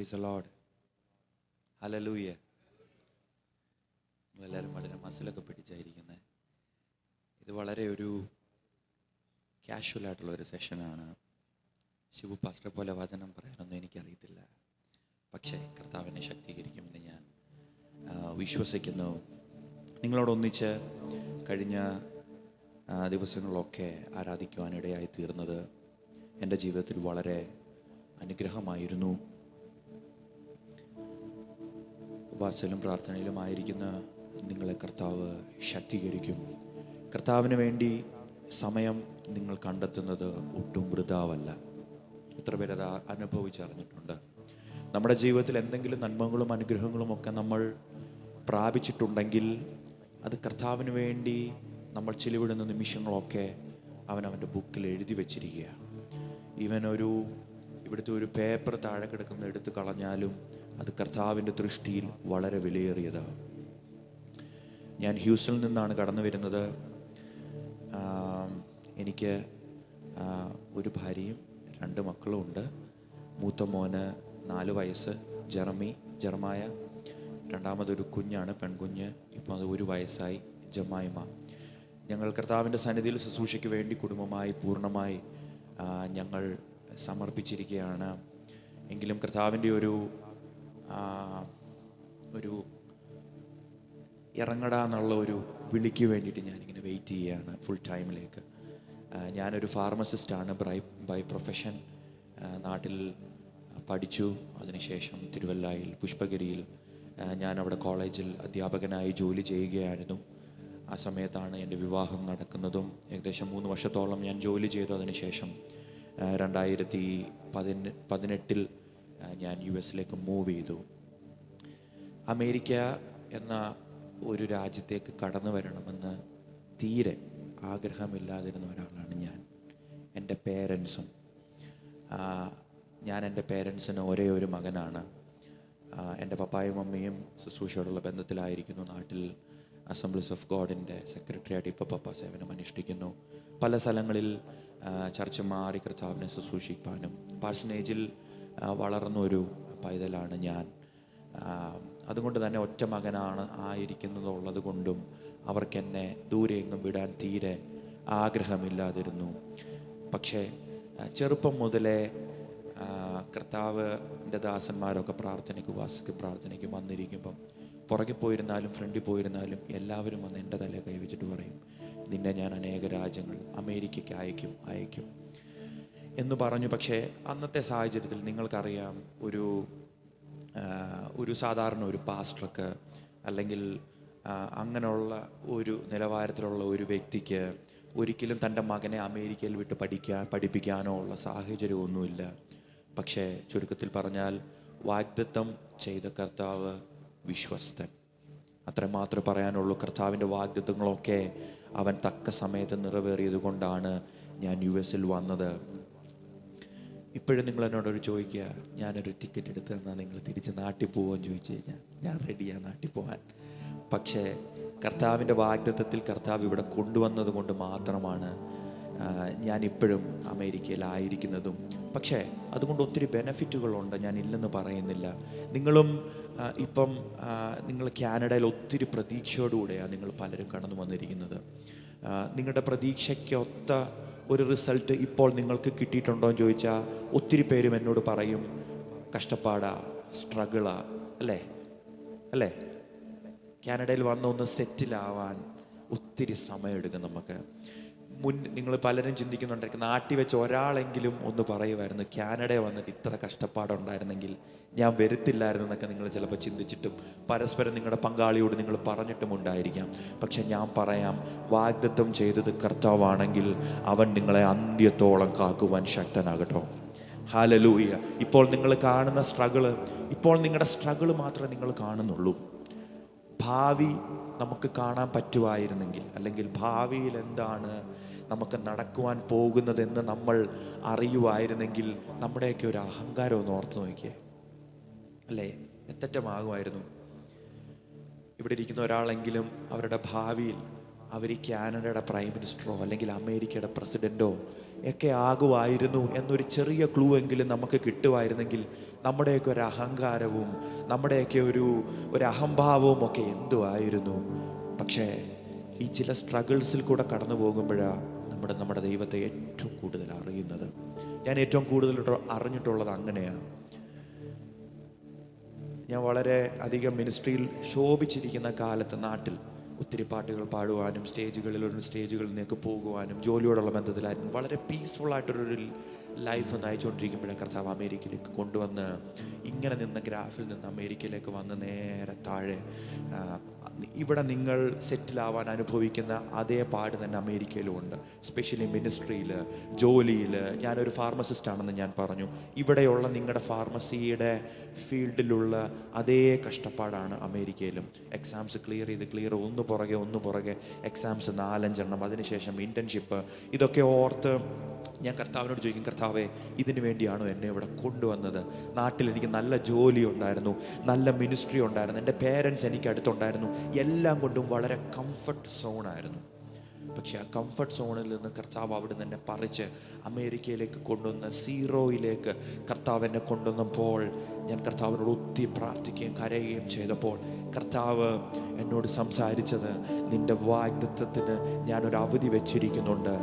Praise the Lord. Hallelujah. എല്ലാവരും വളരെ മസിലൊക്കെ പിടിച്ചായിരിക്കുന്നത്. ഇത് വളരെ ഒരു കാഷ്വലായിട്ടുള്ളൊരു സെഷനാണ്. ശിവു പാസ്റ്ററെ പോലെ വചനം പറയാനൊന്നും എനിക്കറിയത്തില്ല, പക്ഷേ കർത്താവിനെ ശക്തീകരിക്കുമെന്ന് ഞാൻ വിശ്വസിക്കുന്നു. നിങ്ങളോടൊന്നിച്ച് കഴിഞ്ഞ ദിവസങ്ങളിലൊക്കെ ആരാധിക്കുവാനിടയായി തീർന്നത് എൻ്റെ ജീവിതത്തിൽ വളരെ അനുഗ്രഹമായിരുന്നു. ഉപവാസത്തിലും പ്രാർത്ഥനയിലുമായിരിക്കുന്ന നിങ്ങളെ കർത്താവ് ശക്തീകരിക്കും. കർത്താവിന് വേണ്ടി സമയം നിങ്ങൾ കണ്ടെത്തുന്നത് ഒട്ടും വൃഥാവല്ല. എത്ര പേരത് അനുഭവിച്ചറിഞ്ഞിട്ടുണ്ട്? നമ്മുടെ ജീവിതത്തിൽ എന്തെങ്കിലും നന്മകളും അനുഗ്രഹങ്ങളും ഒക്കെ നമ്മൾ പ്രാപിച്ചിട്ടുണ്ടെങ്കിൽ അത് കർത്താവിന് വേണ്ടി നമ്മൾ ചിലവിടുന്ന നിമിഷങ്ങളൊക്കെ അവൻ്റെ ബുക്കിൽ എഴുതി വച്ചിരിക്കുക. ഇവിടുത്തെ ഒരു പേപ്പർ താഴെ കിടക്കുന്ന എടുത്ത് കളഞ്ഞാലും അത് കർത്താവിൻ്റെ ദൃഷ്ടിയിൽ വളരെ വിലയേറിയതാണ്. ഞാൻ ഹ്യൂസ്റ്റണിൽ നിന്നാണ് കടന്നു വരുന്നത്. എനിക്ക് ഒരു ഭാര്യയും 2 മക്കളും ഉണ്ട്. മൂത്ത മോന് 4 വയസ്സ്, ജെറമായ. രണ്ടാമതൊരു കുഞ്ഞാണ്, പെൺകുഞ്ഞ്. ഇപ്പോൾ അത് 1 വയസ്സായി, ജമായിമ. ഞങ്ങൾ കർത്താവിൻ്റെ സന്നിധിയിൽ ശുശ്രൂഷയ്ക്ക് വേണ്ടി കുടുംബമായി പൂർണ്ണമായി ഞങ്ങൾ സമർപ്പിച്ചിരിക്കുകയാണ്. എങ്കിലും കർത്താവിൻ്റെ ഒരു ഇറങ്ങടാന്നുള്ള ഒരു വിളിക്ക് വേണ്ടിയിട്ട് ഞാനിങ്ങനെ വെയിറ്റ് ചെയ്യുകയാണ് ഫുൾ ടൈമിലേക്ക്. ഞാനൊരു ഫാർമസിസ്റ്റാണ് ബൈ പ്രൊഫഷൻ. നാട്ടിൽ പഠിച്ചു. അതിനുശേഷം തിരുവല്ലയിൽ പുഷ്പഗിരിയിൽ ഞാനവിടെ കോളേജിൽ അധ്യാപകനായി ജോലി ചെയ്യുകയായിരുന്നു. ആ സമയത്താണ് എൻ്റെ വിവാഹം നടക്കുന്നതും. ഏകദേശം 3 വർഷത്തോളം ഞാൻ ജോലി ചെയ്തു. അതിനുശേഷം 2018 ഞാൻ US മൂവ് ചെയ്തു. അമേരിക്ക എന്ന ഒരു രാജ്യത്തേക്ക് കടന്നു വരണമെന്ന് തീരെ ആഗ്രഹമില്ലാതിരുന്ന ഒരാളാണ് ഞാൻ. എൻ്റെ പേരൻസും ഞാൻ എൻ്റെ പേരൻസിന് ഒരേ ഒരു മകനാണ്. എൻ്റെ പപ്പായും മമ്മിയും ശുശ്രൂഷയോടുള്ള ബന്ധത്തിലായിരിക്കുന്നു. നാട്ടിൽ അസംബ്ലീസ് ഓഫ് ഗോഡിൻ്റെ സെക്രട്ടറിയായിട്ട് ഇപ്പോൾ പപ്പ സേവനം അനുഷ്ഠിക്കുന്നു. പല സ്ഥലങ്ങളിൽ ചർച്ച മാറി കർത്താവിനെ ശുശ്രൂഷിക്കാനും പാഴ്സനേജിൽ വളർന്നൊരു പൈതലാണ് ഞാൻ. അതുകൊണ്ട് തന്നെ ഒറ്റ മകനാണ് ആയിരിക്കുന്നതുള്ളത് കൊണ്ടും അവർക്കെന്നെ ദൂരെ എങ്ങും വിടാൻ തീരെ ആഗ്രഹമില്ലാതിരുന്നു. പക്ഷേ ചെറുപ്പം മുതലേ കർത്താവിൻ്റെ ദാസന്മാരൊക്കെ പ്രാർത്ഥനയ്ക്ക് വന്നിരിക്കുമ്പം പുറകെ പോയിരുന്നാലും ഫ്രണ്ടിൽ പോയിരുന്നാലും എല്ലാവരും വന്ന് എൻ്റെ തലയിൽ കൈവച്ചിട്ട് പറയും, നിന്നെ ഞാൻ അനേക രാജ്യങ്ങൾ അമേരിക്കയ്ക്ക് അയക്കും എന്ന് പറഞ്ഞു. പക്ഷേ അന്നത്തെ സാഹചര്യത്തിൽ നിങ്ങൾക്കറിയാം, ഒരു സാധാരണ ഒരു പാസ്റ്റർക്ക് അല്ലെങ്കിൽ അങ്ങനെയുള്ള ഒരു നിലവാരത്തിലുള്ള ഒരു വ്യക്തിക്ക് ഒരിക്കലും തൻ്റെ മകനെ അമേരിക്കയിൽ വിട്ട് പഠിപ്പിക്കാനോ ഉള്ള സാഹചര്യമൊന്നുമില്ല. പക്ഷേ ചുരുക്കത്തിൽ പറഞ്ഞാൽ വാഗ്ദത്തം ചെയ്ത കർത്താവ് വിശ്വസ്തൻ. അത്രമാത്രമേ പറയാനുള്ളൂ. കർത്താവിൻ്റെ വാഗ്ദത്തങ്ങളൊക്കെ അവൻ തക്ക സമയത്ത് നിറവേറിയത് കൊണ്ടാണ് ഞാൻ US വന്നത്. ഇപ്പോഴും നിങ്ങൾ എന്നോടൊരു ചോദിക്കുക, ഞാനൊരു ടിക്കറ്റ് എടുത്ത് തന്നാൽ നിങ്ങൾ തിരിച്ച് നാട്ടിൽ പോകുമെന്ന് ചോദിച്ചു കഴിഞ്ഞാൽ ഞാൻ റെഡിയാണ് നാട്ടിൽ പോകാൻ. പക്ഷേ കർത്താവിൻ്റെ വാഗ്ദത്തത്തിൽ കർത്താവ് ഇവിടെ കൊണ്ടുവന്നത് കൊണ്ട് മാത്രമാണ് ഞാനിപ്പോഴും അമേരിക്കയിലായിരിക്കുന്നതും. പക്ഷേ അതുകൊണ്ട് ഒത്തിരി ബെനഫിറ്റുകളുണ്ട്, ഞാൻ ഇല്ലെന്ന് പറയുന്നില്ല. നിങ്ങളും ഇപ്പം നിങ്ങൾ കാനഡയിൽ ഒത്തിരി പ്രതീക്ഷയോടുകൂടെയാണ് നിങ്ങൾ പലരും കടന്നു വന്നിരിക്കുന്നത്. നിങ്ങളുടെ പ്രതീക്ഷയ്ക്കൊത്ത ഒരു റിസൾട്ട് ഇപ്പോൾ നിങ്ങൾക്ക് കിട്ടിയിട്ടുണ്ടോ എന്ന് ചോദിച്ചാൽ ഒത്തിരി പേരും എന്നോട് പറയും കഷ്ടപ്പാടാ, സ്ട്രഗിളാ. അല്ലേ? കാനഡയിൽ വന്നൊന്ന് സെറ്റിലാവാൻ ഒത്തിരി സമയമെടുക്കും നമുക്ക്. നിങ്ങൾ പലരും ചിന്തിക്കുന്നുണ്ടായിരിക്കും, നാട്ടിൽ വെച്ച് ഒരാളെങ്കിലും ഒന്ന് പറയുമായിരുന്നു കാനഡയിൽ വന്നിട്ട് ഇത്ര കഷ്ടപ്പാടുണ്ടായിരുന്നെങ്കിൽ ഞാൻ വരത്തില്ലായിരുന്നു എന്നൊക്കെ നിങ്ങൾ ചിലപ്പോൾ ചിന്തിച്ചിട്ടും പരസ്പരം നിങ്ങളുടെ പങ്കാളിയോട് നിങ്ങൾ പറഞ്ഞിട്ടും ഉണ്ടായിരിക്കാം. പക്ഷെ ഞാൻ പറയാം, വാഗ്ദത്തം ചെയ്തത് കർത്താവാണെങ്കിൽ അവൻ നിങ്ങളെ അന്ത്യത്തോളം കാക്കുവാൻ ശക്തനാകട്ടോ. ഹല്ലേലൂയ. ഇപ്പോൾ നിങ്ങൾ കാണുന്ന ഇപ്പോൾ നിങ്ങളുടെ സ്ട്രഗിള് മാത്രമേ നിങ്ങൾ കാണുന്നുള്ളൂ. ഭാവി നമുക്ക് കാണാൻ പറ്റുമായിരുന്നെങ്കിൽ, അല്ലെങ്കിൽ ഭാവിയിൽ എന്താണ് നമുക്ക് നടക്കുവാൻ പോകുന്നതെന്ന് നമ്മൾ അറിയുമായിരുന്നെങ്കിൽ നമ്മുടെയൊക്കെ ഒരു അഹങ്കാരം ഒന്ന് ഓർത്ത് നോക്കിയേ, അല്ലേ? എത്തറ്റമാകുമായിരുന്നു. ഇവിടെ ഇരിക്കുന്ന ഒരാളെങ്കിലും അവരുടെ ഭാവിയിൽ അവർ ഈ കാനഡയുടെ പ്രൈം മിനിസ്റ്ററോ അല്ലെങ്കിൽ അമേരിക്കയുടെ പ്രസിഡൻറ്റോ ഒക്കെ ആകുമായിരുന്നു എന്നൊരു ചെറിയ ക്ലൂ എങ്കിലും നമുക്ക് കിട്ടുമായിരുന്നെങ്കിൽ നമ്മുടെയൊക്കെ ഒരു അഹങ്കാരവും നമ്മുടെയൊക്കെ ഒരു അഹംഭാവവും ഒക്കെ എന്തുമായിരുന്നു. പക്ഷേ ഈ ചില സ്ട്രഗിൾസിൽ കൂടെ കടന്നു പോകുമ്പോഴാണ് നമ്മുടെ ദൈവത്തെ ഏറ്റവും കൂടുതൽ അറിയുന്നത്. ഞാൻ ഏറ്റവും കൂടുതൽ അറിഞ്ഞിട്ടുള്ളത് അങ്ങനെയാണ്. ഞാൻ വളരെ അധികം മിനിസ്ട്രിയിൽ ശോഭിച്ചിരിക്കുന്ന കാലത്ത് നാട്ടിൽ ഒത്തിരി പാട്ടുകൾ പാടുവാനും സ്റ്റേജുകളിൽ നിന്നൊക്കെ പോകുവാനും ജോലിയോടുള്ള ബന്ധത്തിലായിരുന്നു വളരെ പീസ്ഫുള്ളായിട്ടൊരു ലൈഫ് നയിച്ചുകൊണ്ടിരിക്കുമ്പോഴേ കർത്താവ് അമേരിക്കയിലേക്ക് കൊണ്ടുവന്ന് ഇങ്ങനെ നിന്ന ഗ്രാഫിൽ നിന്ന് അമേരിക്കയിലേക്ക് വന്ന് നേരെ താഴെ ഇവിടെ നിങ്ങൾ സെറ്റിലാവാൻ അനുഭവിക്കുന്ന അതേ പാട് തന്നെ അമേരിക്കയിലും ഉണ്ട്. സ്പെഷ്യലി മിനിസ്ട്രിയിൽ, ജോലിയിൽ. ഞാനൊരു ഫാർമസിസ്റ്റാണെന്ന് ഞാൻ പറഞ്ഞു. ഇവിടെയുള്ള നിങ്ങളുടെ ഫാർമസിയുടെ ഫീൽഡിലുള്ള അതേ കഷ്ടപ്പാടാണ് അമേരിക്കയിലും. എക്സാംസ് ക്ലിയർ ഒന്ന് പുറകെ എക്സാംസ് 4-5 എണ്ണം, അതിനുശേഷം ഇൻറ്റേൺഷിപ്പ്. ഇതൊക്കെ ഓർത്ത് ഞാൻ കർത്താവിനോട് ചോദിക്കും, കർത്താവേ, ഇതിനു വേണ്ടിയാണോ എന്നെ ഇവിടെ കൊണ്ടുവന്നത്? നാട്ടിൽ എനിക്ക് നല്ല ജോലി ഉണ്ടായിരുന്നു, നല്ല മിനിസ്ട്രി ഉണ്ടായിരുന്നു, എൻ്റെ പേരൻസ് എനിക്ക് അടുത്തുണ്ടായിരുന്നു, എല്ലാം കൊണ്ടും വളരെ കംഫർട്ട് സോണായിരുന്നു. പക്ഷെ ആ കംഫർട്ട് സോണിൽ നിന്ന് കർത്താവ് അവിടെ നിന്ന് എന്നെ പറിച്ച് അമേരിക്കയിലേക്ക് കൊണ്ടുവന്ന് സീറോയിലേക്ക് കർത്താവ് എന്നെ കൊണ്ടുവന്നപ്പോൾ ഞാൻ കർത്താവിനോട് ഒത്തിരി പ്രാർത്ഥിക്കുകയും കരയുകയും ചെയ്തപ്പോൾ കർത്താവ് എന്നോട് സംസാരിച്ചത്, നിൻ്റെ വാഗ്ദത്തത്തിന് ഞാനൊരു അവധി വെച്ചിരിക്കുന്നുണ്ട്.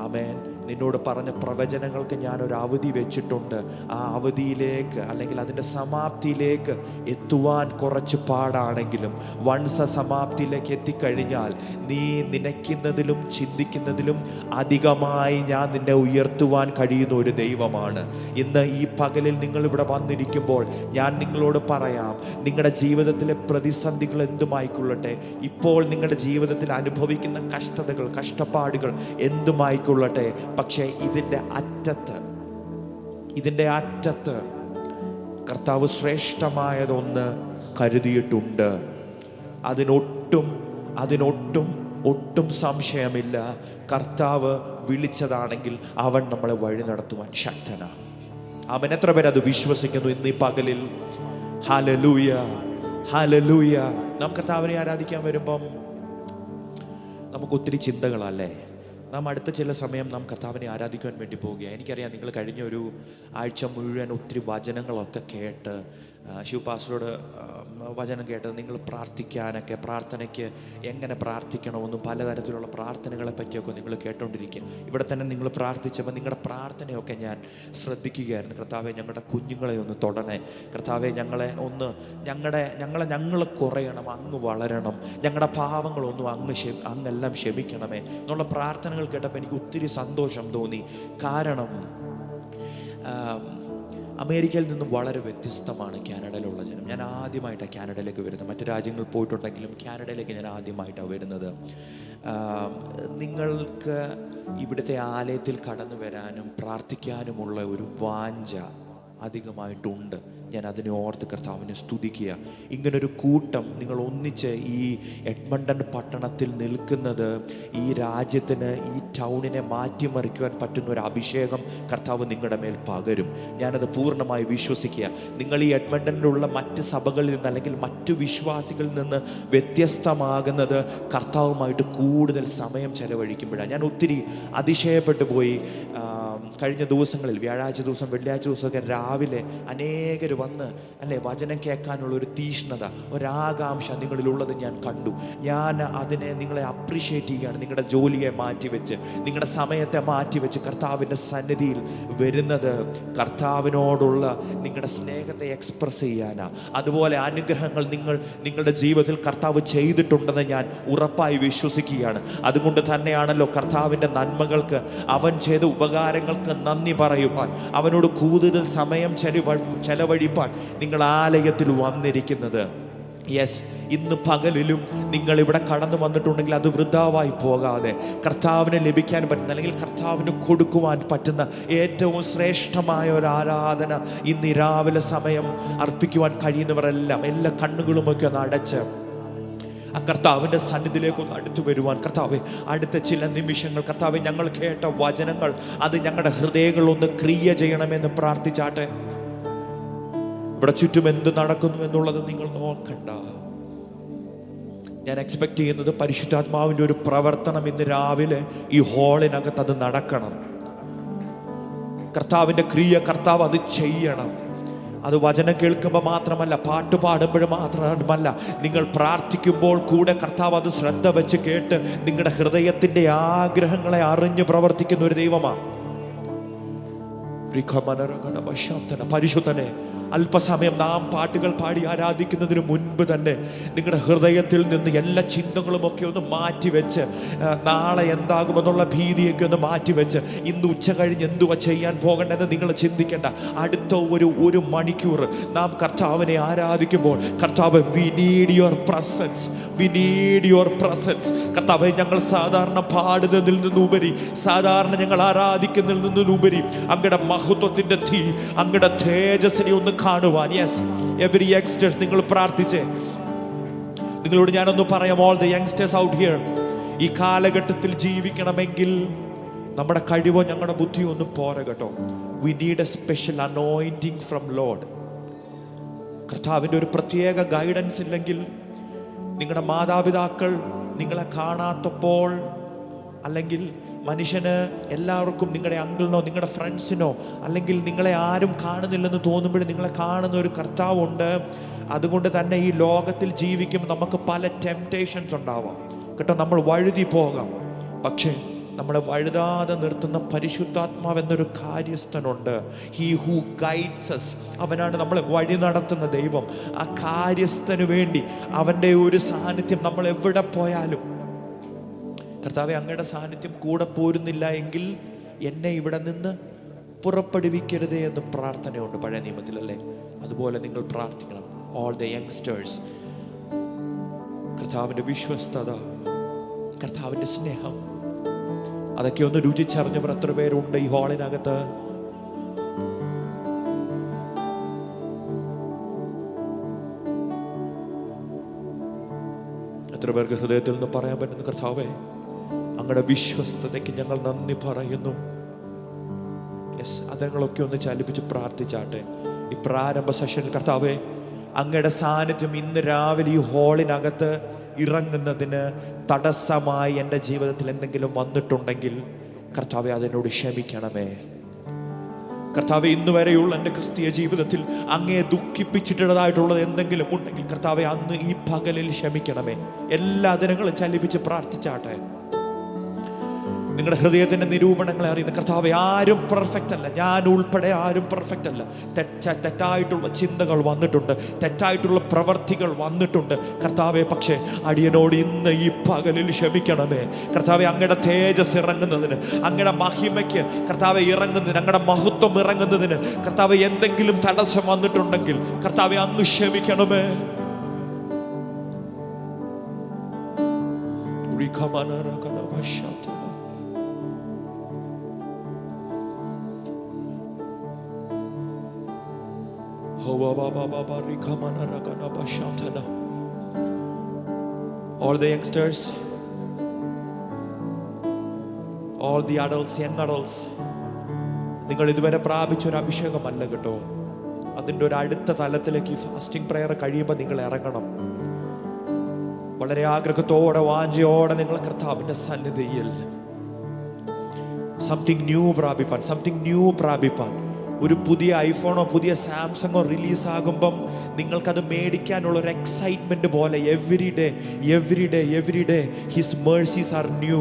ആമേൻ. നിന്നോട് പറഞ്ഞ പ്രവചനങ്ങൾക്ക് ഞാനൊരു അവധി വെച്ചിട്ടുണ്ട്. ആ അവധിയിലേക്ക് അല്ലെങ്കിൽ അതിൻ്റെ സമാപ്തിയിലേക്ക് എത്തുവാൻ കുറച്ച് പാടാണെങ്കിലും വൺസ് സമാപ്തിയിലേക്ക് എത്തിക്കഴിഞ്ഞാൽ നീ നനയ്ക്കുന്നതിലും ചിന്തിക്കുന്നതിലും അധികമായി ഞാൻ നിന്നെ ഉയർത്തുവാൻ കഴിയുന്ന ഒരു ദൈവമാണ്. ഇന്ന് ഈ പകലിൽ നിങ്ങളിവിടെ വന്നിരിക്കുമ്പോൾ ഞാൻ നിങ്ങളോട് പറയാം, നിങ്ങളുടെ ജീവിതത്തിലെ പ്രതിസന്ധികൾ എന്തുമായിക്കൊള്ളട്ടെ, ഇപ്പോൾ നിങ്ങളുടെ ജീവിതത്തിൽ അനുഭവിക്കുന്ന കഷ്ടതകൾ, കഷ്ടപ്പാടുകൾ എന്തുമായിക്കൊള്ളട്ടെ, പക്ഷേ ഇതിൻ്റെ അറ്റത്ത് കർത്താവ് ശ്രേഷ്ഠമായതൊന്ന് കരുതിയിട്ടുണ്ട്. അതിനൊട്ടും സംശയമില്ല. കർത്താവ് വിളിച്ചതാണെങ്കിൽ അവൻ നമ്മളെ വഴി നടത്തുവാൻ ശക്തനാണ്. അവൻ എത്ര പേര് അത് വിശ്വസിക്കുന്നു ഇന്ന് ഈ പകലിൽ? Hallelujah, hallelujah. നാം കർത്താവിനെ ആരാധിക്കാൻ വരുമ്പം നമുക്ക് ഒത്തിരി ചിന്തകളല്ലേ. നാം അടുത്ത ചില സമയം നാം കർത്താവിനെ ആരാധിക്കുവാൻ വേണ്ടി പോവുകയാണ്. എനിക്കറിയാം, നിങ്ങൾ കഴിഞ്ഞ ഒരു ആഴ്ച മുഴുവൻ ഒത്തിരി വചനങ്ങളൊക്കെ കേട്ട് ശിവ പാസ്റ്ററോട് വചനം കേട്ടത് നിങ്ങൾ പ്രാർത്ഥനയ്ക്ക് എങ്ങനെ പ്രാർത്ഥിക്കണമെന്നും പലതരത്തിലുള്ള പ്രാർത്ഥനകളെ പറ്റിയൊക്കെ നിങ്ങൾ കേട്ടോണ്ടിരിക്കുക. ഇവിടെ തന്നെ നിങ്ങൾ പ്രാർത്ഥിച്ചപ്പോൾ നിങ്ങളുടെ പ്രാർത്ഥനയൊക്കെ ഞാൻ ശ്രദ്ധിക്കുകയായിരുന്നു. കർത്താവെ, ഞങ്ങളുടെ കുഞ്ഞുങ്ങളെ ഒന്ന് തൊടണേ. കർത്താവെ, ഞങ്ങൾ കുറയണം, അങ്ങ് വളരണം. ഞങ്ങളുടെ പാവങ്ങളൊന്നും അങ്ങെല്ലാം ക്ഷമിക്കണമേ എന്നുള്ള പ്രാർത്ഥനകൾ കേട്ടപ്പോൾ എനിക്ക് ഒത്തിരി സന്തോഷം തോന്നി. കാരണം അമേരിക്കയിൽ നിന്നും വളരെ വ്യത്യസ്തമാണ് കാനഡയിലുള്ള ജനം. ഞാൻ ആദ്യമായിട്ടാണ് കാനഡയിലേക്ക് വരുന്നത്. മറ്റു രാജ്യങ്ങളിൽ പോയിട്ടുണ്ടെങ്കിലും കാനഡയിലേക്ക് ഞാൻ ആദ്യമായിട്ടാണ് വരുന്നത്. നിങ്ങൾക്ക് ഇവിടുത്തെ ആലയത്തിൽ കടന്നു വരാനും പ്രാർത്ഥിക്കാനുമുള്ള ഒരു വാഞ്ച അധികമായിട്ടുണ്ട്. ഞാൻ അതിനെ ഓർത്ത് കർത്താവിനെ സ്തുതിക്കുക. ഇങ്ങനൊരു കൂട്ടം നിങ്ങൾ ഒന്നിച്ച് ഈ എഡ്മണ്ടൺ പട്ടണത്തിൽ നിൽക്കുന്നത് ഈ രാജ്യത്തിന്, ഈ ടൗണിനെ മാറ്റിമറിക്കുവാൻ പറ്റുന്ന ഒരു അഭിഷേകം കർത്താവ് നിങ്ങളുടെ മേൽ പകരും. ഞാനത് പൂർണ്ണമായി വിശ്വസിക്കുക. നിങ്ങൾ ഈ എഡ്മണ്ടണിലുള്ള മറ്റ് സഭകളിൽ നിന്ന് അല്ലെങ്കിൽ മറ്റു വിശ്വാസികളിൽ നിന്ന് വ്യത്യസ്തമാകുന്നത് കർത്താവുമായിട്ട് കൂടുതൽ സമയം ചെലവഴിക്കുമ്പോഴാണ്. ഞാൻ ഒത്തിരി അതിശയപ്പെട്ടു പോയി. കഴിഞ്ഞ ദിവസങ്ങളിൽ വ്യാഴാഴ്ച ദിവസം, വെള്ളിയാഴ്ച ദിവസമൊക്കെ രാവിലെ അനേകർ വന്ന് വചനം കേൾക്കാനുള്ള ഒരു തീഷ്ണത, ഒരാകാംക്ഷ നിങ്ങളിലുള്ളത് ഞാൻ കണ്ടു. ഞാൻ അതിനെ നിങ്ങളെ അപ്രിഷ്യേറ്റ് ചെയ്യുകയാണ്. നിങ്ങളുടെ ജോലിയെ മാറ്റിവെച്ച്, നിങ്ങളുടെ സമയത്തെ മാറ്റിവെച്ച് കർത്താവിൻ്റെ സന്നിധിയിൽ വരുന്നത് കർത്താവിനോടുള്ള നിങ്ങളുടെ സ്നേഹത്തെ എക്സ്പ്രസ് ചെയ്യാനാണ്. അതുപോലെ അനുഗ്രഹങ്ങൾ നിങ്ങളുടെ ജീവിതത്തിൽ കർത്താവ് ചെയ്തിട്ടുണ്ടെന്ന് ഞാൻ ഉറപ്പായി വിശ്വസിക്കുകയാണ്. അതുകൊണ്ട് തന്നെയാണല്ലോ കർത്താവിൻ്റെ നന്മകൾക്ക്, അവൻ ചെയ്ത ഉപകാരങ്ങൾക്ക് നന്ദി പറയുവാൻ, അവനോട് കൂടുതൽ സമയം ചെലവഴിപ്പാൻ നിങ്ങൾ ആലയത്തിൽ വന്നിരിക്കുന്നത്. യെസ്, ഇന്ന് പകലിലും നിങ്ങൾ ഇവിടെ കടന്നു വന്നിട്ടുണ്ടെങ്കിൽ അത് വൃഥാവായി പോകാതെ കർത്താവിനെ ലഭിക്കാൻ പറ്റുന്ന അല്ലെങ്കിൽ കർത്താവിന് കൊടുക്കുവാൻ പറ്റുന്ന ഏറ്റവും ശ്രേഷ്ഠമായ ഒരു ആരാധന ഇന്ന് രാവിലെ സമയം അർപ്പിക്കുവാൻ കഴിയുന്നവരെല്ലാം എല്ലാ കണ്ണുകളുമൊക്കെ ഒന്ന് അടച്ച് ആ കർത്താവിൻ്റെ സന്നിധിയിലേക്കൊന്ന് അടുത്തു വരുവാൻ, കർത്താവെ, അടുത്ത ചില നിമിഷങ്ങൾ കർത്താവെ, ഞങ്ങൾ കേട്ട വചനങ്ങൾ അത് ഞങ്ങളുടെ ഹൃദയങ്ങളൊന്ന് ക്രിയ ചെയ്യണമെന്ന് പ്രാർത്ഥിച്ചാട്ടെ. ഇവിടെ ചുറ്റും എന്ത് നടക്കുന്നു എന്നുള്ളത് നിങ്ങൾ നോക്കണ്ട. ഞാൻ എക്സ്പെക്ട് ചെയ്യുന്നത് പരിശുദ്ധാത്മാവിൻ്റെ ഒരു പ്രവർത്തനം ഇന്ന് രാവിലെ ഈ ഹാളിനകത്ത് അത് നടക്കണം. കർത്താവിൻ്റെ ക്രിയ കർത്താവ് അത് ചെയ്യണം. അത് വചനം കേൾക്കുമ്പോൾ മാത്രമല്ല, പാട്ട് പാടുമ്പോൾ മാത്രമല്ല, നിങ്ങൾ പ്രാർത്ഥിക്കുമ്പോൾ കൂടെ കർത്താവ് അത് ശ്രദ്ധ വെച്ച് കേട്ട് നിങ്ങളുടെ ഹൃദയത്തിൻ്റെ ആഗ്രഹങ്ങളെ അറിഞ്ഞ് പ്രവർത്തിക്കുന്ന ഒരു ദൈവമാണ്. പരിശുദ്ധനെ, അല്പസമയം നാം പാട്ടുകൾ പാടി ആരാധിക്കുന്നതിന് മുൻപ് തന്നെ നിങ്ങളുടെ ഹൃദയത്തിൽ നിന്ന് എല്ലാ ചിന്തകളും ഒക്കെ ഒന്ന് മാറ്റിവെച്ച്, നാളെ എന്താകുമെന്നുള്ള ഭീതിയൊക്കെ ഒന്ന് മാറ്റിവെച്ച്, ഇന്ന് ഉച്ച കഴിഞ്ഞ് എന്തുവാ ചെയ്യാൻ പോകണ്ടെന്ന് നിങ്ങൾ ചിന്തിക്കേണ്ട. അടുത്ത ഒരു മണിക്കൂർ നാം കർത്താവിനെ ആരാധിക്കുമ്പോൾ, കർത്താവ്, we need your presence, we need your presence. കർത്താവ്, ഞങ്ങൾ സാധാരണ പാടുന്നതിൽ നിന്നുപരി, സാധാരണ ഞങ്ങൾ ആരാധിക്കുന്നതിൽ നിന്നുപരി അങ്ങയുടെ മഹത്വത്തിൻ്റെ തീ, അങ്ങയുടെ തേജസ്സിനെ ഒന്ന് കാണുവാൻ. യെസ്, എവരി യങ്സ്റ്റേഴ്സ്, നിങ്ങൾ പ്രാർത്ഥിച്ചേ. നിങ്ങളോട് ഞാനൊന്ന് പറയാം, all the youngsters out here, ഈ കാലഘട്ടത്തിൽ ജീവിക്കണമെങ്കിൽ നമ്മുടെ കഴിവോ ഞങ്ങളുടെ ബുദ്ധിയോ ഒന്നും പോരാ കേട്ടോ. We need A special anointing from Lord. കർത്താവിൻ്റെ ഒരു പ്രത്യേക ഗൈഡൻസ് ഇല്ലെങ്കിൽ, നിങ്ങളുടെ മാതാപിതാക്കൾ നിങ്ങളെ കാണാത്തപ്പോൾ, അല്ലെങ്കിൽ മനുഷ്യന് എല്ലാവർക്കും നിങ്ങളുടെ അങ്കിളിനോ നിങ്ങളുടെ ഫ്രണ്ട്സിനോ അല്ലെങ്കിൽ നിങ്ങളെ ആരും കാണുന്നില്ലെന്ന് തോന്നുമ്പോഴും നിങ്ങളെ കാണുന്ന ഒരു കർത്താവുണ്ട്. അതുകൊണ്ട് തന്നെ ഈ ലോകത്തിൽ ജീവിക്കുമ്പോൾ നമുക്ക് പല ടെംപ്റ്റേഷൻസ് ഉണ്ടാവാം കേട്ടോ. നമ്മൾ വഴുതി പോകാം. പക്ഷേ നമ്മളെ വഴുതാതെ നിർത്തുന്ന പരിശുദ്ധാത്മാവ് എന്നൊരു കാര്യസ്ഥനുണ്ട്. He who guides us. അവനാണ് നമ്മളെ വഴി നടത്തുന്ന ദൈവം. ആ കാര്യസ്ഥന് വേണ്ടി അവൻ്റെ ഒരു സാന്നിധ്യം നമ്മൾ എവിടെ പോയാലും, കർത്താവെ, അങ്ങയുടെ സാന്നിധ്യം കൂടെ പോരുന്നില്ല എങ്കിൽ എന്നെ ഇവിടെ നിന്ന് പുറപ്പെടുവിക്കരുതേ എന്ന് പ്രാർത്ഥനയുണ്ട് പഴയ നിയമത്തിലല്ലേ. അതുപോലെ നിങ്ങൾ പ്രാർത്ഥിക്കണം. ഓൾ ദ യങ്സ്റ്റേഴ്സ്, കർത്താവിൻ്റെ വിശ്വസ്തത, കർത്താവിൻ്റെ സ്നേഹം, അതൊക്കെ ഒന്ന് രുചിച്ചറിഞ്ഞവർ എത്ര പേരുണ്ട് ഈ ഹാളിനകത്ത്? എത്ര പേർക്ക് ഹൃദയത്തിൽ നിന്ന് പറയാൻ പറ്റുന്നു, കർത്താവേ, അങ്ങയുടെ വിശ്വസ്തതയ്ക്ക് ഞങ്ങൾ നന്ദി പറയുന്നു. യെസ്, അതങ്ങളൊക്കെ ഒന്ന് ചലിപ്പിച്ച് പ്രാർത്ഥിച്ചാട്ടെ ഈ പ്രാരംഭ സെഷനിൽ. കർത്താവേ, അങ്ങയുടെ സാന്നിധ്യം ഇന്ന് രാവിലെ ഈ ഹാളിനകത്ത് ഇറങ്ങുന്നതിന് തടസ്സമായി എൻ്റെ ജീവിതത്തിൽ എന്തെങ്കിലും വന്നിട്ടുണ്ടെങ്കിൽ കർത്താവേ, അതിനോട് ക്ഷമിക്കണമേ. കർത്താവെ, ഇന്ന് വരെയുള്ള എൻ്റെ ക്രിസ്തീയ ജീവിതത്തിൽ അങ്ങയെ ദുഃഖിപ്പിച്ചിട്ടുള്ളതായിട്ടുള്ളത് എന്തെങ്കിലും ഉണ്ടെങ്കിൽ കർത്താവെ, അന്ന് ഈ പകലിൽ ക്ഷമിക്കണമേ. എല്ലാ ദിനങ്ങളും ചലിപ്പിച്ച് പ്രാർത്ഥിച്ചാട്ടെ. നിങ്ങളുടെ ഹൃദയത്തിൻ്റെ നിരൂപണങ്ങളെ അറിയുന്ന കർത്താവെ, ആരും പെർഫെക്റ്റ് അല്ല, ഞാൻ ഉൾപ്പെടെ ആരും പെർഫെക്റ്റ് അല്ല. തെറ്റായിട്ടുള്ള ചിന്തകൾ വന്നിട്ടുണ്ട്, തെറ്റായിട്ടുള്ള പ്രവർത്തികൾ വന്നിട്ടുണ്ട് കർത്താവെ. പക്ഷേ അടിയനോട് ഇന്ന് ഈ പകലിൽ ക്ഷമിക്കണമേ കർത്താവെ. അങ്ങയുടെ തേജസ് ഇറങ്ങുന്നതിന്, അങ്ങയുടെ മഹിമയ്ക്ക് കർത്താവെ ഇറങ്ങുന്നതിന്, അങ്ങയുടെ മഹത്വം ഇറങ്ങുന്നതിന് കർത്താവെ എന്തെങ്കിലും തടസ്സം വന്നിട്ടുണ്ടെങ്കിൽ കർത്താവെ അങ്ങ് ക്ഷമിക്കണമേ. All the youngsters, all the adults, young adults, നിങ്ങൾ ഇതുവരെ പ്രാപിച്ച ഒരു അഭിഷേകമല്ല കേട്ടോ. അതിൻ്റെ ഒരു അടുത്ത തലത്തിലേക്ക് ഫാസ്റ്റിംഗ് പ്രയർ കഴിയുമ്പോൾ നിങ്ങൾ ഇറങ്ങണം. വളരെ ആഗ്രഹത്തോടെ വാഞ്ചയോടെ നിങ്ങൾ കർത്താവിൻ്റെ സന്നിധിയിൽ സംതിങ് ന്യൂ പ്രാപിപ്പാൻ, ഒരു പുതിയ ഐഫോണോ പുതിയ സാംസങ്ങോ റിലീസാകുമ്പം നിങ്ങൾക്കത് മേടിക്കാനുള്ള ഒരു എക്സൈറ്റ്മെൻറ്റ് പോലെ every day his mercies are new,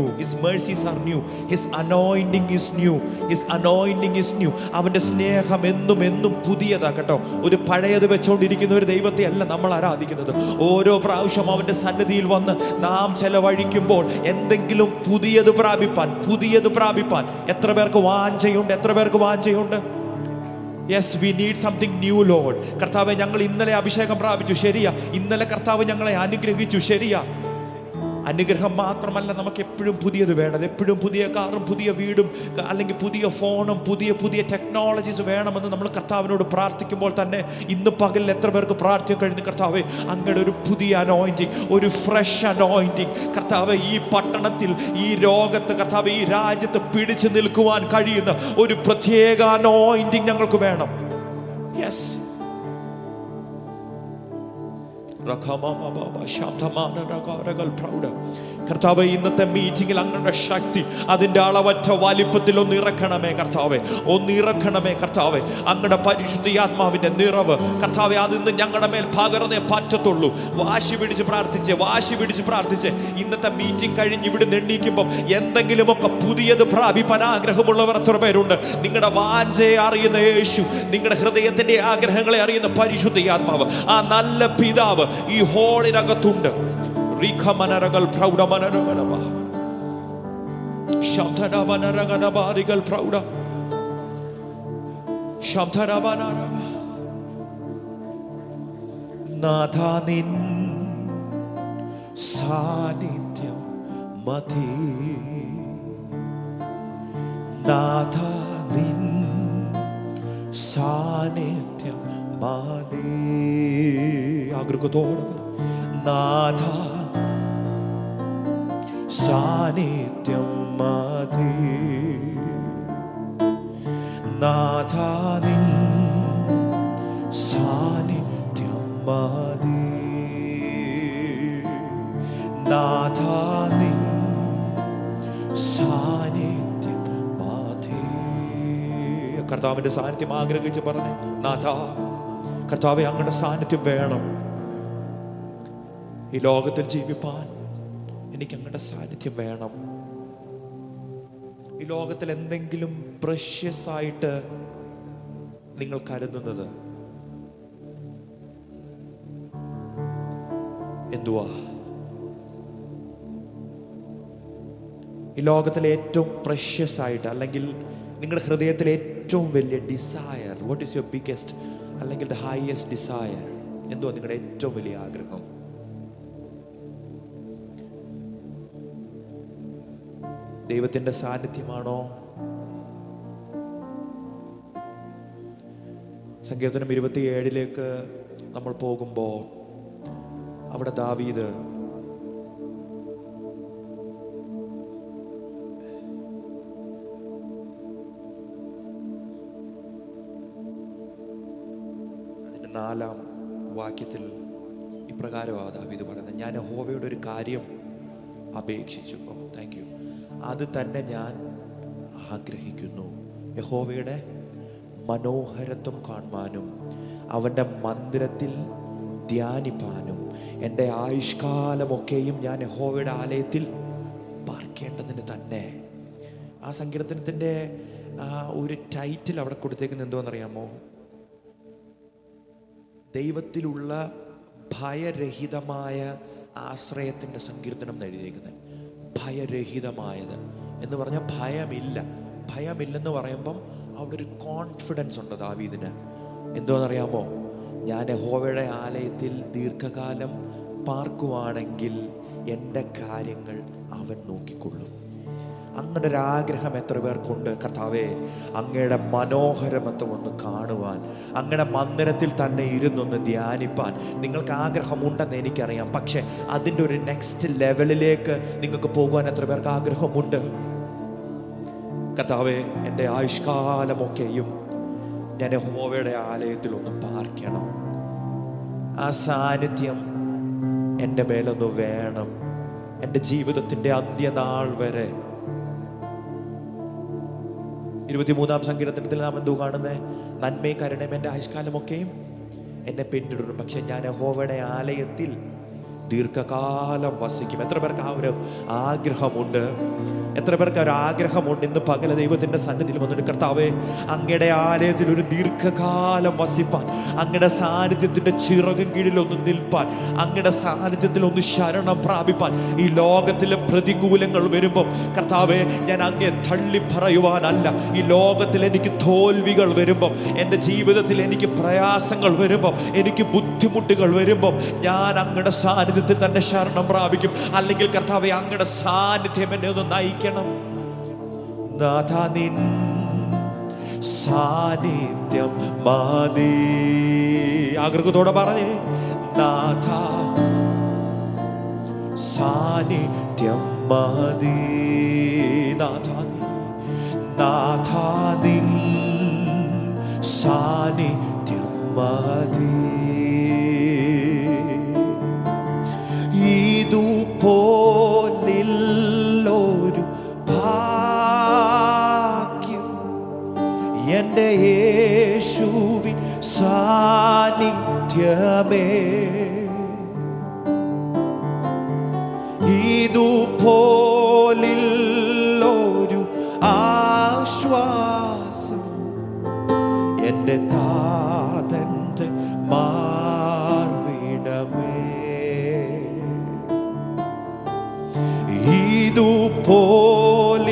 his anointing is new. അവൻ്റെ സ്നേഹം എന്നും പുതിയതാ കേട്ടോ. ഒരു പഴയത് വെച്ചുകൊണ്ടിരിക്കുന്ന ഒരു ദൈവത്തെ അല്ല നമ്മൾ ആരാധിക്കുന്നത്. ഓരോ പ്രാവശ്യം അവൻ്റെ സന്നിധിയിൽ വന്ന് നാം ചെലവഴിക്കുമ്പോൾ എന്തെങ്കിലും പുതിയത് പ്രാപിപ്പാൻ എത്ര പേർക്ക് വാഞ്ചയുണ്ട്? Yes, we need something new Lord. കർത്താവെ, ഞങ്ങൾ ഇന്നലെ അഭിഷേകം പ്രാപിച്ചു, ശരിയാ. ഇന്നലെ കർത്താവ് ഞങ്ങളെ അനുഗ്രഹിച്ചു, ശരിയാ. അനുഗ്രഹം മാത്രമല്ല, നമുക്ക് എപ്പോഴും പുതിയത് വേണം. എപ്പോഴും പുതിയ കാറും പുതിയ വീടും അല്ലെങ്കിൽ പുതിയ ഫോണും പുതിയ ടെക്നോളജീസ് വേണമെന്ന് നമ്മൾ കർത്താവിനോട് പ്രാർത്ഥിക്കുമ്പോൾ തന്നെ ഇന്ന് പകലിൽ എത്ര പേർക്ക് പ്രാർത്ഥിക്കാൻ കഴിഞ്ഞു? കർത്താവെ, അങ്ങയുടെ ഒരു പുതിയ അനോയിൻറ്റിങ്, ഒരു ഫ്രഷ് അനോയിൻറ്റിങ് കർത്താവെ, ഈ പട്ടണത്തിൽ, ഈ ലോകത്ത്, കർത്താവെ, ഈ രാജ്യത്ത് പിടിച്ചു നിൽക്കുവാൻ കഴിയുന്ന ഒരു പ്രത്യേക അനോയിൻറ്റിങ് ഞങ്ങൾക്ക് വേണം. യെസ്, കർത്താവേ, ഇന്നത്തെ മീറ്റിംഗിൽ അങ്ങയുടെ ശക്തി അതിൻ്റെ അളവറ്റ വലിപ്പത്തിൽ ഒന്ന് ഇറക്കണമേ കർത്താവേ, ഒന്ന് ഇറക്കണമേ കർത്താവേ. അങ്ങയുടെ പരിശുദ്ധാത്മാവിൻ്റെ നിറവ് കർത്താവേ അതിന്ന് ഞങ്ങളുടെ മേൽ പകർന്നേ പറ്റത്തുള്ളൂ. വാശി പിടിച്ച് പ്രാർത്ഥിച്ച് ഇന്നത്തെ മീറ്റിംഗ് കഴിഞ്ഞ് ഇവിടെ എണ്ണീക്കുമ്പം എന്തെങ്കിലുമൊക്കെ പുതിയത് പ്രാപിപ്പാൻ ആഗ്രഹമുള്ളവർ എത്ര പേരുണ്ട്? നിങ്ങളുടെ വാഞ്ചയെ അറിയുന്ന യേശു, നിങ്ങളുടെ ഹൃദയത്തിൻ്റെ ആഗ്രഹങ്ങളെ അറിയുന്ന പരിശുദ്ധാത്മാവ്, ആ നല്ല പിതാവ് ഈ ഹോളിനകത്തുണ്ട്. നാഥാ നിൻ സാന്നിധ്യം മതി, നാഥാ നിൻ സാന്നിധ്യം മതി. ആഗ്രഹത്തോടെ നാഥാ സാന്നിധ്യം മതി, നാഥാ നിൻ സാന്നിധ്യം മതി, നാഥാ നിൻ സാന്നിധ്യം മതി. കർത്താവിൻ്റെ സാന്നിധ്യം ആഗ്രഹിച്ച് പറഞ്ഞു, നാഥാ കർത്താവേ അങ്ങയുടെ സാന്നിധ്യം വേണം. ഈ ലോകത്തിൽ ജീവിപ്പാൻ എനിക്ക് അങ്ങയുടെ സാന്നിധ്യം വേണം. ഈ ലോകത്തിൽ എന്തെങ്കിലും പ്രഷ്യസ് ആയിട്ട് നിങ്ങൾ കരുതുന്നത് എന്തുവാ? ഈ ലോകത്തിലെ ഏറ്റവും പ്രഷ്യസ് ആയിട്ട്, അല്ലെങ്കിൽ നിങ്ങളുടെ ഹൃദയത്തിലെ ഏറ്റവും വലിയ desire, what is your biggest അല്ലെങ്കിൽ ദ ഹൈയസ്റ്റ് ഡിസയർ? എന്തുവാ നിങ്ങളുടെ ഏറ്റവും വലിയ ആഗ്രഹം? ദൈവത്തിൻ്റെ സാന്നിധ്യമാണോ? സങ്കീർത്തനം 27 നമ്മൾ പോകുമ്പോൾ അവിടെ ദാവീദ് അതിൻ്റെ 4-ാം വാക്യത്തിൽ ഇപ്രകാരമാണ് ദാവീദ് പറയുന്നത്, ഞാൻ യഹോവയുടെ ഒരു കാര്യം അപേക്ഷിച്ചു, താങ്ക് യു, അത് തന്നെ ഞാൻ ആഗ്രഹിക്കുന്നു, യഹോവയുടെ മനോഹരത്വം കാണുവാനും അവൻ്റെ മന്ദിരത്തിൽ ധ്യാനിപ്പാനും എൻ്റെ ആയുഷ്കാലമൊക്കെയും ഞാൻ യഹോവയുടെ ആലയത്തിൽ പാർക്കേണ്ടതിന് തന്നെ. ആ സങ്കീർത്തനത്തിൻ്റെ ഒരു ടൈറ്റിൽ അവിടെ കൊടുത്തേക്കുന്നത് എന്തുവാണെന്നറിയാമോ? ദൈവത്തിലുള്ള ഭയരഹിതമായ ആശ്രയത്തിൻ്റെ സങ്കീർത്തനം എന്ന് എഴുതിയിരിക്കുന്നത്. ഭയരഹിതമായത് എന്ന് പറഞ്ഞാൽ ഭയമില്ലെന്ന് പറയുമ്പം അവിടെ ഒരു കോൺഫിഡൻസ് ഉണ്ട് ദാവീദിന്. എന്തുവാണെന്നറിയാമോ? ഞാൻ യഹോവയുടെ ആലയത്തിൽ ദീർഘകാലം പാർക്കുവാണെങ്കിൽ എൻ്റെ കാര്യങ്ങൾ അവൻ നോക്കിക്കൊള്ളും. അങ്ങനെ ഒരു ആഗ്രഹം എത്ര പേർക്കുണ്ട്? കർത്താവേ, അങ്ങയുടെ മനോഹരമത്വം ഒന്ന് കാണുവാൻ, അങ്ങയുടെ മന്ദിരത്തിൽ തന്നെ ഇരുന്നൊന്ന് ധ്യാനിപ്പാൻ നിങ്ങൾക്ക് ആഗ്രഹമുണ്ടെന്ന് എനിക്കറിയാം. പക്ഷെ അതിൻ്റെ ഒരു നെക്സ്റ്റ് ലെവലിലേക്ക് നിങ്ങൾക്ക് പോകുവാൻ എത്ര പേർക്ക് ആഗ്രഹമുണ്ട്? കർത്താവേ, എൻ്റെ ആയുഷ്കാലമൊക്കെയും ഞാൻ യഹോവയുടെ ആലയത്തിൽ ഒന്ന് പാർക്കണം. ആ സാന്നിധ്യം എൻ്റെ മേലൊന്ന് വേണം. എൻ്റെ ജീവിതത്തിൻ്റെ അന്ത്യനാൾ വരെ. 23-ാം സങ്കീർത്തനത്തിൽ നാം എന്തോ കാണുന്നത്? നന്മയും കരുണയും എൻ്റെ ആയുഷ്കാലമൊക്കെയും എന്നെ പിന്തുടരും, പക്ഷെ ഞാൻ യഹോവയുടെ ആലയത്തിൽ ദീർഘകാലം വസിക്കും. എത്ര പേർക്ക് ആ ഒരു ആഗ്രഹമുണ്ട്? എത്ര പേർക്ക് ഒരു ആഗ്രഹമുണ്ട്? ഇന്ന് പകല ദൈവത്തിൻ്റെ സന്നിധിയിൽ വന്നിട്ട്, കർത്താവേ, അങ്ങയുടെ ആലയത്തിൽ ഒരു ദീർഘകാലം വസിപ്പാൻ, അങ്ങയുടെ സാന്നിധ്യത്തിൻ്റെ ചിറകും കീഴിലൊന്ന് നിൽപ്പാൻ, അങ്ങയുടെ സാന്നിധ്യത്തിൽ ഒന്ന് ശരണം പ്രാപിപ്പാൻ. ഈ ലോകത്തിലെ പ്രതികൂലങ്ങൾ വരുമ്പം കർത്താവേ, ഞാൻ അങ്ങയെ തള്ളി പറയുവാനല്ല. ഈ ലോകത്തിൽ എനിക്ക് തോൽവികൾ വരുമ്പം, എൻ്റെ ജീവിതത്തിൽ എനിക്ക് പ്രയാസങ്ങൾ വരുമ്പം, എനിക്ക് ബുദ്ധിമുട്ടുകൾ വരുമ്പം ഞാൻ അങ്ങയുടെ സാന്നിധ്യത്തിൽ തന്നെ ശരണം പ്രാപിക്കും. അല്ലെങ്കിൽ കർത്താവേ, അങ്ങയുടെ സാന്നിധ്യം എന്നെ ഒന്ന് നയിക്കണം. നാഥാ നിൻ സാന്നിധ്യം മതി. ആഗ്രഹത്തോടെ പറഞ്ഞേ, നാഥാ സാന്നിധ്യം മതി, നാഥാ നിൻ സാന്നിധ്യം മതി. ഇതുപോലില്ലൊരു ആശ്വാസം എൻ്റെ താതൻ്റെ മാർവിടമേ.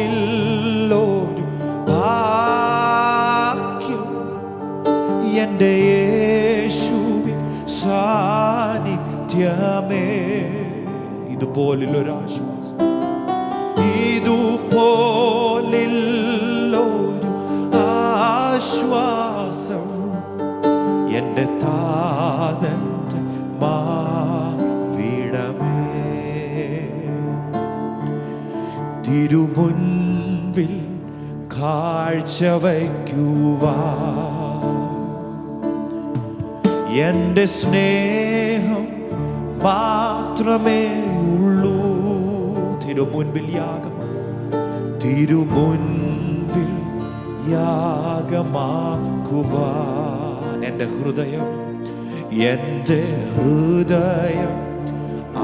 ഇതുപോലില്ലൊരു ഭാഗ്യം എൻ്റെ യേശുവിൻ സാന്നിധ്യമേ. ഇതുപോലുള്ളൊരാശ്വാസം, ഇതുപോലുള്ളൊരു ആശ്വാസം എൻ്റെ താതൻ്റെ മാർവിടമേ. തിരുമുൻപിൽ കാഴ്ച വയ്ക്കുവാൻ എൻ്റെ സ്നേഹം മാത്രമേ ഉള്ളൂ. തിരുമുൻപിൽ യാഗമാണ്, തിരുമുൻപിൽ യാഗമാക്കുവാൻ എൻ്റെ ഹൃദയം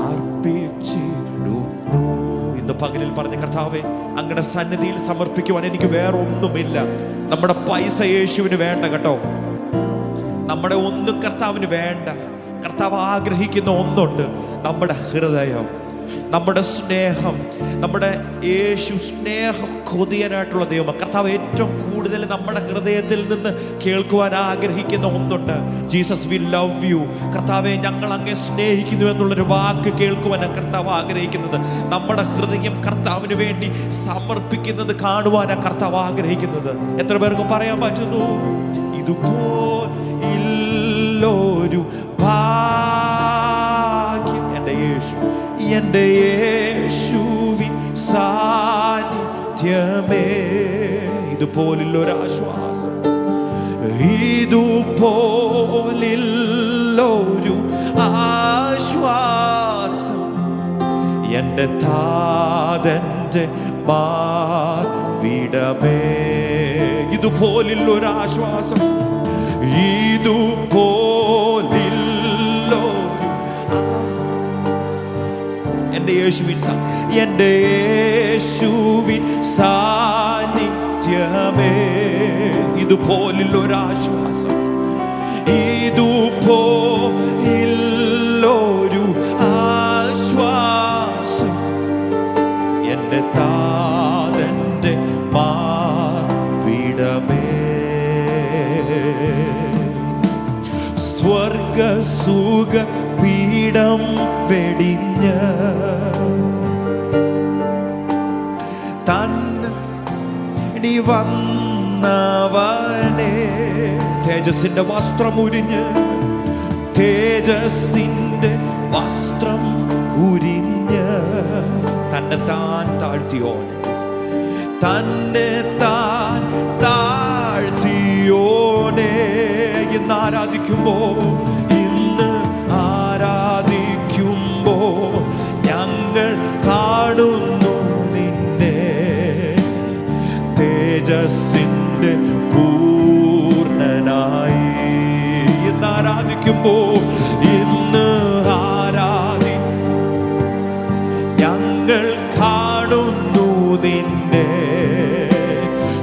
അർപ്പിച്ചിടുന്നു. ഇന്ന് പകലിൽ പറഞ്ഞ കർത്താവേ, അങ്ങയുടെ സന്നിധിയിൽ സമർപ്പിക്കുവാൻ എനിക്ക് വേറെ ഒന്നുമില്ല. നമ്മുടെ പൈസ യേശുവിന് വേണ്ട കേട്ടോ, നമ്മുടെ ഒന്നും കർത്താവിന് വേണ്ട. കർത്താവ് ആഗ്രഹിക്കുന്ന ഒന്നുണ്ട്, നമ്മുടെ ഹൃദയം, നമ്മുടെ സ്നേഹം. നമ്മുടെ യേശു സ്നേഹ കൊതിയനായിട്ടുള്ള ദൈവം. കർത്താവ് ഏറ്റവും കൂടുതൽ നമ്മുടെ ഹൃദയത്തിൽ നിന്ന് കേൾക്കുവാൻ ആഗ്രഹിക്കുന്ന ഒന്നുണ്ട്. Jesus we love you. കർത്താവെ, ഞങ്ങൾ അങ്ങേ സ്നേഹിക്കുന്നു എന്നുള്ളൊരു വാക്ക് കേൾക്കുവാനാണ് കർത്താവ് ആഗ്രഹിക്കുന്നത്. നമ്മുടെ ഹൃദയം കർത്താവിന് വേണ്ടി സമർപ്പിക്കുന്നത് കാണുവാനാണ് കർത്താവ് ആഗ്രഹിക്കുന്നത്. എത്ര പേർക്ക് പറയാൻ പറ്റുന്നു? ഇതുപോലൊരു ഭാഗ്യം എൻ്റെ യേശുവിൻ സാന്നിധ്യമേ. ഇതുപോലുള്ളൊരാശ്വാസം, ഇതുപോലുള്ളൊരു ആശ്വാസം എൻ്റെ താതൻ്റെ മാർവിടമേ. ഇതുപോലുള്ളൊരാശ്വാസം, ഇതുപോലുള്ളൊരു എൻ്റെ യേശുവിൻ സാന്നിധ്യമേ. ഇതുപോലുള്ളൊരാശ്വാസം, ഇതുപോലുള്ളൊരു ആശ്വാസം എൻ്റെ താതൻ്റെ മാർവിടമേ. സ്വർഗസുഖ പീഠം വെടിഞ്ഞ് തന്നി വന്നവനെ, തേജസ്സിന്റെ വസ്ത്രം ഉരിഞ്ഞ്, തേജസ്സിന്റെ വസ്ത്രം ഉരിഞ്ഞ് തന്നെ താൻ താഴ്ത്തിയോനെ, തന്നെ താൻ താഴ്ത്തിയോനെ. ഇന്ന് ആരാധിക്കുമ്പോ ഞങ്ങൾ കാണുന്നു നിന്നെ, തേജസ്സിന്റെ പൂർണ്ണനായി. ഇന്ന് ആരാധിക്കുമ്പോ ഞങ്ങൾ കാണുന്നു നിന്നെ,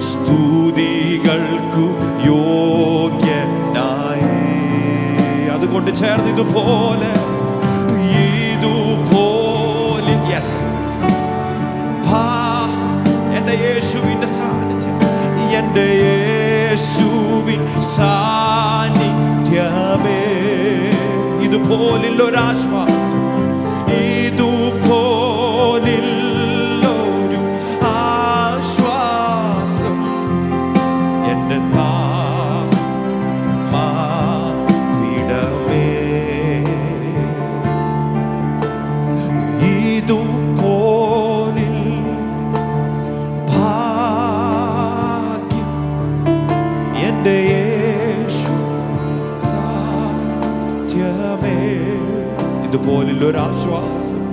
സ്തുതികൾക്കു യോഗ്യനായി. അതുകൊണ്ട് ചേർന്ന് ഇതുപോലെ എൻ്റെ യേശുവിൻ്റെ സാന്നിധ്യം, എൻ്റെ യേശുവിൻ സാന്നിധ്യമേ. ഇതുപോലുള്ളൊരാശ്വാസം, ഇതുപോലുള്ളൊരു ആശ്വാസം എൻ്റെ മാർവിടമേ. എൻ്റെ യേശു സാന്നിധ്യമേ. ഇതുപോലുള്ളൊരാശ്വാസം,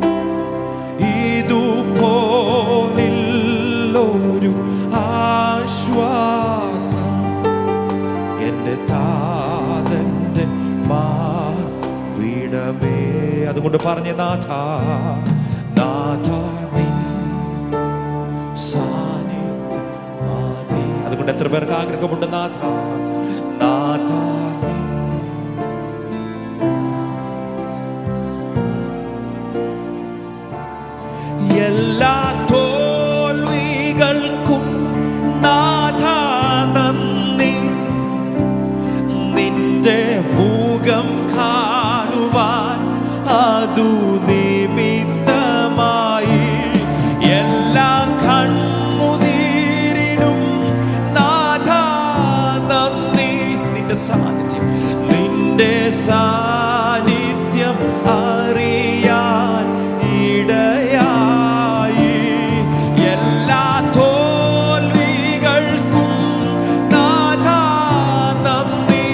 ഇതുപോലുള്ളൊരു ആശ്വാസം എൻ്റെ താതൻ്റെ മാർവിടമേ. അതുകൊണ്ട് പറഞ്ഞ നാഥ, നാഥ നിൻ സാന്നിധ്യം മതി. അതുകൊണ്ട് എത്ര പേർക്ക് ആഗ്രഹമുണ്ട്? നാഥ, നാഥ നിൻ. എല്ലാ തോൽവികൾക്കും നാഥ നന്ദി, നിന്റെ മുഖം കാണുവാൻ അതു നിമിത്തമായി. എല്ലാ കൺമുനീരിനും നാഥ നന്ദി. നിന്റെ സാന്നിധ്യം, നിന്റെ സാന്നിധ്യം അറിയാൻ ഇടയായി. എല്ലാ തോൽവികൾക്കും നാഥ നന്ദി,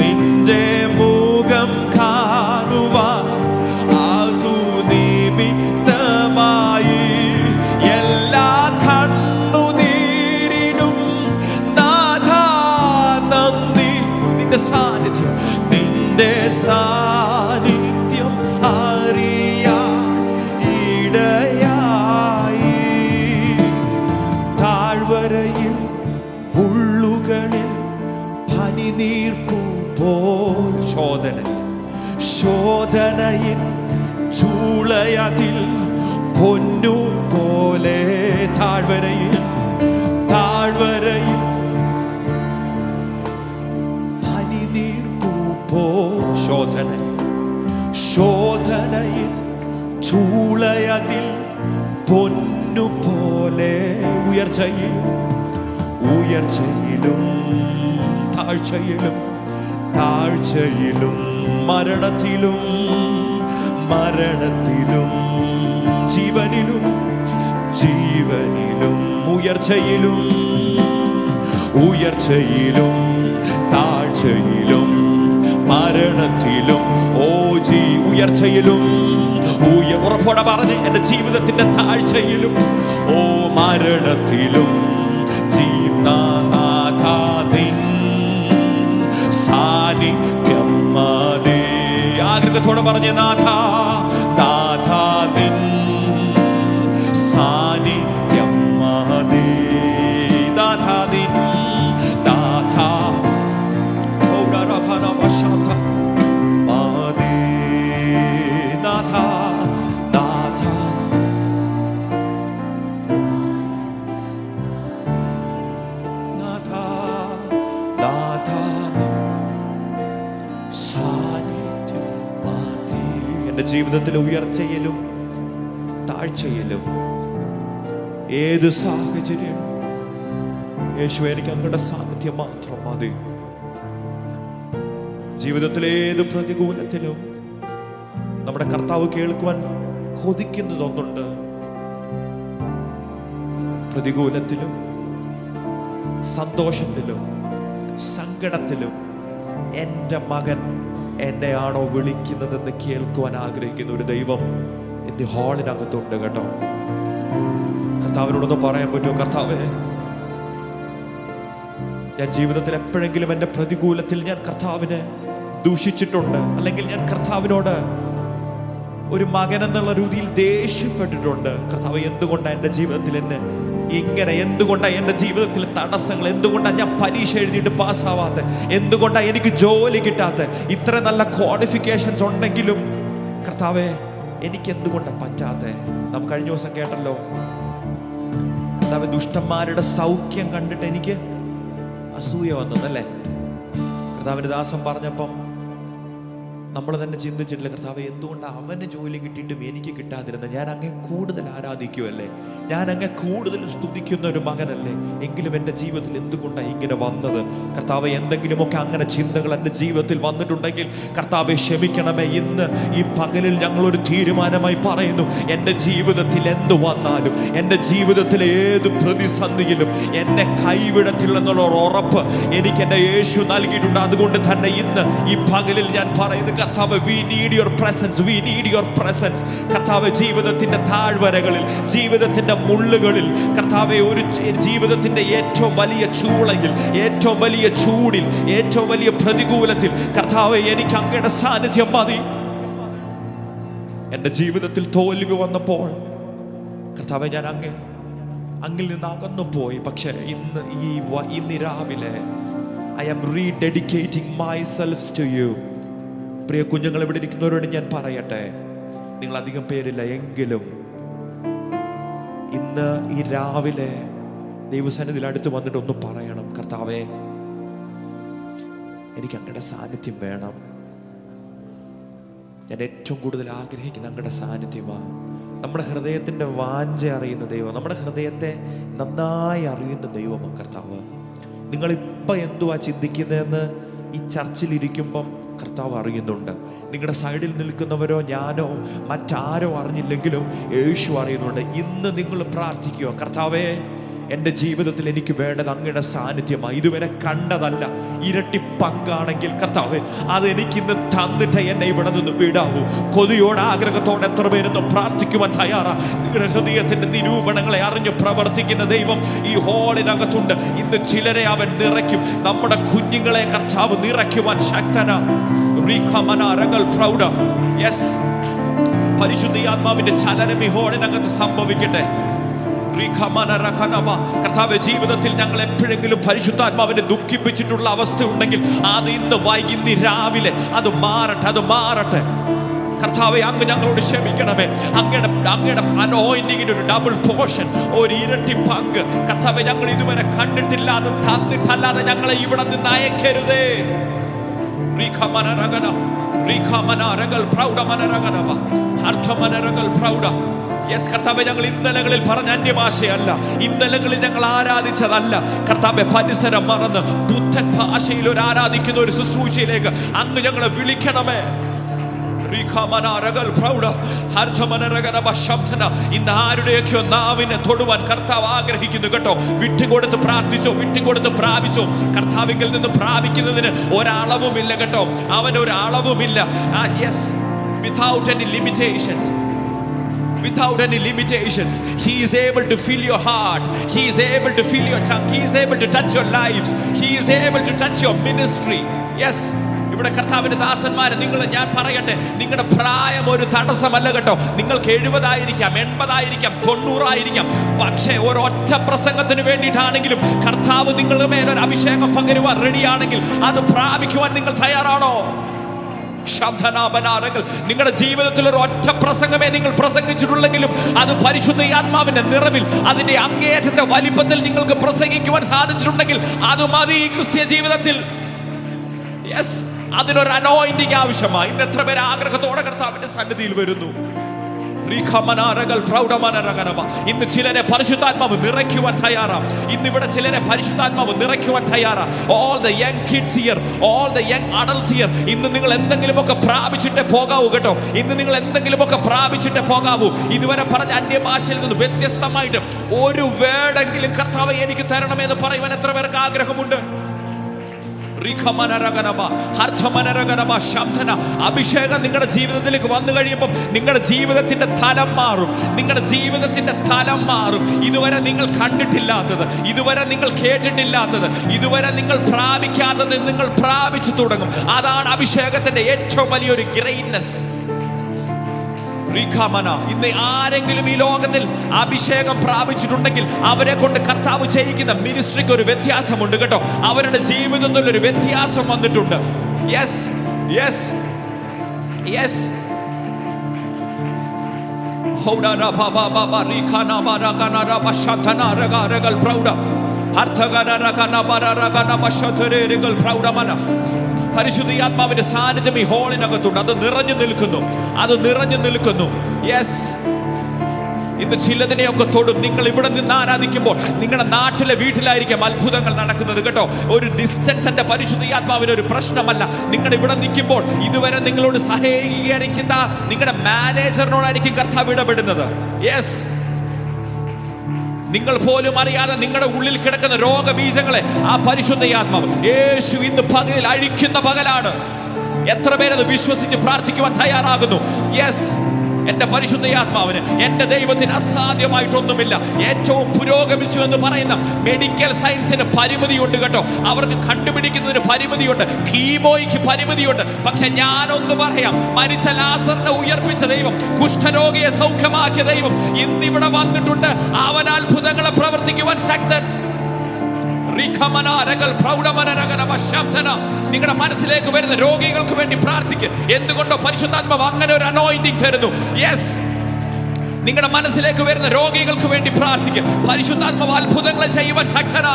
നിന്റെ മുഖം കാണുവാൻ അതു നിമിത്തമായി. എല്ലാ കണ്ണുനീരിനും നാഥ നന്ദി. നിന്റെ സാന്നിധ്യം, നിന്റെ സാന്നിധ്യം അറിയാൻ ഇടയായി. താഴ്വരയിൽ മുള്ളുകളിൽ പനിനീർപ്പൂ പോൽ ശോധനയിൽ ചൂളയതിൽ പൊന്നു പോലെ. താഴ്വരയിൽ പനിനീർപ്പൂ പോൽ ശോധനയിൽ ചൂളയതിൽ പൊന്നു പോലെ. ഉയർച്ചയിലും താഴ്ചയിലും മരണത്തിലും ജീവനിലും ഉയർച്ചയിലും താഴ്ചയിലും മരണത്തിലും. ഉയർച്ചയിലും ഉറപ്പോടെ പറഞ്ഞ് എൻ്റെ ജീവിതത്തിന്റെ താഴ്ചയിലും മരണത്തിലും ജീവനാഥ നിൻ സാന്നിധ്യം മതി. ആഗ്രഹത്തോടെ പറഞ്ഞ് നാഥ, നാഥ നിൻ സാന്നിധ്യം മതി. നാഥ നിൻ, നാഥ മതി. നാഥ, നാഥ നാഥ നാഥ സാന്നിധ്യം മതി. എൻ്റെ ജീവിതത്തിലെ ഉയർച്ചയിലും താഴ്ചയിലും ഏത് സാഹചര്യം യേശു എനിക്ക് അങ്ങയുടെ സാന്നിധ്യം മാത്രം മതി. ജീവിതത്തിലെ ഏത് പ്രതികൂലത്തിലും നമ്മുടെ കർത്താവ് കേൾക്കുവാൻ കൊതിക്കുന്നതൊന്നുണ്ട്. പ്രതികൂലത്തിലും സന്തോഷത്തിലും സങ്കടത്തിലും എൻ്റെ മകൻ എന്നെയാണോ വിളിക്കുന്നതെന്ന് കേൾക്കുവാൻ ആഗ്രഹിക്കുന്ന ഒരു ദൈവം എൻ്റെ ഹാളിനകത്തുണ്ട് കേട്ടോ. കർത്താവിനോടൊന്ന് പറയാൻ പറ്റുമോ? കർത്താവേ, ഞാൻ ജീവിതത്തിൽ എപ്പോഴെങ്കിലും എൻ്റെ പ്രതികൂലത്തിൽ ഞാൻ കർത്താവിനെ ദൂഷിച്ചിട്ടുണ്ട്, അല്ലെങ്കിൽ ഞാൻ കർത്താവിനോട് ഒരു മകൻ എന്നുള്ള രീതിയിൽ ദേഷ്യപ്പെട്ടിട്ടുണ്ട്. കർത്താവ്, എന്തുകൊണ്ടാണ് എൻ്റെ ജീവിതത്തിൽ എന്നെ ഇങ്ങനെ, എന്തുകൊണ്ടാണ് എൻ്റെ ജീവിതത്തിൽ തടസ്സങ്ങൾ, എന്തുകൊണ്ടാണ് ഞാൻ പരീക്ഷ എഴുതിയിട്ട് പാസ്സാവാത്ത, എന്തുകൊണ്ടാണ് എനിക്ക് ജോലി കിട്ടാത്ത, ഇത്ര നല്ല ക്വാളിഫിക്കേഷൻസ് ഉണ്ടെങ്കിലും കർത്താവേ എനിക്ക് എന്തുകൊണ്ടാണ് പറ്റാത്തെ? നാം കഴിഞ്ഞ ദിവസം കേട്ടല്ലോ, കർത്താവേ ദുഷ്ടന്മാരുടെ സൗഖ്യം കണ്ടിട്ട് എനിക്ക് അസൂയ വന്നതല്ലേ? കർത്താവിൻ്റെ ദാസൻ പറഞ്ഞപ്പം നമ്മൾ തന്നെ ചിന്തിച്ചിട്ടില്ല, കർത്താവ് എന്തുകൊണ്ടാണ് അവന് ജോലി കിട്ടിയിട്ടും എനിക്ക് കിട്ടാതിരുന്നത്? ഞാൻ അങ്ങേ കൂടുതൽ ആരാധിക്കുമല്ലേ, ഞാൻ അങ്ങേ കൂടുതൽ സ്തുതിക്കുന്ന ഒരു മകനല്ലേ, എങ്കിലും എൻ്റെ ജീവിതത്തിൽ എന്തുകൊണ്ടാണ് ഇങ്ങനെ വന്നത്? കർത്താവ്, എന്തെങ്കിലുമൊക്കെ അങ്ങനെ ചിന്തകൾ എൻ്റെ ജീവിതത്തിൽ വന്നിട്ടുണ്ടെങ്കിൽ കർത്താവെ ക്ഷമിക്കണമേ. ഇന്ന് ഈ പകലിൽ ഞങ്ങളൊരു തീരുമാനമായി പറയുന്നു, എൻ്റെ ജീവിതത്തിൽ എന്ത് വന്നാലും, എൻ്റെ ജീവിതത്തിലെ ഏത് പ്രതിസന്ധിയിലും എന്നെ കൈവിടത്തില്ലെന്നുള്ള ഉറപ്പ് എനിക്ക് എൻ്റെ യേശു നൽകിയിട്ടുണ്ട്. അതുകൊണ്ട് തന്നെ ഇന്ന് ഈ പകലിൽ ഞാൻ പറയുന്നു, കർത്താവ്, we need your presence, we need your presence. കർത്താവ്, ജീവിതത്തിന്റെ താഴ്വരകളിൽ, ജീവിതത്തിന്റെ മുള്ളുകളിൽ, കർത്താവെ ഒരു ജീവിതത്തിന്റെ ഏറ്റവും വലിയ ചൂളയിൽ, ഏറ്റവും വലിയ ചൂടിൽ, ഏറ്റവും വലിയ പ്രതികൂലത്തിൽ കർത്താവെ എനിക്ക് അങ്ങയുടെ സാന്നിധ്യം മതി. എൻ്റെ ജീവിതത്തിൽ തോൽവി വന്നപ്പോൾ കർത്താവേ, ഞാൻ അങ്ങിൽ നിന്ന് അകന്നു പോയി. പക്ഷേ ഇന്ന് രാവിലെ I am rededicating myself to you. പ്രിയ കുഞ്ഞുങ്ങൾ, ഇവിടെ ഇരിക്കുന്നവരോട് ഞാൻ പറയട്ടെ, നിങ്ങൾ അധികം പേരില്ല എങ്കിലും ഇന്ന് ഈ രാവിലെ ദൈവസന്നിധിയിൽ അടുത്ത് വന്നിട്ട് ഒന്ന് പറയണം, കർത്താവേ, എനിക്ക് അങ്ങയുടെ സാന്നിധ്യം വേണം. ഞാൻ ഏറ്റവും കൂടുതൽ ആഗ്രഹിക്കുന്ന അങ്ങയുടെ സാന്നിധ്യമാണ്. നമ്മുടെ ഹൃദയത്തിൻ്റെ വാഞ്ച അറിയുന്ന ദൈവം, നമ്മുടെ ഹൃദയത്തെ നന്നായി അറിയുന്ന ദൈവമാണ് കർത്താവ്. നിങ്ങളിപ്പോൾ എന്തുവാ ചിന്തിക്കുന്നതെന്ന് ഈ ചർച്ചിലിരിക്കുമ്പം കർത്താവ് അറിയുന്നുണ്ട്. നിങ്ങളുടെ സൈഡിൽ നിൽക്കുന്നവരോ ഞാനോ മറ്റാരോ അറിഞ്ഞില്ലെങ്കിലും യേശു അറിയുന്നുണ്ട്. ഇന്ന് നിങ്ങൾ പ്രാർത്ഥിക്കുക, കർത്താവേ, എൻ്റെ ജീവിതത്തിൽ എനിക്ക് വേണ്ടത് അങ്ങയുടെ സാന്നിധ്യമാണ്. ഇതുവരെ കണ്ടതല്ല, ഇരട്ടി പങ്കാണെങ്കിൽ കർത്താവേ, അതെനിക്കിന്ന് തന്നിട്ട് എന്നെ ഇവിടെ നിന്ന് വിടാവൂ. കൊതിയോടെ ആഗ്രഹത്തോടെ എത്ര പേരെന്ന് പ്രാർത്ഥിക്കുവാൻ തയ്യാറാ? നിങ്ങളുടെ ഹൃദയത്തിൻ്റെ നിരൂപണങ്ങളെ അറിഞ്ഞ് പ്രവർത്തിക്കുന്ന ദൈവം ഈ ഹോളിനകത്തുണ്ട്. ഇന്ന് ചിലരെ അവൻ നിറയ്ക്കും. നമ്മുടെ കുഞ്ഞുങ്ങളെ കർത്താവ് നിറയ്ക്കുവാൻ ശക്തനാ. പരിശുദ്ധാത്മാവിന്റെ ചലനം ഈ ഹോളിനകത്ത് സംഭവിക്കട്ടെ. കർത്താവ്, ജീവിതത്തിൽ ഞങ്ങൾ എപ്പോഴെങ്കിലും പരിശുദ്ധാത്മാവിനെ ദുഃഖിപ്പിച്ചിട്ടുള്ള അവസ്ഥ ഉണ്ടെങ്കിൽ അത് ഇന്ന് രാവിലെ അത് മാറട്ടെ. കർത്താവെ, അങ്ങ് ഞങ്ങളോട് ക്ഷമിക്കണമേ. അങ്ങയുടെ അനോയിന്റിങ്ങിന് ഒരു ഡബിൾ പോർഷൻ, ഒരു ഇരട്ടി പങ്ക് കർത്താവെ, ഞങ്ങൾ ഇതുവരെ കണ്ടിട്ടില്ലാതെ തന്നിട്ടല്ലാതെ ഞങ്ങളെ ഇവിടെ നിന്ന് അയക്കരുതേ. കർത്താവെ, ഞങ്ങൾ ഇന്നലകളിൽ പറഞ്ഞ അന്യഭാഷയല്ല, ഇന്നലകളിൽ ഞങ്ങൾ ആരാധിച്ചതല്ല കർത്താവെ. പരിസരം മറന്ന് പുത്തൻ ഭാഷയിൽ ഒരു ആരാധിക്കുന്ന ഒരു ശുശ്രൂഷയിലേക്ക് അങ്ങ് ഞങ്ങളെ വിളിക്കണമേ. ഇന്ന് ആരുടെയൊക്കെയോ നാവിനെ തൊടുവാൻ കർത്താവ് ആഗ്രഹിക്കുന്നു കേട്ടോ. വിട്ടുകൊടുത്ത് പ്രാർത്ഥിച്ചോ, വിട്ടുകൊടുത്ത് പ്രാപിച്ചോ. കർത്താവിൽ നിന്ന് പ്രാപിക്കുന്നതിന് ഒരളവുമില്ല കേട്ടോ, അവനൊരളവുമില്ല. Without any limitations. Without any limitations, He is able to fill your heart. He is able to fill your tongue. He is able to touch your lives. He is able to touch your ministry. Yes. ഇവിടെ കർത്താവിന്റെ ദാസന്മാരെ, ഞാൻ പറയട്ടെ, നിങ്ങളുടെ പ്രായം ഒരു തടസ്സമല്ല കേട്ടോ. നിങ്ങൾക്ക് 70 80 90 പക്ഷേ ഒരൊറ്റ പ്രസംഗത്തിന് വേണ്ടിയിട്ടാണെങ്കിലും കർത്താവ് നിങ്ങളുടെ മേലൊരു അഭിഷേകം പകരുവാൻ റെഡിയാണെങ്കിൽ അത് പ്രാപിക്കുവാൻ നിങ്ങൾ തയ്യാറാണോ? നിങ്ങളുടെ ജീവിതത്തിൽ ഒരു ഒറ്റ പ്രസംഗമേ നിങ്ങൾ പ്രസംഗിച്ചിട്ടുള്ളെങ്കിലും അത് പരിശുദ്ധാത്മാവിന്റെ നിറവിൽ അതിന്റെ അങ്ങേയറ്റത്തെ വലിപ്പത്തിൽ നിങ്ങൾക്ക് പ്രസംഗിക്കുവാൻ സാധിച്ചിട്ടുണ്ടെങ്കിൽ അത് മതി ഈ ക്രിസ്തീയ ജീവിതത്തിൽ. അതിനൊരു അനോയിന്റിങ് ആവശ്യമായി. ഇന്ന് എത്ര പേര് ആഗ്രഹത്തോടെ കർത്താവിന്റെ സന്നിധിയിൽ വരുന്നു? ഇന്ന് ചിലരെ പരിശുദ്ധാത്മാവ് നിറയ്ക്കുവാൻ തയ്യാറാം. ഇന്നിവിടെ ചിലരെ പരിശുദ്ധാത്മാവ് നിറയ്ക്കുവാൻ തയ്യാറാം. All the young kids here, all the young adults here, ഇന്ന് നിങ്ങൾ എന്തെങ്കിലുമൊക്കെ പ്രാപിച്ചിട്ടേ പോകാവൂ കേട്ടോ. ഇന്ന് നിങ്ങൾ എന്തെങ്കിലുമൊക്കെ പ്രാപിച്ചിട്ടേ പോകാവൂ. ഇതുവരെ പറഞ്ഞ അന്യഭാഷയിൽ നിന്ന് വ്യത്യസ്തമായിട്ട് ഒരു വേർഡെങ്കിലും കർത്താവേ എനിക്ക് തരണമെന്ന് പറയുവാൻ എത്ര പേർക്ക് ആഗ്രഹമുണ്ട്? അഭിഷേകം നിങ്ങളുടെ ജീവിതത്തിലേക്ക് വന്നു കഴിയുമ്പോൾ നിങ്ങളുടെ ജീവിതത്തിന്റെ തലം മാറും. നിങ്ങളുടെ ജീവിതത്തിന്റെ തലം മാറും. ഇതുവരെ നിങ്ങൾ കണ്ടിട്ടില്ലാത്തത്, ഇതുവരെ നിങ്ങൾ കേട്ടിട്ടില്ലാത്തത്, ഇതുവരെ നിങ്ങൾ പ്രാപിക്കാത്തത് നിങ്ങൾ പ്രാപിച്ചു തുടങ്ങും. അതാണ് അഭിഷേകത്തിന്റെ ഏറ്റവും വലിയൊരു ഗ്രേറ്റ്നെസ്. ഇന്ന് ആരെങ്കിലും ഈ ലോകത്തിൽ അഭിഷേകം പ്രാപിച്ചിട്ടുണ്ടെങ്കിൽ അവരെ കൊണ്ട് കർത്താവ് ചെയ്യിക്കുന്ന മിനിസ്ട്രിക്ക് ഒരു വ്യത്യാസമുണ്ട് കേട്ടോ. അവരുടെ ജീവിതത്തിൽ ഒരു വ്യത്യാസം വന്നിട്ടുണ്ട്. പരിശുദ്ധാത്മാവിന്റെ സാന്നിധ്യം ഈ ഹോളിനകത്തുണ്ട്. അത് നിറഞ്ഞു നിൽക്കുന്നു. ഇന്ന് ചിലതിനെയൊക്കെ തൊടും. നിങ്ങൾ ഇവിടെ നിന്ന് ആരാധിക്കുമ്പോൾ നിങ്ങളുടെ നാട്ടിലെ വീട്ടിലായിരിക്കും അത്ഭുതങ്ങൾ നടക്കുന്നത് കേട്ടോ. ഒരു ഡിസ്റ്റൻസ് എന്റെ പരിശുദ്ധാത്മാവിന് ഒരു പ്രശ്നമല്ല. നിങ്ങൾ ഇവിടെ നിൽക്കുമ്പോൾ ഇതുവരെ നിങ്ങളോട് സഹകരിക്കുന്ന നിങ്ങളുടെ മാനേജറിനോടായിരിക്കും കർത്താവ് ഇടപെടുന്നത്. നിങ്ങൾ പോലും അറിയാതെ നിങ്ങളുടെ ഉള്ളിൽ കിടക്കുന്ന രോഗബീജങ്ങളെ ആ പരിശുദ്ധാത്മാവ് യേശു ഇന്ന് പകലിൽ അഴിക്കുന്ന പകലാണ്. എത്ര പേരത് വിശ്വസിച്ച് പ്രാർത്ഥിക്കുവാൻ തയ്യാറാകുന്നു? എന്റെ പരിശുദ്ധയാത്മാവിന്, എന്റെ ദൈവത്തിന് അസാധ്യമായിട്ടൊന്നുമില്ല. ഏറ്റവും പുരോഗമിച്ചു എന്ന് പറയുന്ന മെഡിക്കൽ സയൻസിന് പരിമിതിയുണ്ട് കേട്ടോ. അവർക്ക് കണ്ടുപിടിക്കുന്നതിന് പരിമിതിയുണ്ട്, കീമോയ്ക്ക് പരിമിതിയുണ്ട്. പക്ഷെ ഞാനൊന്ന് പറയാം, മരിച്ച ലാസറിനെ ഉയർപ്പിച്ച ദൈവം, കുഷ്ഠരോഗിയെ സൗഖ്യമാക്കിയ ദൈവം ഇന്നിവിടെ വന്നിട്ടുണ്ട്. അവൻ അത്ഭുതങ്ങളെ പ്രവർത്തിക്കുവാൻ ശക്തൻ. നിങ്ങളുടെ മനസ്സിലേക്ക് വരുന്ന രോഗികൾക്ക് വേണ്ടി പ്രാർത്ഥിക്കുക. എന്തുകൊണ്ടോ പരിശുദ്ധാത്മാവ് അങ്ങനെ ഒരു അനോയിന്റിംഗ് തരുന്നു. യെസ്, നിങ്ങളുടെ മനസ്സിലേക്ക് വരുന്ന രോഗികൾക്ക് വേണ്ടി പ്രാർത്ഥിക്കുക. പരിശുദ്ധാത്മാവ് അത്ഭുതങ്ങളെ ചെയ്യുവാൻ ശക്തനാ.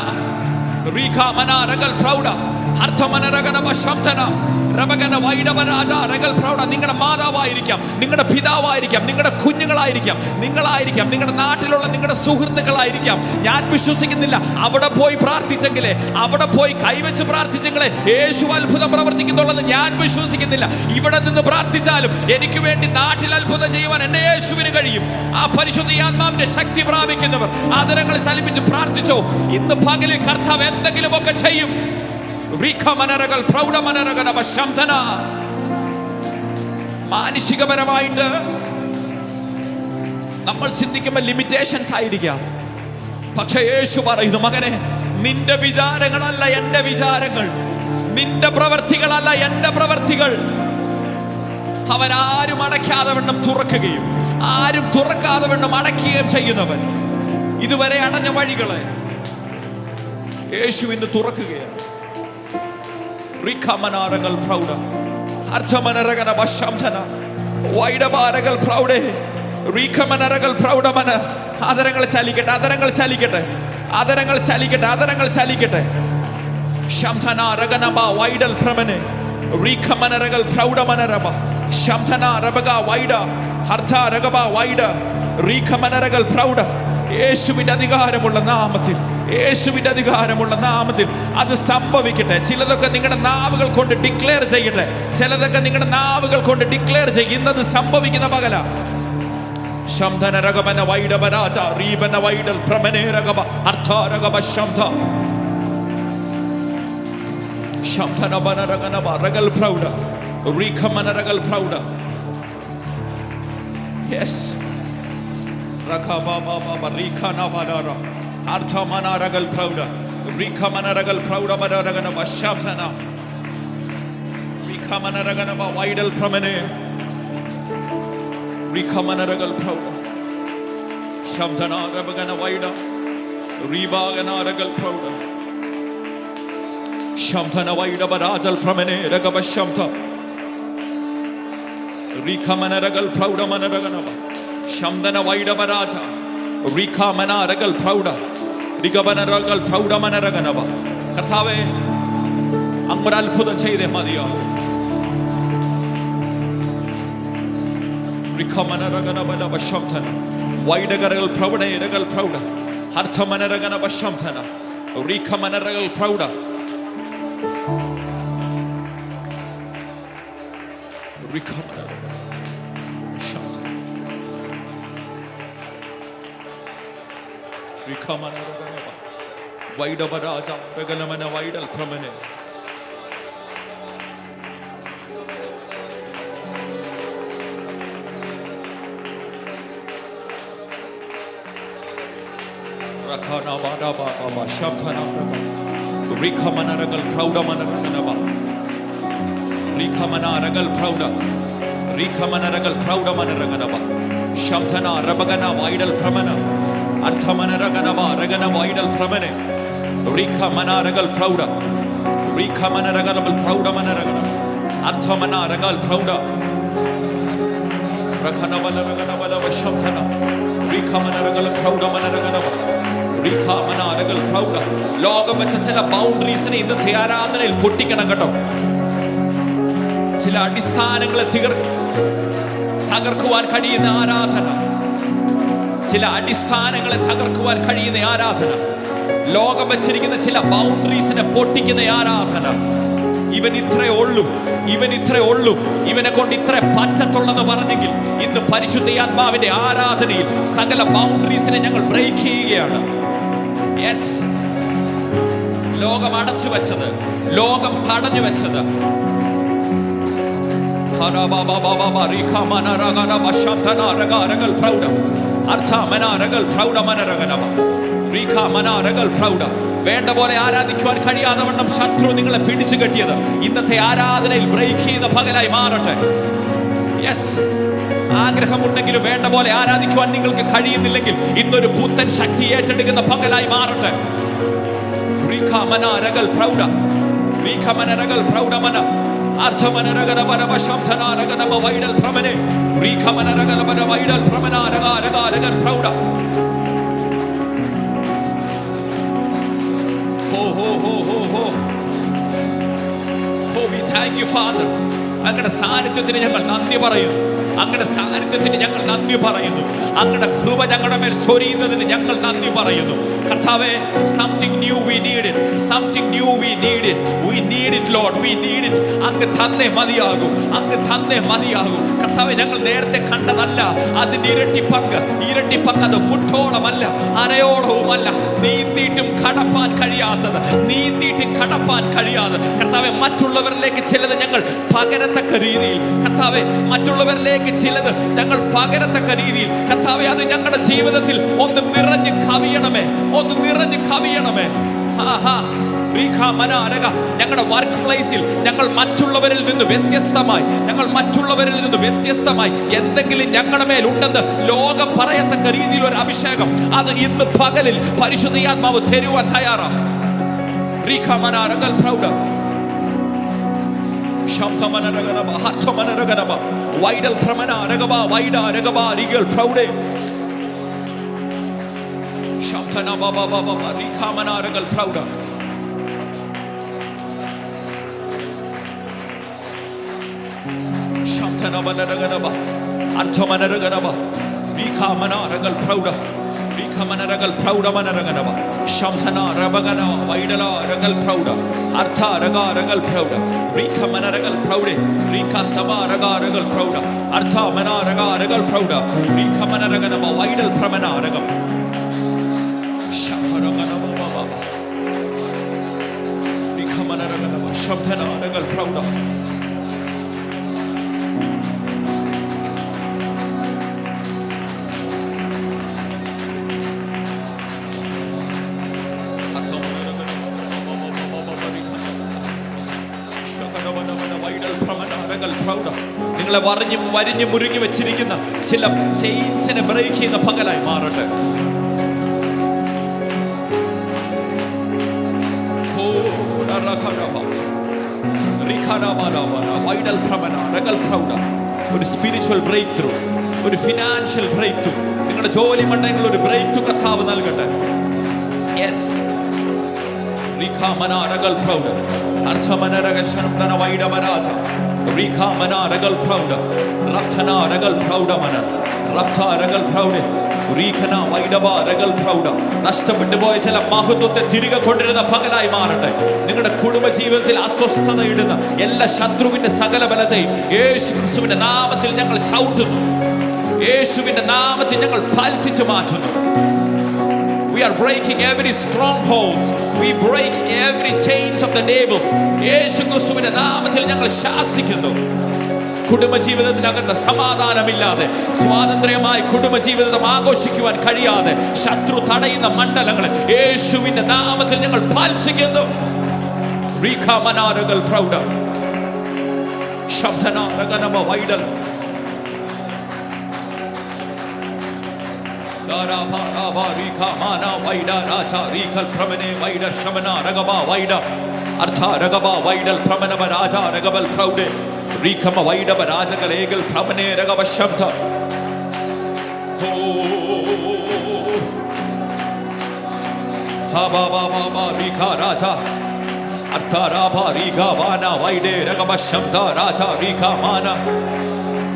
നിങ്ങളുടെ മാതാവായിരിക്കാം, നിങ്ങളുടെ പിതാവായിരിക്കാം, നിങ്ങളുടെ കുഞ്ഞുങ്ങളായിരിക്കാം, നിങ്ങളായിരിക്കാം, നിങ്ങളുടെ നാട്ടിലുള്ള നിങ്ങളുടെ സുഹൃത്തുക്കളായിരിക്കാം. ഞാൻ വിശ്വസിക്കുന്നില്ല അവിടെ പോയി പ്രാർത്ഥിച്ചെങ്കിലേ, അവിടെ പോയി കൈവച്ച് പ്രാർത്ഥിച്ചെങ്കിലേ യേശു അത്ഭുതം പ്രവർത്തിക്കുന്നുള്ളത് ഞാൻ വിശ്വസിക്കുന്നില്ല. ഇവിടെ നിന്ന് പ്രാർത്ഥിച്ചാലും എനിക്ക് വേണ്ടി നാട്ടിൽ അത്ഭുതം ചെയ്യുവാൻ എന്റെ യേശുവിന് കഴിയും. ആ പരിശുദ്ധാത്മാവിന്റെ ശക്തി പ്രാപിക്കുന്നവർ ആദരങ്ങളെ ചലിപ്പിച്ച് പ്രാർത്ഥിച്ചോ. ഇന്ന് പകലിൽ കർത്താവ് എന്തെങ്കിലുമൊക്കെ ചെയ്യും. മാനുഷികപരമായിട്ട് നമ്മൾ ചിന്തിക്കുമ്പോൾ ലിമിറ്റേഷൻസ് ആയിരിക്കാം. പക്ഷെ യേശു പറയുന്നു, മകനെ, നിന്റെ വിചാരങ്ങളല്ല എന്റെ വിചാരങ്ങൾ, നിന്റെ പ്രവർത്തികളല്ല എന്റെ പ്രവർത്തികൾ. അവരാരും അടയ്ക്കാതെ വണ്ണം തുറക്കുകയും ആരും തുറക്കാതെ വണ്ണം അടയ്ക്കുകയും ചെയ്യുന്നവൻ. ഇതുവരെ അടഞ്ഞ വഴികളെ യേശു ഇന്ന് തുറക്കുകയാണ്. ആദരങ്ങൾ ചലിക്കട്ടെ, ആദരങ്ങൾ ചലിക്കട്ടെ, ആദരങ്ങൾ ചലിക്കട്ടെ, ആദരങ്ങൾ ചലിക്കട്ടെ. ശംധന രഗനബ വൈഡൽ പ്രമനെ റീഖമനരകൾ പ്രൗഢമനരബ ശംധന രബഗ വൈഡ ഹർഥ രഗബ വൈഡ റീഖമനരകൾ പ്രൗഢ. യേശുവിന്റെ അധികാരമുള്ള നാമത്തിൽ, യേശുവിന്റെ അധികാരമുള്ള നാമത്തിൽ അത് സംഭവിക്കട്ടെ. ചിലതൊക്കെ നിങ്ങളുടെ നാവുകൾ കൊണ്ട് ഡിക്ലെയർ ചെയ്യട്ടെ, ചിലതൊക്കെ നിങ്ങളുടെ നാവുകൾ കൊണ്ട് ഡിക്ലെയർ ചെയ്യും. ഇന്നത് സംഭവിക്കുന്ന പകല. ശംധന രഗമന വൈഡബരാജ റീബന വൈഡൽ പ്രമനേ രഗബ അർത്ഥ രഗബ ശംധ ശംധന ബന രഗനബ രഗൽ പ്രൗഢ റീഖമന രഗൽ പ്രൗഢ. യെസ്, രഖബബബ റീഖന വദര അർത്ഥമന രഗൽ പ്രൗഢ റീഖമന രഗൽ പ്രൗഢ ബന രഗനബ ശംധന റീഖമന രഗനബ വൈഡൽ പ്രമനേ Rikamanaragal Prouda Shamdana Rabagana Vaida Ribagana Ragal Prouda Shamdana Vaida Barajal Pramane Ragaba Shamta Rikamanaragal Prouda Manaraganaba Shamdana Vaida Baraja Rikamana Ragal Prouda Rigabana Ragal Prouda Manaraganaba. Kartave Angmaral Pudan Chayde Madia Rikamana Ragana Bada Shamtana, Waidagal Prouda, Regal Prouda, Hartamana Ragana Bashamtana, Rikamana Regal Prouda, Rikamana Shamtana, Rikamana Ragana, Vaida Baraja, Regalamana Vaidal Pramane. Rakana Bada Baba Shamtana Rikamana Ragal Prouda Manaraganaba Rikamana Ragal Prouda Rikamana Ragal Prouda Manaraganaba Shamtana Rabagana Vaidal Pramana Arthamana Raganaba Ragana Vaidal Pramane Rikamana Ragal Prouda Rikamana Ragal Prouda Manaragana Arthamana Ragal Prouda Rakana Valaragana Valava Shamtana Rikamana Ragal Prouda Manaraganaba Rikamanagal Prouda. ലോകം വെച്ച ചില ബൗണ്ടറീസിനെ ഇന്നത്തെ ആരാധനയിൽ പൊട്ടിക്കണം കേട്ടോ. ചില അടിസ്ഥാനങ്ങളെ തകർക്കുവാൻ കഴിയുന്ന ആരാധന, ചില അടിസ്ഥാനങ്ങളെ തകർക്കുവാൻ കഴിയുന്ന ആരാധന, ലോകം വെച്ചിരിക്കുന്ന ചില ബൗണ്ടറീസിനെ പൊട്ടിക്കുന്ന ആരാധന. ഇവൻ ഇത്രേ ഉള്ളൂ, ഇവൻ ഇത്രേ ഉള്ളൂ, ഇവനെ കൊണ്ട് ഇത്ര പറ്റത്തുള്ളെന്ന് പറഞ്ഞെങ്കിൽ ഇന്ന് പരിശുദ്ധാത്മാവിന്റെ ആരാധനയിൽ സകല ബൗണ്ടറീസിനെ ഞങ്ങൾ ബ്രേക്ക് ചെയ്യുകയാണ്. യെസ്, ലോകം അടച്ചു വെച്ചത്, ലോകം തടഞ്ഞു വെച്ചത്, വേണ്ട പോലെ ആരാധിക്കുവാൻ കഴിയാതെ വണ്ണം ശത്രു നിങ്ങളെ പിടിച്ചു കെട്ടിയത് ഇന്നത്തെ ആരാധനയിൽ ബ്രേക്ക് ചെയ്യുന്ന പകലായി മാറട്ടെ. യെസ്, ആഗ്രഹമുണ്ടെങ്കിലും വേണ്ട പോലെ ആരാധിക്കുവാൻ നിങ്ങൾക്ക് കഴിയുന്നില്ലെങ്കിൽ ഇന്നൊരു പുത്തൻ ശക്തി ഏറ്റെടുക്കുന്ന പകലായി മാറട്ടെ. We thank you, Father. അങ്ങയുടെ സാന്നിധ്യത്തിന് ഞങ്ങൾ നന്ദി പറയുന്നു. അങ്ങയുടെ സാന്നിധ്യത്തിന് ഞങ്ങൾ നന്ദി പറയുന്നു. അങ്ങയുടെ കൃപ ഞങ്ങളുടെ മേൽ ചൊരിയുന്നതിന് ഞങ്ങൾ നന്ദി പറയുന്നു. കർത്താവേ, something new we need it, something new we need it, we need it Lord, we need it. അങ്ങ് തന്നേ മതിയാകും, അങ്ങ് തന്നേ മതിയാകും. കർത്താവേ, ഞങ്ങൾ നേരത്തെ കണ്ടതല്ല അതിൻ്റെ ഇരട്ടി പങ്ക് അത് മുട്ടോളമല്ല, അരയോളവുമല്ല, നീന്തിയിട്ടും കടപ്പാൻ കഴിയാത്തത്, നീന്തിയിട്ടും കടപ്പാൻ കഴിയാതെ കർത്താവെ മറ്റുള്ളവരിലേക്ക് ചിലത് ഞങ്ങൾ പകരത്തക്ക രീതിയിൽ, കർത്താവെ മറ്റുള്ളവരിലേക്ക് ചിലത് ഞങ്ങൾ പകരത്തക്ക രീതിയിൽ, കർത്താവെ അത് ഞങ്ങളുടെ ജീവിതത്തിൽ ഒന്ന് നിറഞ്ഞു കവിയണമേ, ഒന്ന് നിറഞ്ഞു കവിയണമേ. ഞങ്ങളുടെ വർക്ക് പ്ലേസിൽ ഞങ്ങൾ മറ്റുള്ളവരിൽ നിന്ന് വ്യത്യസ്തമായി എന്തെങ്കിലും ഞങ്ങളുടെ മേൽ ഉണ്ടെന്ന് ലോകം പറയത്തക്ക രീതിയിൽ ഒരു അഭിഷേകം അത് ഇന്ന് പകലിൽ പരിശുദ്ധാത്മാവ് തരുവാൻ തയ്യാറാണ്. നിങ്ങളെ വരിഞ്ഞു മുറുകി വെച്ചിരിക്കുന്ന ചില ചെയിൻസിനെ ബ്രേക്ക് ചെയ്യുന്ന പകലായി മാറട്ടെ. ഒരു സ്പിരിച്വൽ ബ്രേക്ക് ത്രൂ, ഒരു ഫിനാൻഷ്യൽ ബ്രേക്ക് ത്രൂ, നിങ്ങളുടെ ജോലി മണ്ഡലങ്ങളിൽ ഒരു ബ്രേക്ക് ത്രൂ കർത്താവ് നൽകട്ടെ. യെസ്, നഷ്ടപ്പെട്ടു പോയ ചില മഹത്വത്തെ തിരികെ കൊണ്ടിരുന്ന പകലായി മാറട്ടെ. നിങ്ങളുടെ കുടുംബ ജീവിതത്തിൽ അസ്വസ്ഥത ഇടുന്ന എല്ലാ ശത്രുവിന്റെ സകല ബലത്തെയും യേശു ക്രിസ്തുവിന്റെ നാമത്തിൽ ഞങ്ങൾ ചവിട്ടുന്നു, യേശുവിന്റെ നാമത്തിൽ ഞങ്ങൾ ഫലിച്ചു മാറ്റുന്നു. We are breaking every strongholds. We break every chains of the devil. യേശു ക്രിസ്തുവിന്റെ നാമത്തിൽ ഞങ്ങൾ ശാസിക്കുന്നു. കുടുംബജീവിതത്തിനകത്ത് സമാധാനമില്ലാതെ സ്വാതന്ത്ര്യമായി കുടുംബജീവിതം ആഘോഷിക്കുവാൻ കഴിയാതെ ശത്രു തടയുന്ന മണ്ഡലങ്ങൾ യേശുവിന്റെ നാമത്തിൽ ഞങ്ങൾ പാലിക്കുന്നു. Rikama Vaida Barajagal Eagle Pramane Ragava Shabda. Haba Baba Rika Raja Artaraba Riga Vana Vaide Ragava Shabda Raja Rika Mana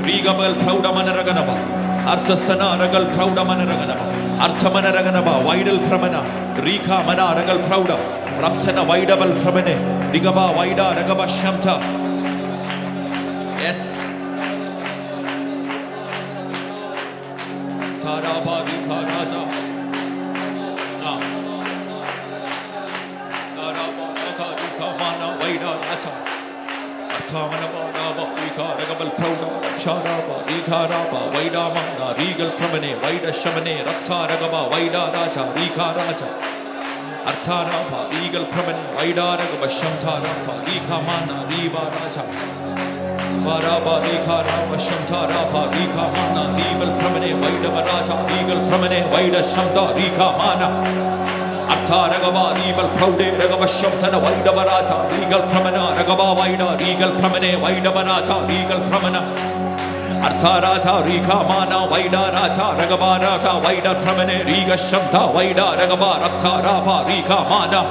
Rigabal Praudamana Raganaba Artastana Ragal Praudamana Raganaba Artamana Raganaba Vaidal Pramana Rika Mana Ragal Prauda Raptana Vaidabal Pramane Rigaba Vaida Ragava Shabda. Yes. Tarabadi Karaja. Tarabaka Kamana Vaida Raja. Regal Pramane, Vaida Shamane, Rapta Ragaba, Vaida Raja, Rika Raja, Artharapa, Regal Pramane, Vaida Ragaba, Shamtarapa, Rika Mana, Riva Raja, Varaba, Rika Rapa, Shamtarapa, Rika Mana, Regal Pramane, Vaida Raja, Regal Pramane, Vaida Shamta, Rika Mana, Artharagaba, Regal Proude, Ragaba Shamtana, Vaida Raja, Regal Pramana, Ragaba Vaida, Regal Pramane, Vaida Raja, Regal Pramana. Artha Raja, Rika Mana, Vaida Raja, Ragaba Raja, Vaida Pramane, Riga Shamta, Vaida Ragaba, Rapta Rapa, Rika Mana,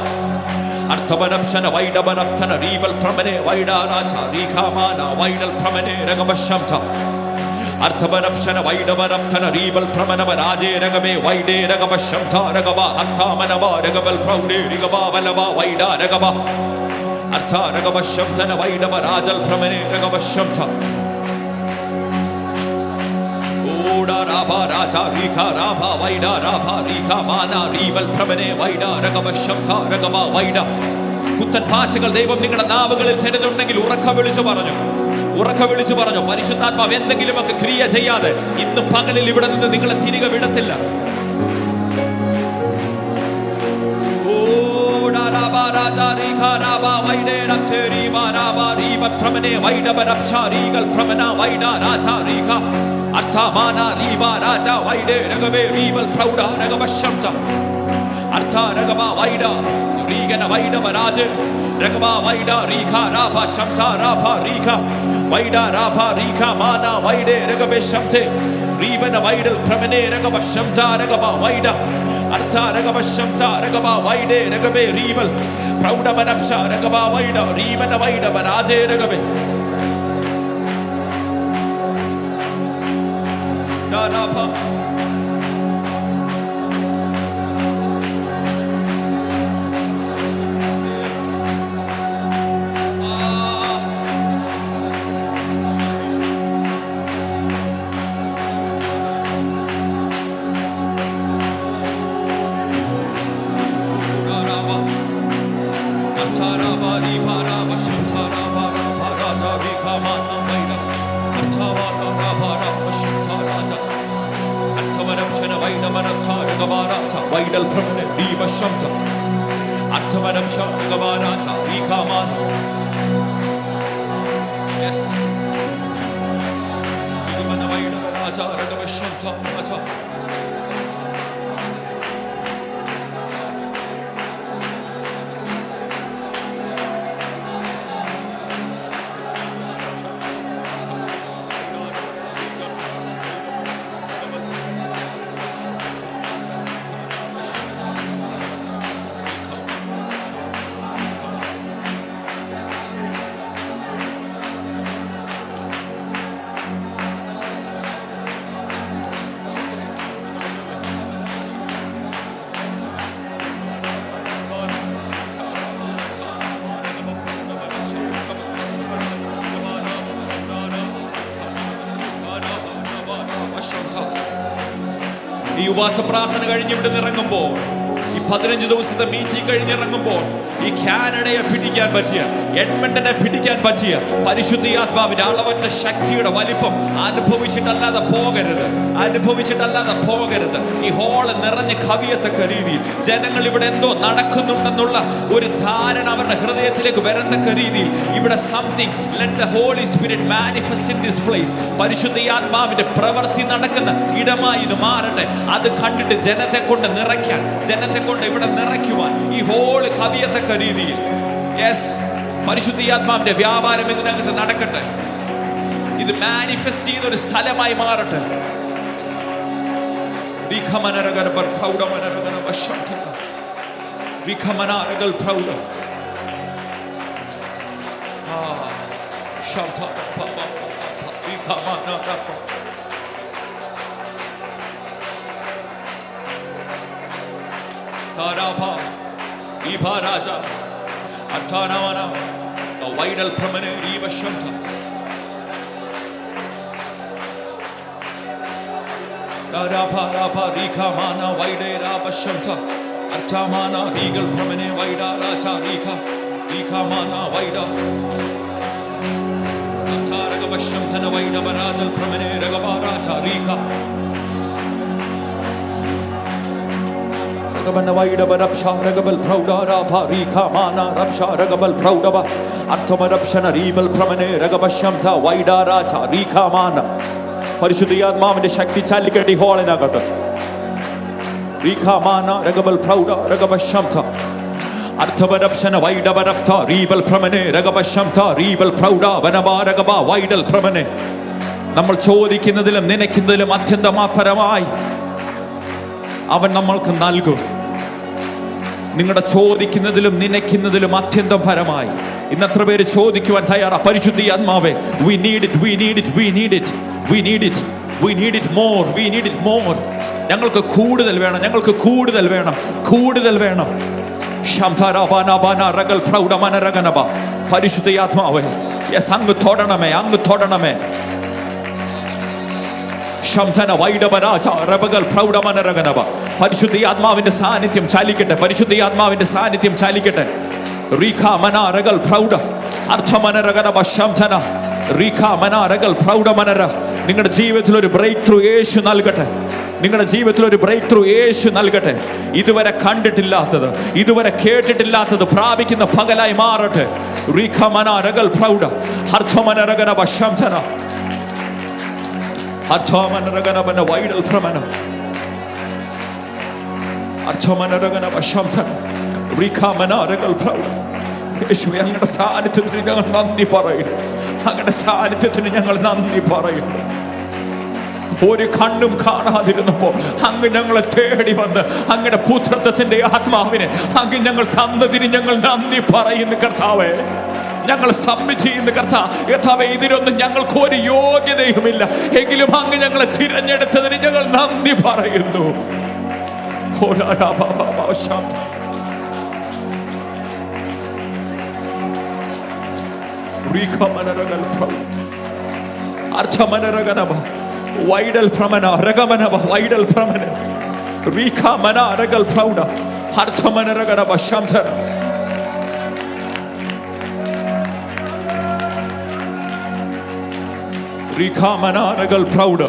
Arthavarapshana, Vaida Baraptana, Rival Pramane, Vaida Raja, Rika Mana, Vaida Pramane, Ragaba Shamta, Arthavarapshana, Vaida Baraptana, Rival Pramana, Raje, Ragabe, Vaide, Ragaba Shamta, Ragaba, Artha Manava, Ragabal Proude, Rigaba, Valava, Vaida, Ragaba, Artha Ragaba Shamtana, Vaida Barajal Pramane, Ragaba Shamta. Rapa Raja Rika Rapa Vaida Rapa Rika Mana Rival Pramane Vaida Ragaba Shamta Ragaba Vaida പുത്തൻ ഭാഷകൾ ദൈവം നിങ്ങളുടെ നാവുകളിൽ തരുന്നുണ്ടെങ്കിൽ ഉറക്ക വിളിച്ചു പറഞ്ഞു പരിശുദ്ധാത്മാവ് എന്തെങ്കിലുമൊക്കെ ക്രിയ ചെയ്യാതെ ഇന്ന് പകലിൽ ഇവിടെ നിന്ന് നിങ്ങളെ തിരികെ വിടത്തില്ല. Arthamana Riva Raja Vaide Ragave Rival Prouda Ragava Shamta Artha Ragava Vaida Rigana Vaida Baraje Ragava Vaida Rika Rapa Shamta Rapa Rika Vaida Rapa Rika Mana Vaide Ragave Shamte Rivana Vaidal Pramane Ragava Shamta Ragava Vaida Artha Ragava Shamta Ragava Vaide Ragave Rival Prouda Manapsha Ragava Vaida Rivana Vaida Baraje Ragave Rapa Vaidal Pramane, Riva Shamta, Arthavanam Shagavana, Rika Mana. Yes. Rivana Vaida Raja, Ragava Shamta, Raja. ഈ ഉപവാസ പ്രാർത്ഥന കഴിഞ്ഞ് ഇവിടെ ഇറങ്ങുമ്പോൾ, ഈ 15 ദിവസത്തെ meeting കഴിഞ്ഞിറങ്ങുമ്പോൾ ഈ കാനഡയെ പിടിക്കാൻ പറ്റിയ, എഡ്മണ്ടനെ പിടിക്കാൻ പറ്റിയ പരിശുദ്ധാത്മാവിന്റെ അളവറ്റ ശക്തിയുടെ വലിപ്പം അനുഭവിച്ചിട്ടല്ലാതെ പോകരുത്. ഈ ഹോള് നിറഞ്ഞ് കവിയത്തക്ക രീതിയിൽ ജനങ്ങൾ ഇവിടെ എന്തോ നടക്കുന്നുണ്ടെന്നുള്ള ഒരു ധാരണ അവരുടെ ഹൃദയത്തിലേക്ക് വരത്തക്ക രീതിയിൽ ഇവിടെ something let the holy spirit manifest in this place. പരിശുദ്ധാത്മാവിന്റെ പ്രവൃത്തി നടക്കുന്ന ഇടമായി ഇത് മാറട്ടെ. അത് കണ്ടിട്ട് ജനത്തെ കൊണ്ട് നിറയ്ക്കാൻ, ജനത്തെ കൊണ്ട് ഇവിടെ നിറയ്ക്കുവാൻ ഈ ഹോള് കവിയത്തക്ക രീതിയിൽ പരിശുദ്ധാത്മാവിന്റെ വ്യാപാരം ഇതിനകത്ത് നടക്കട്ടെ. ഇത് മാനിഫെസ്റ്റ് ചെയ്ത ഒരു സ്ഥലമായി മാറട്ടെ. Raja Arthanavana Vaidal Pramane Riva Shamta Rapa Rika Mana Vaide Rava Shamta Arthamana Regal Pramane Vaida Raja Rika Mana Vaida രഗവശം ധനവൈഡവരാജൽ പ്രമനേ രഗവാരാചാരീക രഗവനവൈഡവരപ്ഷാ രഗബൽ പ്രൗഢാരാ ഭാരീക മാന രപ്ഷാ രഗബൽ പ്രൗഢവ അർത്ഥമരപ്ഷന രീബൽ പ്രമനേ രഗവശം ധ വൈഡാരാചാരീക മാന. പരിശുദ്ധാത്മാവിന്റെ ശക്തി ചാലിക്കട്ടി ഹോളിനകത്ത് റീഖാമാന രഗബൽ പ്രൗഢ രഗവശം ധ അർത്ഥവരപ്ഷന വൈഡവരപ്ത റീബൽ പ്രമനേ രഗവശം ധ റീബൽ പ്രൗഢ വനവാരഗബ വൈഡൽ പ്രമനേ. നമ്മൾ ചോദിക്കുന്നതിലും നനയ്ക്കുന്നതിലും അത്യന്തമാപരമായി അവൻ നമ്മൾക്ക് നൽകും. നിങ്ങളുടെ ചോദിക്കുന്നതിലും നനയ്ക്കുന്നതിലും അത്യന്തം പരമായി. ഇന്നത്ര പേര് ചോദിക്കുവാൻ തയ്യാറാ. പരിശുദ്ധാത്മാവേ, we need it, we need it, we need it, we need it, we need it more, we need it more. ഞങ്ങൾക്ക് കൂടുതൽ വേണം, ഞങ്ങൾക്ക് കൂടുതൽ വേണം, കൂടുതൽ വേണം. പരിശുദ്ധാത്മാവേ, യെസ്, അങ്ങ് തൊടണമേ, അങ്ങ് തൊടണമേ. പരിശുദ്ധാത്മാവിന്റെ സാന്നിധ്യം ചാലിക്കട്ടെ, പരിശുദ്ധാത്മാവിന്റെ സാന്നിധ്യം ചാലിക്കട്ടെ. നിങ്ങളുടെ ജീവിതത്തിൽ ഒരു ബ്രേക്ക് ത്രൂ യേശു നൽകട്ടെ. നിങ്ങളുടെ ജീവിതത്തിൽ ഒരു ബ്രേക്ക് ത്രൂ യേശു നൽകട്ടെ. ഇതുവരെ കണ്ടിട്ടില്ലാത്തത്, ഇതുവരെ കേട്ടിട്ടില്ലാത്തത് പ്രാപിക്കുന്ന പകലായി മാറട്ടെ. ഞങ്ങളുടെ സാന്നിധ്യത്തിന് ഞങ്ങൾ നന്ദി പറയുന്നു. അങ്ങയുടെ സാന്നിധ്യത്തിന് ഞങ്ങൾ നന്ദി പറയുന്നു. ഒരു കണ്ണും കാണാതിരുന്നപ്പോൾ അങ്ങ് ഞങ്ങളെ തേടി വന്ന് അങ്ങയുടെ പുത്രത്വത്തിന്റെ ആത്മാവിനെ അങ്ങ് ഞങ്ങൾ തന്നതിന് ഞങ്ങൾ നന്ദി പറയുന്നു കർത്താവേ. ഞങ്ങൾ സബ്മിറ്റ് ചെയ്യുന്ന കർത്താവേ, ഇതിനൊന്നും ഞങ്ങൾക്ക് ഒരു യോഗ്യതയുമില്ല, എങ്കിലും അങ്ങ് ഞങ്ങളെ തിരഞ്ഞെടുത്തതിന് ഞങ്ങൾ നന്ദി പറയുന്നു. വൈഡൽ പ്രമന രഗമനവ വൈഡൽ പ്രമന റീഖമന രഗൽ പ്രൗഢ ഹർഥമന രഗനവ ശംധന. റീഖമന രഗൽ പ്രൗഢ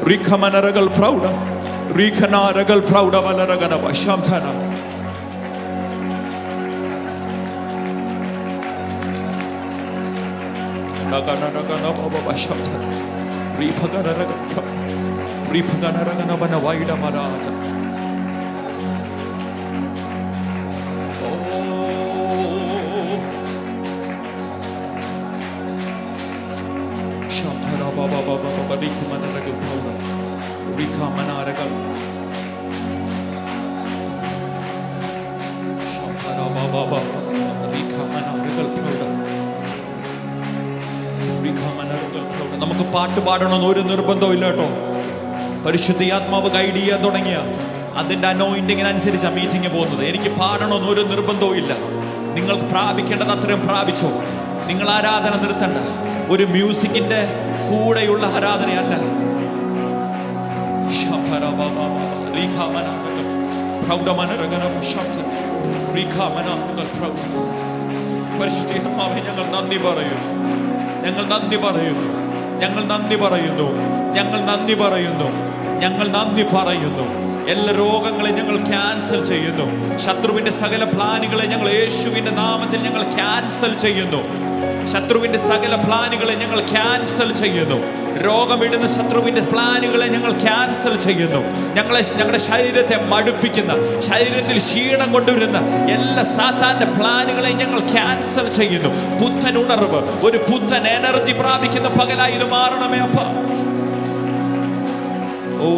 റീഖമന രഗൽ പ്രൗഢ റീഖന രഗൽ പ്രൗഢ വല രഗനവ ശംധന. രഗന രഗന ബബ ശംധന നമുക്ക് പാട്ട് പാടണമെന്ന് ഒരു നിർബന്ധവും ഇല്ല കേട്ടോ. പരിശുദ്ധാത്മാവ് ഗൈഡ് ചെയ്യാൻ തുടങ്ങിയ അതിൻ്റെ അനോയിന്റിങ്ങിനനുസരിച്ചാണ് മീറ്റിംഗ് പോകുന്നത്. എനിക്ക് പാടണമെന്ന് ഒരു നിർബന്ധവും ഇല്ല. നിങ്ങൾക്ക് പ്രാപിക്കേണ്ടത് അത്രയും പ്രാപിച്ചോ. നിങ്ങൾ ആരാധന നിർത്തണ്ട. ഒരു മ്യൂസിക്കിന്റെ കൂടെയുള്ള ആരാധനയല്ല. പരിശുദ്ധാത്മാവേ, ഞങ്ങൾ നന്ദി പറയുന്നു, ഞങ്ങൾ നന്ദി പറയുന്നു, ഞങ്ങൾ നന്ദി പറയുന്നു, ഞങ്ങൾ നന്ദി പറയുന്നു, ഞങ്ങൾ നന്ദി പറയുന്നു. എല്ലാ രോഗങ്ങളെ ഞങ്ങൾ ക്യാൻസൽ ചെയ്യുന്നു. ശത്രുവിന്റെ സകല പ്ലാനുകളെ ഞങ്ങൾ യേശുവിന്റെ നാമത്തിൽ ഞങ്ങൾ ക്യാൻസൽ ചെയ്യുന്നു. ശത്രുവിന്റെ സകല പ്ലാനുകളെ ഞങ്ങൾ ക്യാൻസൽ ചെയ്യുന്നു. രോഗമിടുന്ന ശത്രുവിന്റെ പ്ലാനുകളെ ഞങ്ങൾ ക്യാൻസൽ ചെയ്യുന്നു. ഞങ്ങളുടെ ശരീരത്തെ മടുപ്പിക്കുന്ന, ശരീരത്തിൽ ക്ഷീണം കൊണ്ടുവരുന്ന എല്ലാ സാത്താന്റെ പ്ലാനുകളെ ഞങ്ങൾ ക്യാൻസൽ ചെയ്യുന്നു. പുത്തൻ ഉണർവ്, ഒരു പുത്തൻ എനർജി പ്രാപിക്കുന്ന പകലായി ഇത് മാറണമേ അപ്പ. ഓ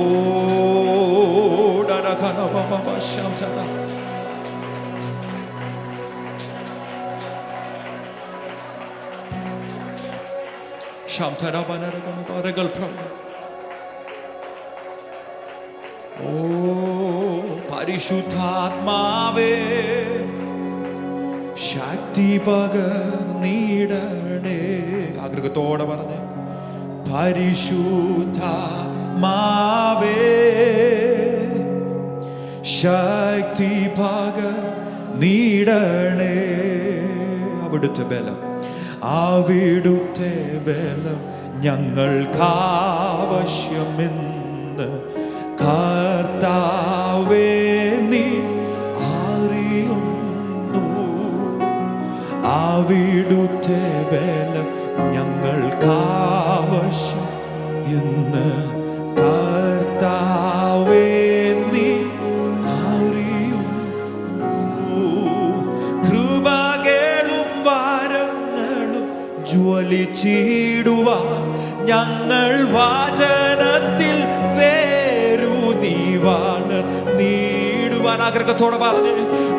ഓ പരിശുദ്ധാത്മാവേ, ശക്തി പകർന്നിടണേ. ആഗ്രഹത്തോടെ പറഞ്ഞേ, പരിശുദ്ധാത്മാവേ, ശക്തി പകർന്നിടണേ. അവിടുത്തെ ബലം, അവിടുത്തെ ബലം ഞങ്ങൾക്കാവശ്യമെന്ന് കർത്താവേ നീ അറിയുന്നു. അവിടുത്തെ ബലം ഞങ്ങൾക്കാവശ്യം എന്ന് കർത്താവേ നീ അറിയുന്നു. കൃപകളും വരങ്ങളും ജ്വലിച്ചിടുവാൻ ഞങ്ങൾ വചനത്തിൽ നീടുവാൻ ആഗ്രഹത്തോടെ പറഞ്ഞ്,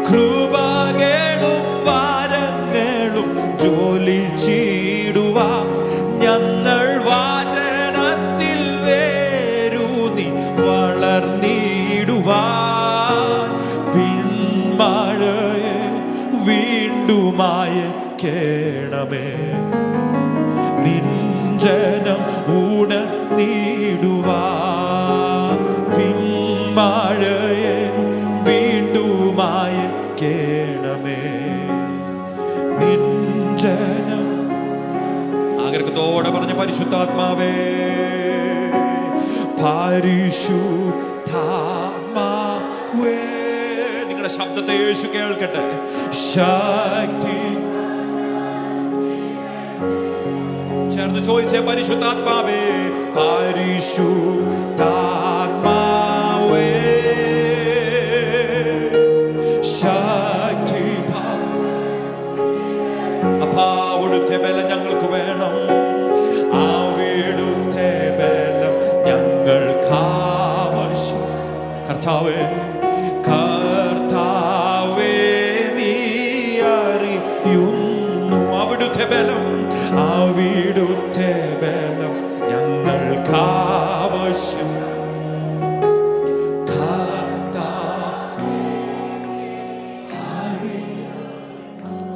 കൃപകളും വരങ്ങളും ജ്വലിച്ചിടുവാൻ ഞങ്ങൾ വചനത്തിൽ വേരൂന്നി വളർന്നിടുവാൻ. പിന്മഴയെ വീണ്ടുമായി കേണമേ, നിഞ്ചനം ഉണർന്നിടുവാൻ. പിന്മഴയെ വീണ്ടുമായി കേണമേ, നിഞ്ചനം. ആഗ്രഹത്തോടെ പറഞ്ഞ പരിശുദ്ധാത്മാവേ, പരിശുദ്ധാത്മാവേ, നിങ്ങളുടെ ശബ്ദത്തെ യേശു കേൾക്കട്ടെ. ശക്തി ചേർന്ന് ചോദിച്ചേ, പരിശുദ്ധാത്മാവേ, പരിശുദ്ധാത്മാവേ, ശക്തി. അപ്പാ അവിടുത്തെ ബലം ഞങ്ങൾക്ക് വേണം, അവിടുത്തെ ബലം ഞങ്ങൾക്കാവശ്യം. കർത്താവേ, കർത്താവേ നീ അറിയുന്നു. അവിടുത്തെ ബലം, അവിടുത്തെ ബലം ഞങ്ങൾക്കാവശ്യം.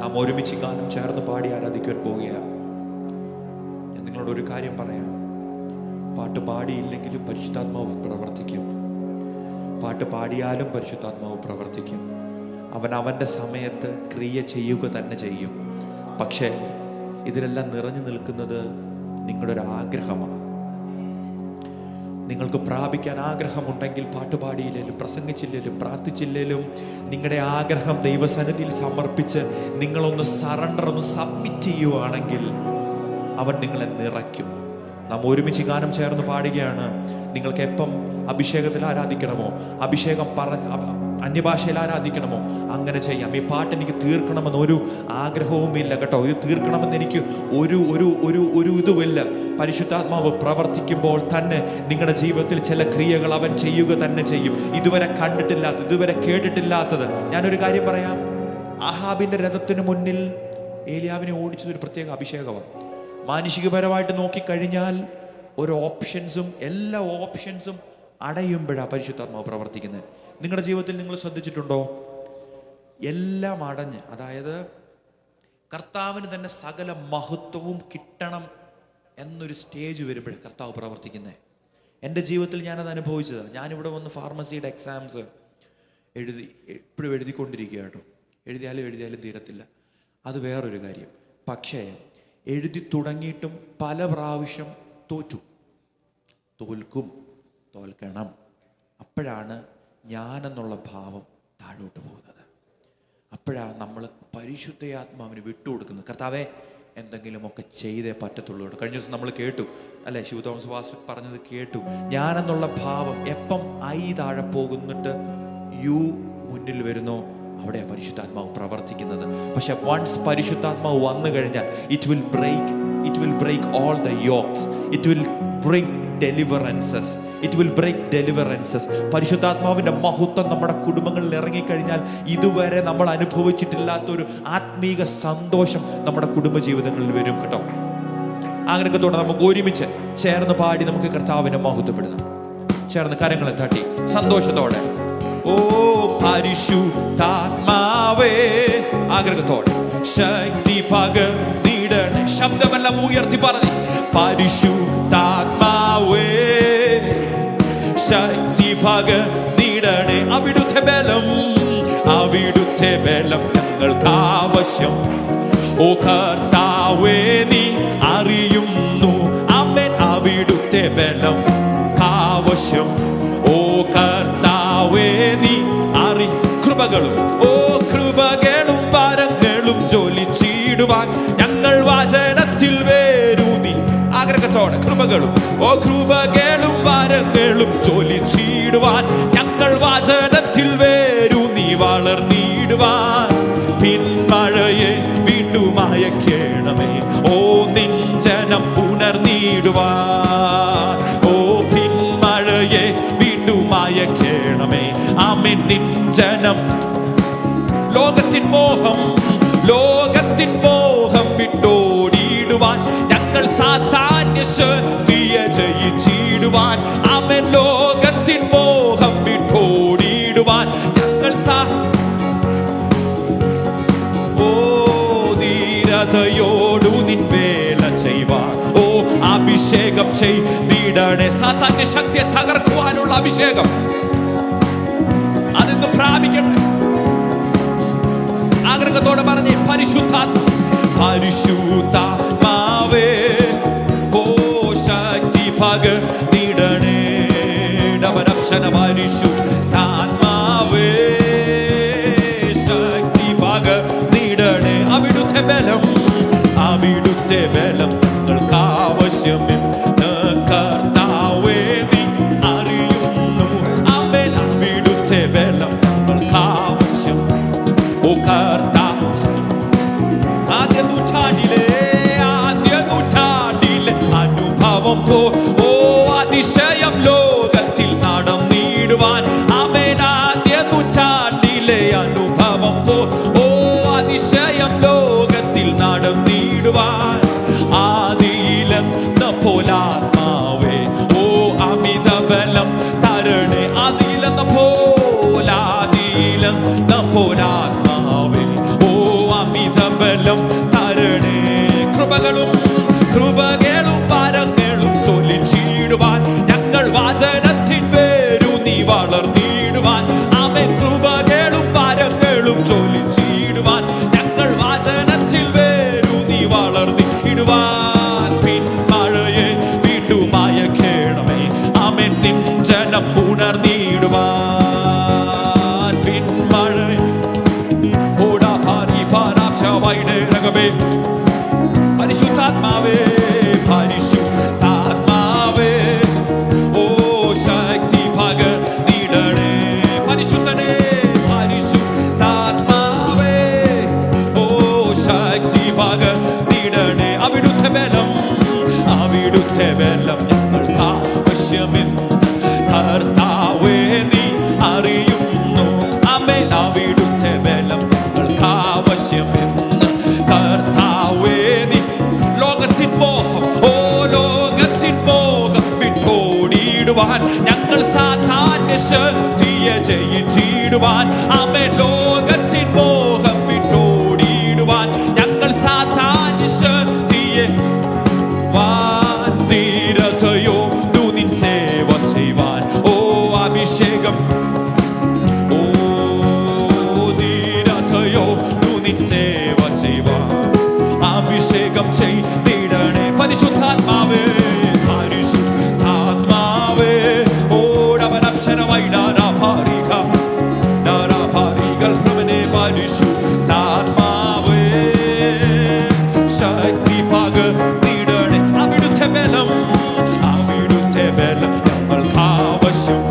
നാം ഒരുമിച്ച് ഗാനം ചേർന്ന് പാടി ആരാധിക്കാൻ പോവുകയാണ്. ഞാൻ നിങ്ങളോട് ഒരു കാര്യം പറയാം, പാട്ട് പാടിയില്ലെങ്കിലും പരിശുദ്ധാത്മാവ് പ്രവർത്തിക്കും, പാട്ട് പാടിയാലും പരിശുദ്ധാത്മാവ് പ്രവർത്തിക്കും. അവൻ അവൻ്റെ സമയത്ത് ക്രിയ ചെയ്യുക തന്നെ ചെയ്യും. പക്ഷേ ഇതിലെല്ലാം നിറഞ്ഞു നിൽക്കുന്നത് നിങ്ങളുടെ ഒരു ആഗ്രഹമാണ്. നിങ്ങൾക്ക് പ്രാപിക്കാൻ ആഗ്രഹമുണ്ടെങ്കിൽ പാട്ടുപാടിയില്ലേലും പ്രസംഗിച്ചില്ലേലും പ്രാർത്ഥിച്ചില്ലേലും നിങ്ങളുടെ ആഗ്രഹം ദൈവസന്നിധിയിൽ സമർപ്പിച്ച് നിങ്ങളൊന്ന് സറണ്ടർ, ഒന്ന് സബ്മിറ്റ് ചെയ്യുവാണെങ്കിൽ അവൻ നിങ്ങളെ നിറയ്ക്കും. നാം ഒരുമിച്ച് ഗാനം ചേർന്ന് പാടുകയാണ്. നിങ്ങൾക്ക് എപ്പം അഭിഷേകത്തിൽ ആരാധിക്കണമോ, അഭിഷേകം അന്യഭാഷയിൽ ആരാധിക്കണമോ അങ്ങനെ ചെയ്യാം. ഈ പാട്ട് എനിക്ക് തീർക്കണമെന്ന് ഒരു ആഗ്രഹവുമില്ല കേട്ടോ. ഇത് തീർക്കണമെന്ന് എനിക്ക് ഒരു ഇതുമില്ല. പരിശുദ്ധാത്മാവ് പ്രവർത്തിക്കുമ്പോൾ തന്നെ നിങ്ങളുടെ ജീവിതത്തിൽ ചില ക്രിയകൾ അവൻ ചെയ്യുക തന്നെ ചെയ്യും. ഇതുവരെ കണ്ടിട്ടില്ലാത്തത്, ഇതുവരെ കേട്ടിട്ടില്ലാത്തത്. ഞാനൊരു കാര്യം പറയാം. ആഹാബിന്റെ രഥത്തിന് മുന്നിൽ ഏലിയാവിനെ ഓടിച്ചതൊരു പ്രത്യേക അഭിഷേകമാണ്. മാനുഷികപരമായിട്ട് നോക്കിക്കഴിഞ്ഞാൽ ഒരു ഓപ്ഷൻസും എല്ലാ ഓപ്ഷൻസും അടയുമ്പോഴാണ് പരിശുദ്ധാത്മാവ് പ്രവർത്തിക്കുന്നത്. നിങ്ങളുടെ ജീവിതത്തിൽ നിങ്ങൾ ശ്രദ്ധിച്ചിട്ടുണ്ടോ? എല്ലാം അടഞ്ഞ്, അതായത് കർത്താവിന് തന്നെ സകല മഹത്വവും കിട്ടണം എന്നൊരു സ്റ്റേജ് വരുമ്പോഴേ കർത്താവ് പ്രവർത്തിക്കുന്നത്. എൻ്റെ ജീവിതത്തിൽ ഞാനത് അനുഭവിച്ചതാണ്. ഞാനിവിടെ വന്ന് ഫാർമസിയുടെ എക്സാംസ് എപ്പോഴും എഴുതിക്കൊണ്ടിരിക്കുക കേട്ടോ. എഴുതിയാലും തീരത്തില്ല, അത് വേറൊരു കാര്യം. പക്ഷേ എഴുതി തുടങ്ങിയിട്ടും പല പ്രാവശ്യം തോൽക്കണം. അപ്പോഴാണ് ഞാനെന്നുള്ള ഭാവം താഴോട്ട് പോകുന്നത്. അപ്പോഴാണ് നമ്മൾ പരിശുദ്ധാത്മാവിന് വിട്ടുകൊടുക്കുന്നത്. കർത്താവേ, എന്തെങ്കിലുമൊക്കെ ചെയ്തേ പറ്റത്തുള്ളൂ. കഴിഞ്ഞ ദിവസം നമ്മൾ കേട്ടു അല്ലേ, ശിവ തോമസ് പാസ്റ്റർ പറഞ്ഞത് കേട്ടു. ഞാനെന്നുള്ള ഭാവം എപ്പം താഴെ പോകുന്നിട്ട് യു മുന്നിൽ വരുന്നോ അവിടെയാണ് പരിശുദ്ധാത്മാവ് പ്രവർത്തിക്കുന്നത്. പക്ഷെ വൺസ് പരിശുദ്ധാത്മാവ് വന്നു കഴിഞ്ഞാൽ it will break all the yokes. It will bring deliverances. പരിശുദ്ധാത്മാവിൻ്റെ മഹത്വം നമ്മുടെ കുടുംബങ്ങളിൽ ഇറങ്ങിക്കഴിഞ്ഞാൽ ഇതുവരെ നമ്മൾ അനുഭവിച്ചിട്ടില്ലാത്തൊരു ആത്മീക സന്തോഷം നമ്മുടെ കുടുംബജീവിതങ്ങളിൽ വരും കേട്ടോ. ആഗ്രഹത്തോടെ നമുക്ക് ഒരുമിച്ച് ചേർന്ന് പാടി നമുക്ക് കർത്താവിനെ മഹത്വപ്പെടുന്നു. ചേർന്ന് കരങ്ങളെ തട്ടി സന്തോഷത്തോടെ, ഓ പരിശുദ്ധാത്മാവേ, ആഗ്രഹത്തോടെ ശക്തി പകർന്നിടണേ. ശബ്ദമെല്ലാം ഉയർത്തി പറഞ്ഞു, പരിശുദ്ധാത്മാവേ ശക്തി പകർന്നിടണേ. അവിടുത്തെ ബലം ഞങ്ങൾക്ക് ആവശ്യം. ഓ കർത്താവേ കർത്താവേ നീ അറിയുന്നു. ആമേൻ. അവിടുത്തെ ബലം ആവശ്യം. ഓ കർത്താവേ നീ കൃപകളും കൃപകളും വരങ്ങളും ജ്വലിച്ചിടുവാൻ ഞങ്ങൾ വചനത്തിൽ വേരൂന്നി. ആഗ്രഹത്തോടെ കൃപകളും കൃപകളും വരങ്ങളും ജ്വലിച്ചിടുവാൻ ഞങ്ങൾ വചനത്തിൽ വേരൂന്നി വളർന്നിടുവാൻ. പിന്മഴയെ വീണ്ടും അയക്കേണമേ. ഓ നിൻ ജനം ഉണർന്നിടുവാൻ. ഓ പിന്മഴയെ വീണ്ടും അയക്കേണമേ. ആമേൻ. നിൻ ജനം ലോകത്തിൻ മോഹം വിട്ടോടിയിടുവാൻ ഞങ്ങൾ സാത്താന്യ ശക്തിയെ ജയിച്ചിടുവാൻ. ആമേൻ. ലോകത്തിൻ മോഹം വിട്ടോടിയിടുവാൻ ഞങ്ങൾ ധീരതയോടു നിൻ വേല ചെയ്യുവാൻ. അഭിഷേകം ചെയ്തിടണേ. സാത്താന്യ ശക്തിയെ തകർക്കുവാനുള്ള അഭിഷേകം അതൊന്ന് പ്രാപിക്കട്ടെ. ആഗ്രഹത്തോടെ പറഞ്ഞേ പരിശുദ്ധാത്മാവേ ഓ ശക്തി പകർന്നിടണേ. പരിശുദ്ധാത്മാവേ ശക്തി പകർന്നിടണേ. അവിടുത്തെ ബലം ഞങ്ങൾക്ക് ആവശ്യമെന്ന് കർത്താവേ നീ അറിയുന്നു. ആമേൻ. അവിടുത്തെ ബലം ഞങ്ങൾക്ക് ആവശ്യം. ഓ കർത്താവ് ആദ്യ നൂറ്റാണ്ടിലെ അനുഭവം അതിശയം ലോകത്തിൽ നടന്നിടുവാൻ. ആമേൻ. ആദ്യ നൂറ്റാണ്ടിലെ അനുഭവം അതിശയം ലോകത്തിൽ നടന്നിടുവാൻ. ആദിയിലെന്ന പോലാത്മാവേ അമിത ബലം തരണേ. ആദിയിലെന്ന പോലാത്മാവേ അമിത ബലം തരണേ. കൃപകളും വരങ്ങളും ജ്വലിച്ചിടുവാൻ ഞങ്ങൾ വചനത്തിൻ വേരൂന്നി വളർന്നിടുവാൻ. ആമേൻ. കൃപകളും വരങ്ങളും ജ്വലിച്ചിടുവാൻ ഞങ്ങൾ വചനത്തിൽ വേരൂന്നി വളർന്നിടുവാൻ. പിന്മഴയെ വീണ്ടും അയക്കേണമേ. ആമേൻ. നിൻ ജനം ഉണർന്നിടുവാൻ. പിന്മഴയെ പരിശുദ്ധാത്മാവേ ഓ ശക്തി പകർന്നിടണേ. പരിശുദ്ധനേ പരിശുദ്ധാത്മാവേ ഓ ശക്തി പകർന്നിടണേ. അവിടുത്തെ ബലം ഞങ്ങൾക്ക് ആവശ്യമെന്ന് കർത്താവേ നീ അറിയുന്നു. ആമേൻ. അവിടുത്തെ ബലം ഞങ്ങൾക്ക് ആവശ്യമെന്ന് കർത്താവേ നീ. ലോകത്തിൻ മോഹം വിട്ടോടിയിടുവാൻ ഞങ്ങൾ സാത്താന്യ ശക്തിയെ ജയിച്ചിടുവാൻ. ആമേൻ. ലോകത്തിൻ മോഹം വിട്ടോടിയിടുവാൻ ഞങ്ങൾ സാത്താന്യ ശക്തിയെ ധീരതയോടു നിൻ സേവ ചെയ്യുവാൻ. അഭിഷേകം ധീരതയോടു നിൻ സേവ ചെയ്യുവാൻ. അഭിഷേകം ചെയ്തിടണേ. പരിശുദ്ധാത്മാവേ പരിശുദ്ധാത്മാവേ ശക്തി പകർന്നിടണേ. അവിടുത്തെ ബലം ഞങ്ങൾക്ക് ആവശ്യം.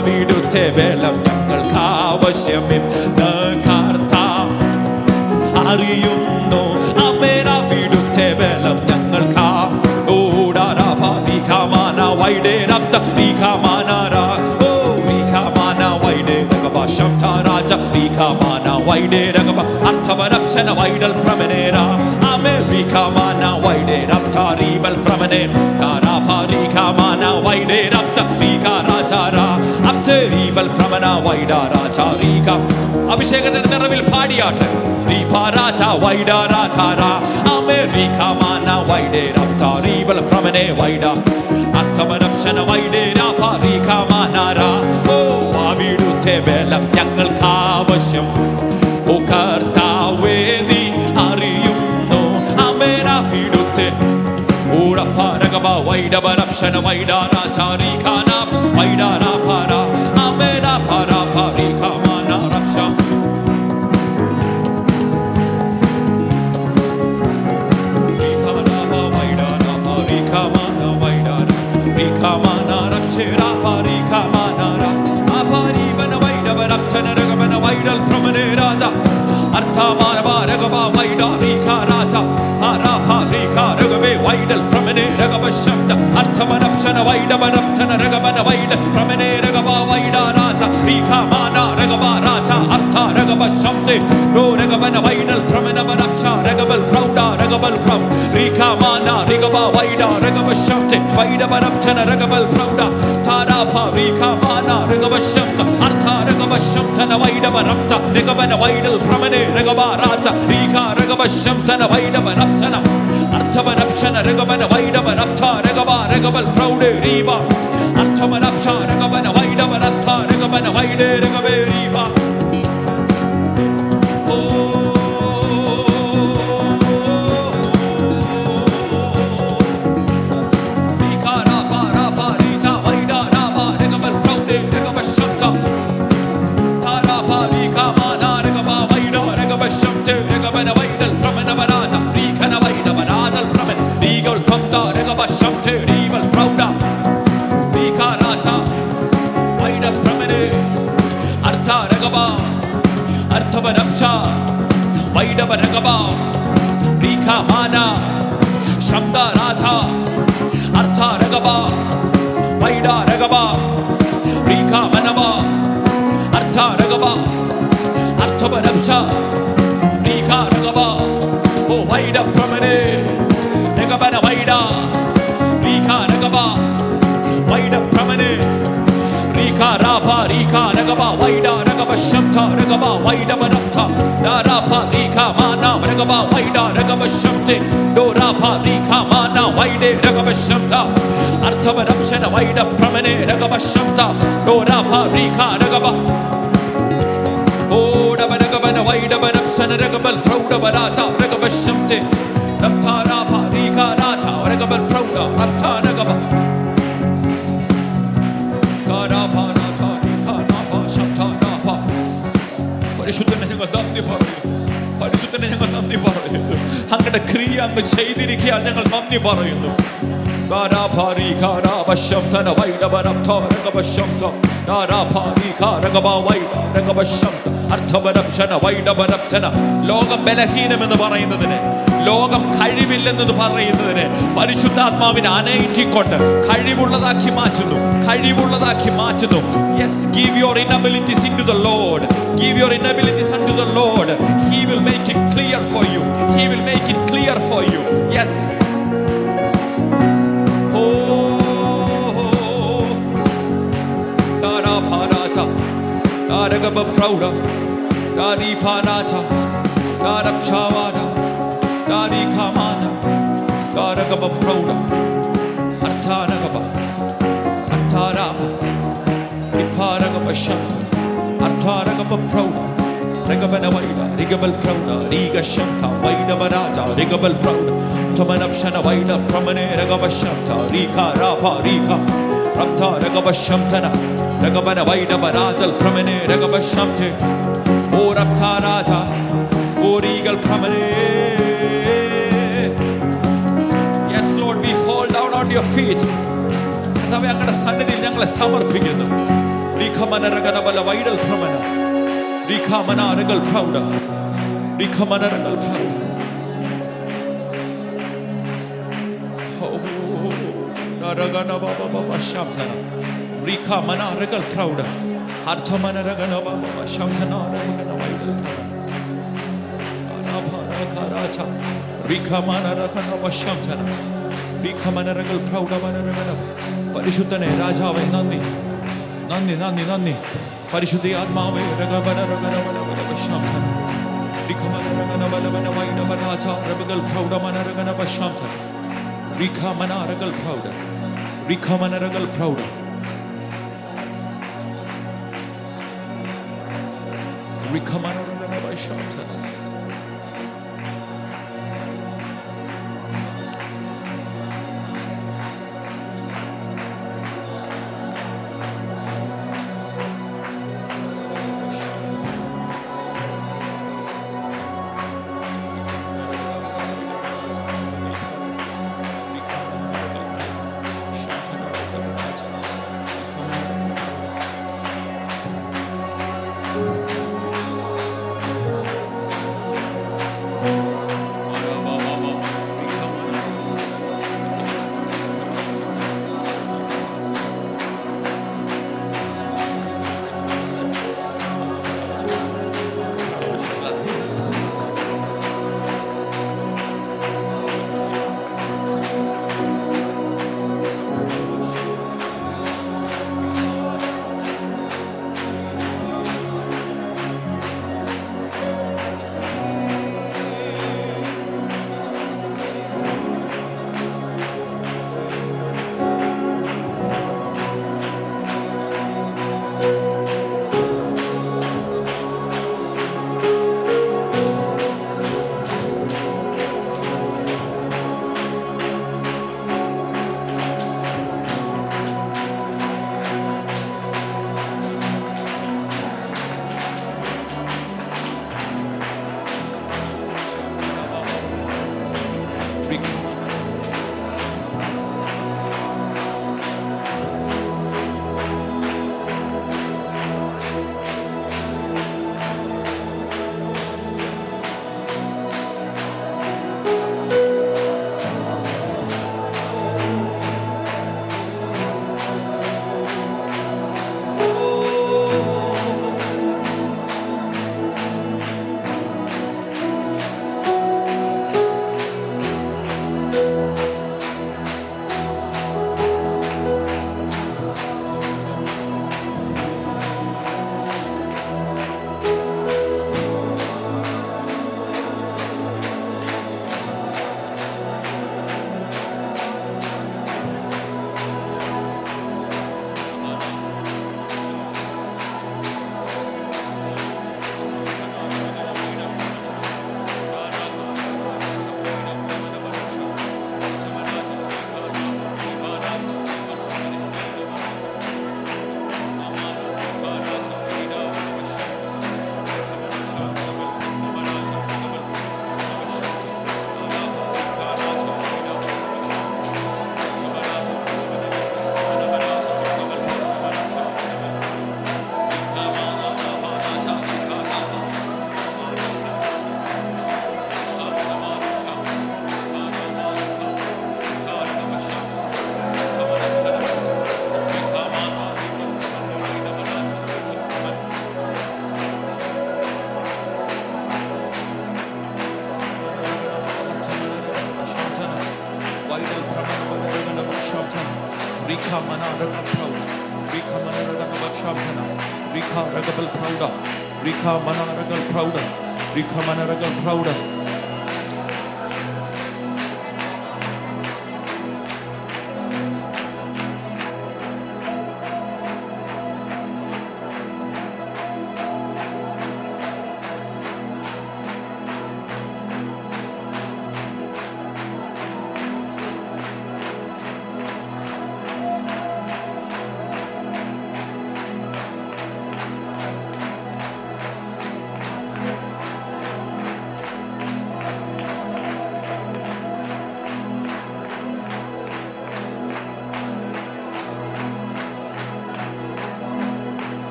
അവിടുത്തെ ബലം ഞങ്ങൾക്ക് ആവശ്യമെന്ന് കർത്താവ് അറിയുന്നു. ആമേൻ. അവിടുത്തെ ബലം ഞങ്ങൾക്ക് റീബൽ ഭ്രമന വൈഡ രാജ റീക. അഭിഷേകത്തിന്റെ നിറവിൽ പാടിയാട്ട് റീപാരാജ വൈഡ രാജാര അമേരിക്കമാന വൈഡേ രപ്ത റീബൽ ഭ്രമനെ വൈഡ അർത്ഥമനപ്ശന വൈഡേ രാപാരീകമാനാര. ഓ അവിടുത്തെ ബലം ഞങ്ങൾക്ക് ആവശ്യം. ഓ കർത്താവേ നീ അറിയുന്നു. അമേനാവിടുത്തെ ഊടപ്പാരകബ വൈഡബനപ്ശന വൈഡ രാജാരീകാന വൈഡ രാപാര അമേനാ പാരാപാരീകമാന രക്ഷ. അങ്ങയുടെ ക്രിയ അങ്ങ് ചെയ്തിരിക്കാൻ ഞങ്ങൾ നന്ദി പറയുന്നു. ലോകം ബലഹീനമെന്ന് പറയുന്നതിന്, ലോകം കഴിവില്ലെന്ന് പറയുന്നതിന് പരിശുദ്ധാത്മാവിനെ അനയിറ്റിക്കൊണ്ട് കഴിവുള്ളതാക്കി മാറ്റുന്നു, കഴിവുള്ളതാക്കി മാറ്റുന്നു. Yes, give your inabilities into the Lord. Give your inabilities unto the Lord. He will make it clear for you. He will make it clear for you. Yes. Daragaba prouda, dari panacha, darapshavada, dari kamana, daragaba prouda, arthanagaba, artharava, iparagaba shanta, artharagaba prouda, regabana vaida, rigabal prouda, riga shanta, vaida baraja, rigabal prouda, tamanapshana vaida, pramane regaba shanta, rika rapa rika, rapta regaba shantana. Ragabana vaida baradal pramane ragabashamte o rapta raja o regal pramane. Yes Lord, we fall down on your feet. Katawe angada sannidhil ഞങ്ങളെ സമർപ്പിക്കുന്നു. Rikamana ragana bala vaidal pramana rikamana regal prouda rikamana regal prouda. Oh ragana baba baba shamtana Rika mana regal prouda, artha mana ragana baba shamthana ragana vaidal prouda. Arabhara karacha, Rika mana ragana baba shamthana, Rika mana regal prouda mana ragana. പരിശുദ്ധനെ രാജാവേ നന്ദി, നന്ദി നന്ദി നന്ദി. പരിശുദ്ധ ആത്മാവേ രഗബന രഗന ബല ബല ബശാംതന റിഖമന രഗന ബല ബല വൈന ബലാച രബഗൽ പ്രൗഢ മന രഗന ബശാംതന റിഖമന രഗൽ പ്രൗഢ റിഖമന രഗൽ പ്രൗഢ റിഖമന രഗന ബശാംതന.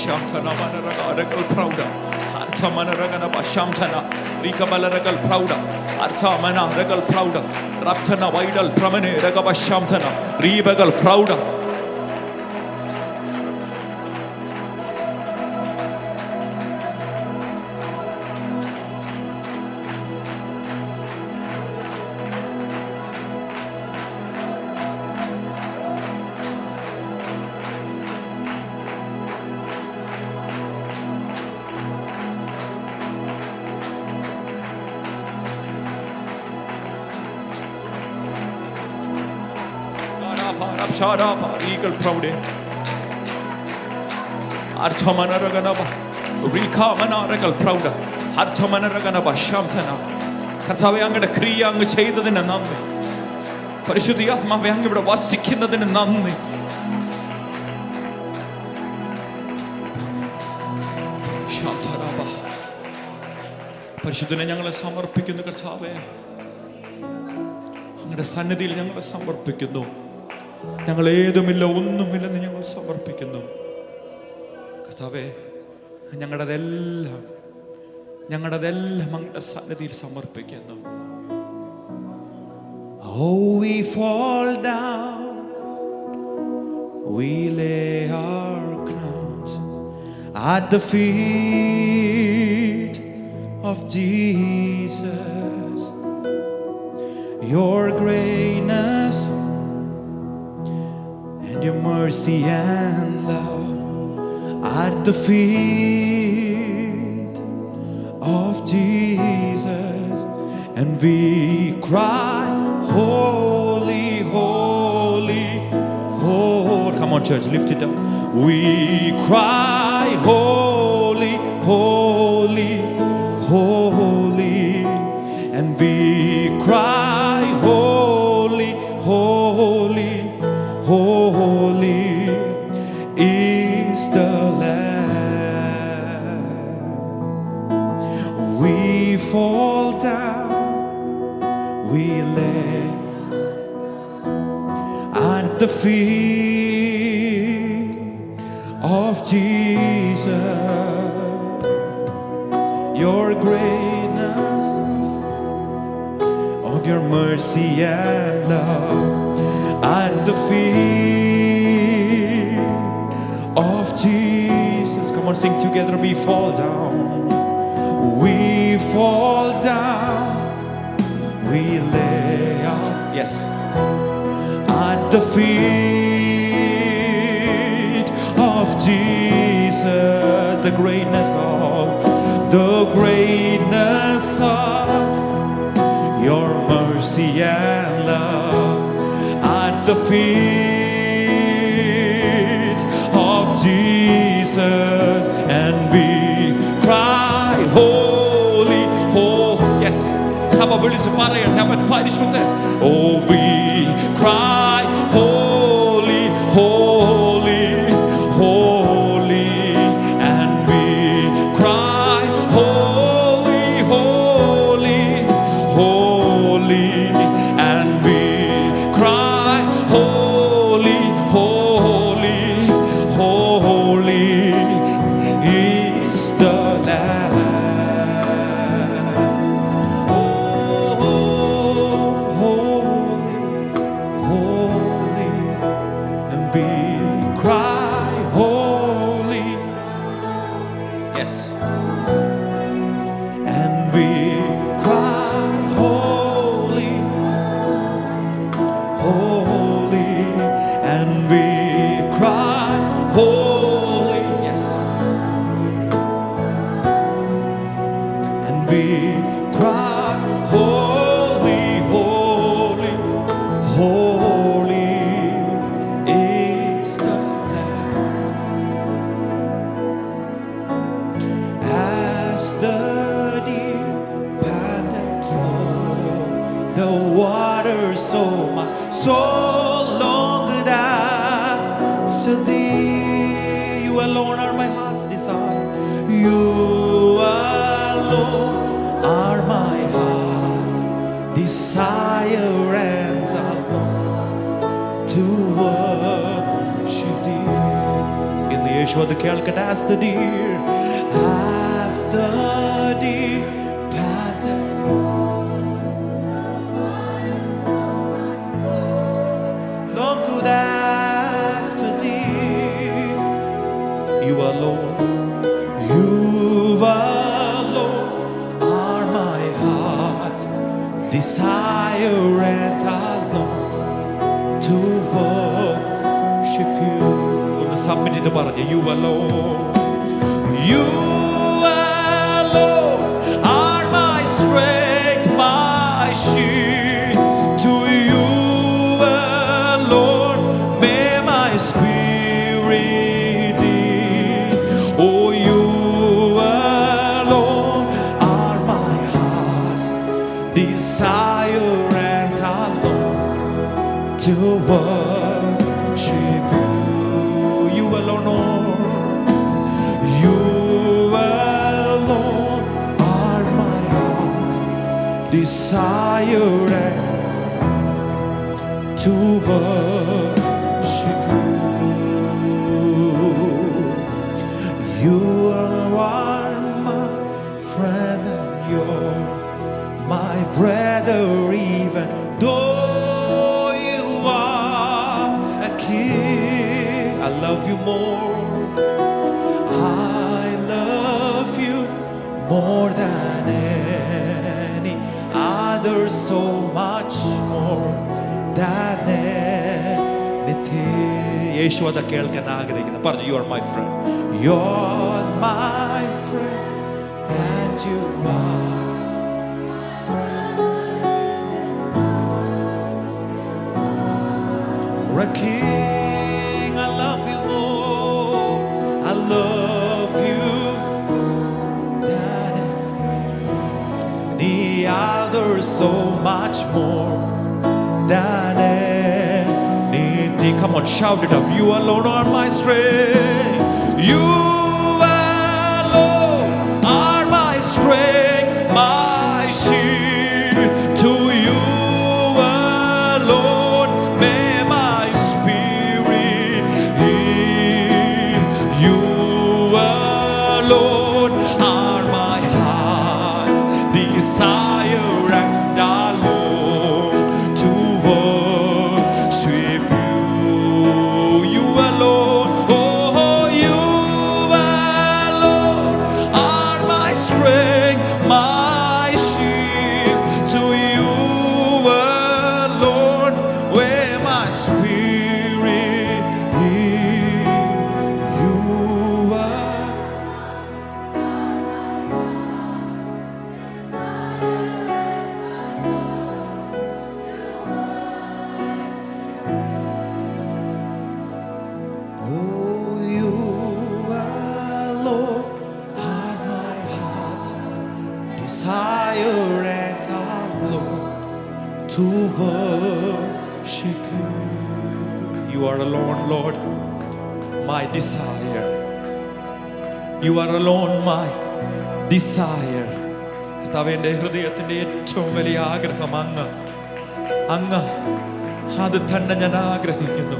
Shamthana Manaragal Prouda, Artha Manaragana Shamthana, Rika Balaragal Prouda, Artha Manaragal Prouda, Raptana Vidal Pramane Ragaba Shamthana, Rebagal Prouda. Sharapa, Eagle Proude. Arthamanaganaba, Rika Manaragal Prouda, Arthamanaganaba Shamtana. കർത്താവേ അങ്ങയുടെ ക്രിയ അങ്ങ് ചെയ്തതിന് നന്ദി. പരിശുദ്ധാത്മാവേ അങ്ങ് ഇവിടെ വസിക്കുന്നതിന് നന്ദി. പരിശുദ്ധനെ ഞങ്ങളെ സമർപ്പിക്കുന്നു കർത്താവേ. അങ്ങയുടെ സന്നിധിയിൽ ഞങ്ങളെ സമർപ്പിക്കുന്നു. ഞങ്ങൾ ഏതുമില്ല, ഒന്നുമില്ലെന്ന് ഞങ്ങൾ സമർപ്പിക്കുന്നു കർത്താവേ. ഞങ്ങളുടെതെല്ലാം അങ്ങയുടെ സന്നിധിയിൽ സമർപ്പിക്കുന്നു. Oh, we fall down, we lay our crowns at the feet of Jesus. Your greatness and your mercy and love at the feet of Jesus, and we cry, holy, holy, holy. Come on church, lift it up. We cry, holy, holy, holy, and we cry, holy, holy, holy is the Lamb. We fall down, we lay at the feet of Jesus. Your greatness, of your mercy and love at the feet of Jesus. Come on, sing together. We fall down, we fall down, we lay out, yes, at the feet of Jesus. The greatness of your mercy and love at the feet of Jesus, and we cry, holy, holy. Yes, സഭ വിളിച്ച് പറയട്ടെ, അവൻ പരിശുദ്ധൻ. Oh, we cry, holy, holy, holy, and we cry, holy, holy, holy, and we cry, holy, holy, holy is the Lamb. So long after thee, you alone are my heart's desire. You alone are my heart's desire, and I long to worship thee. In the Yeshua the Kelkat, as the deer panted for. After thee, you alone are my heart's desire, and I long to worship you. On the summit of the bar, you alone are my strength, my shield. To you alone to worship you. You alone, Lord. You alone are my heart's desire to worship you. You are my friend and you're my brother, even though you are a king. I love you more. I love you more than any other, so much more than anything. യേശു അത് കേൾക്കാൻ ആഗ്രഹിക്കുന്നു. പറഞ്ഞു, you are my friend. You're my friend and you are a king. I love you more. I love you than any other, so much more than anything. Come on, shout it up. You alone are my strength. You alone are my strength, my shield. To you alone may my spirit yield. You alone are my heart's desire, and I long to worship you. You alone, oh, you alone are my strength, my shield. To you alone where my spirit is. You are oh, you alone are my heart's desire, and I long to worship you. You are alone, Lord, my desire. You are alone, my desire. കർത്താവേ, എൻ്റെ ഹൃദയത്തിൻ്റെ ഏറ്റവും വലിയ ആഗ്രഹം അങ്ങ് അത് തന്നെ ഞാൻ ആഗ്രഹിക്കുന്നു.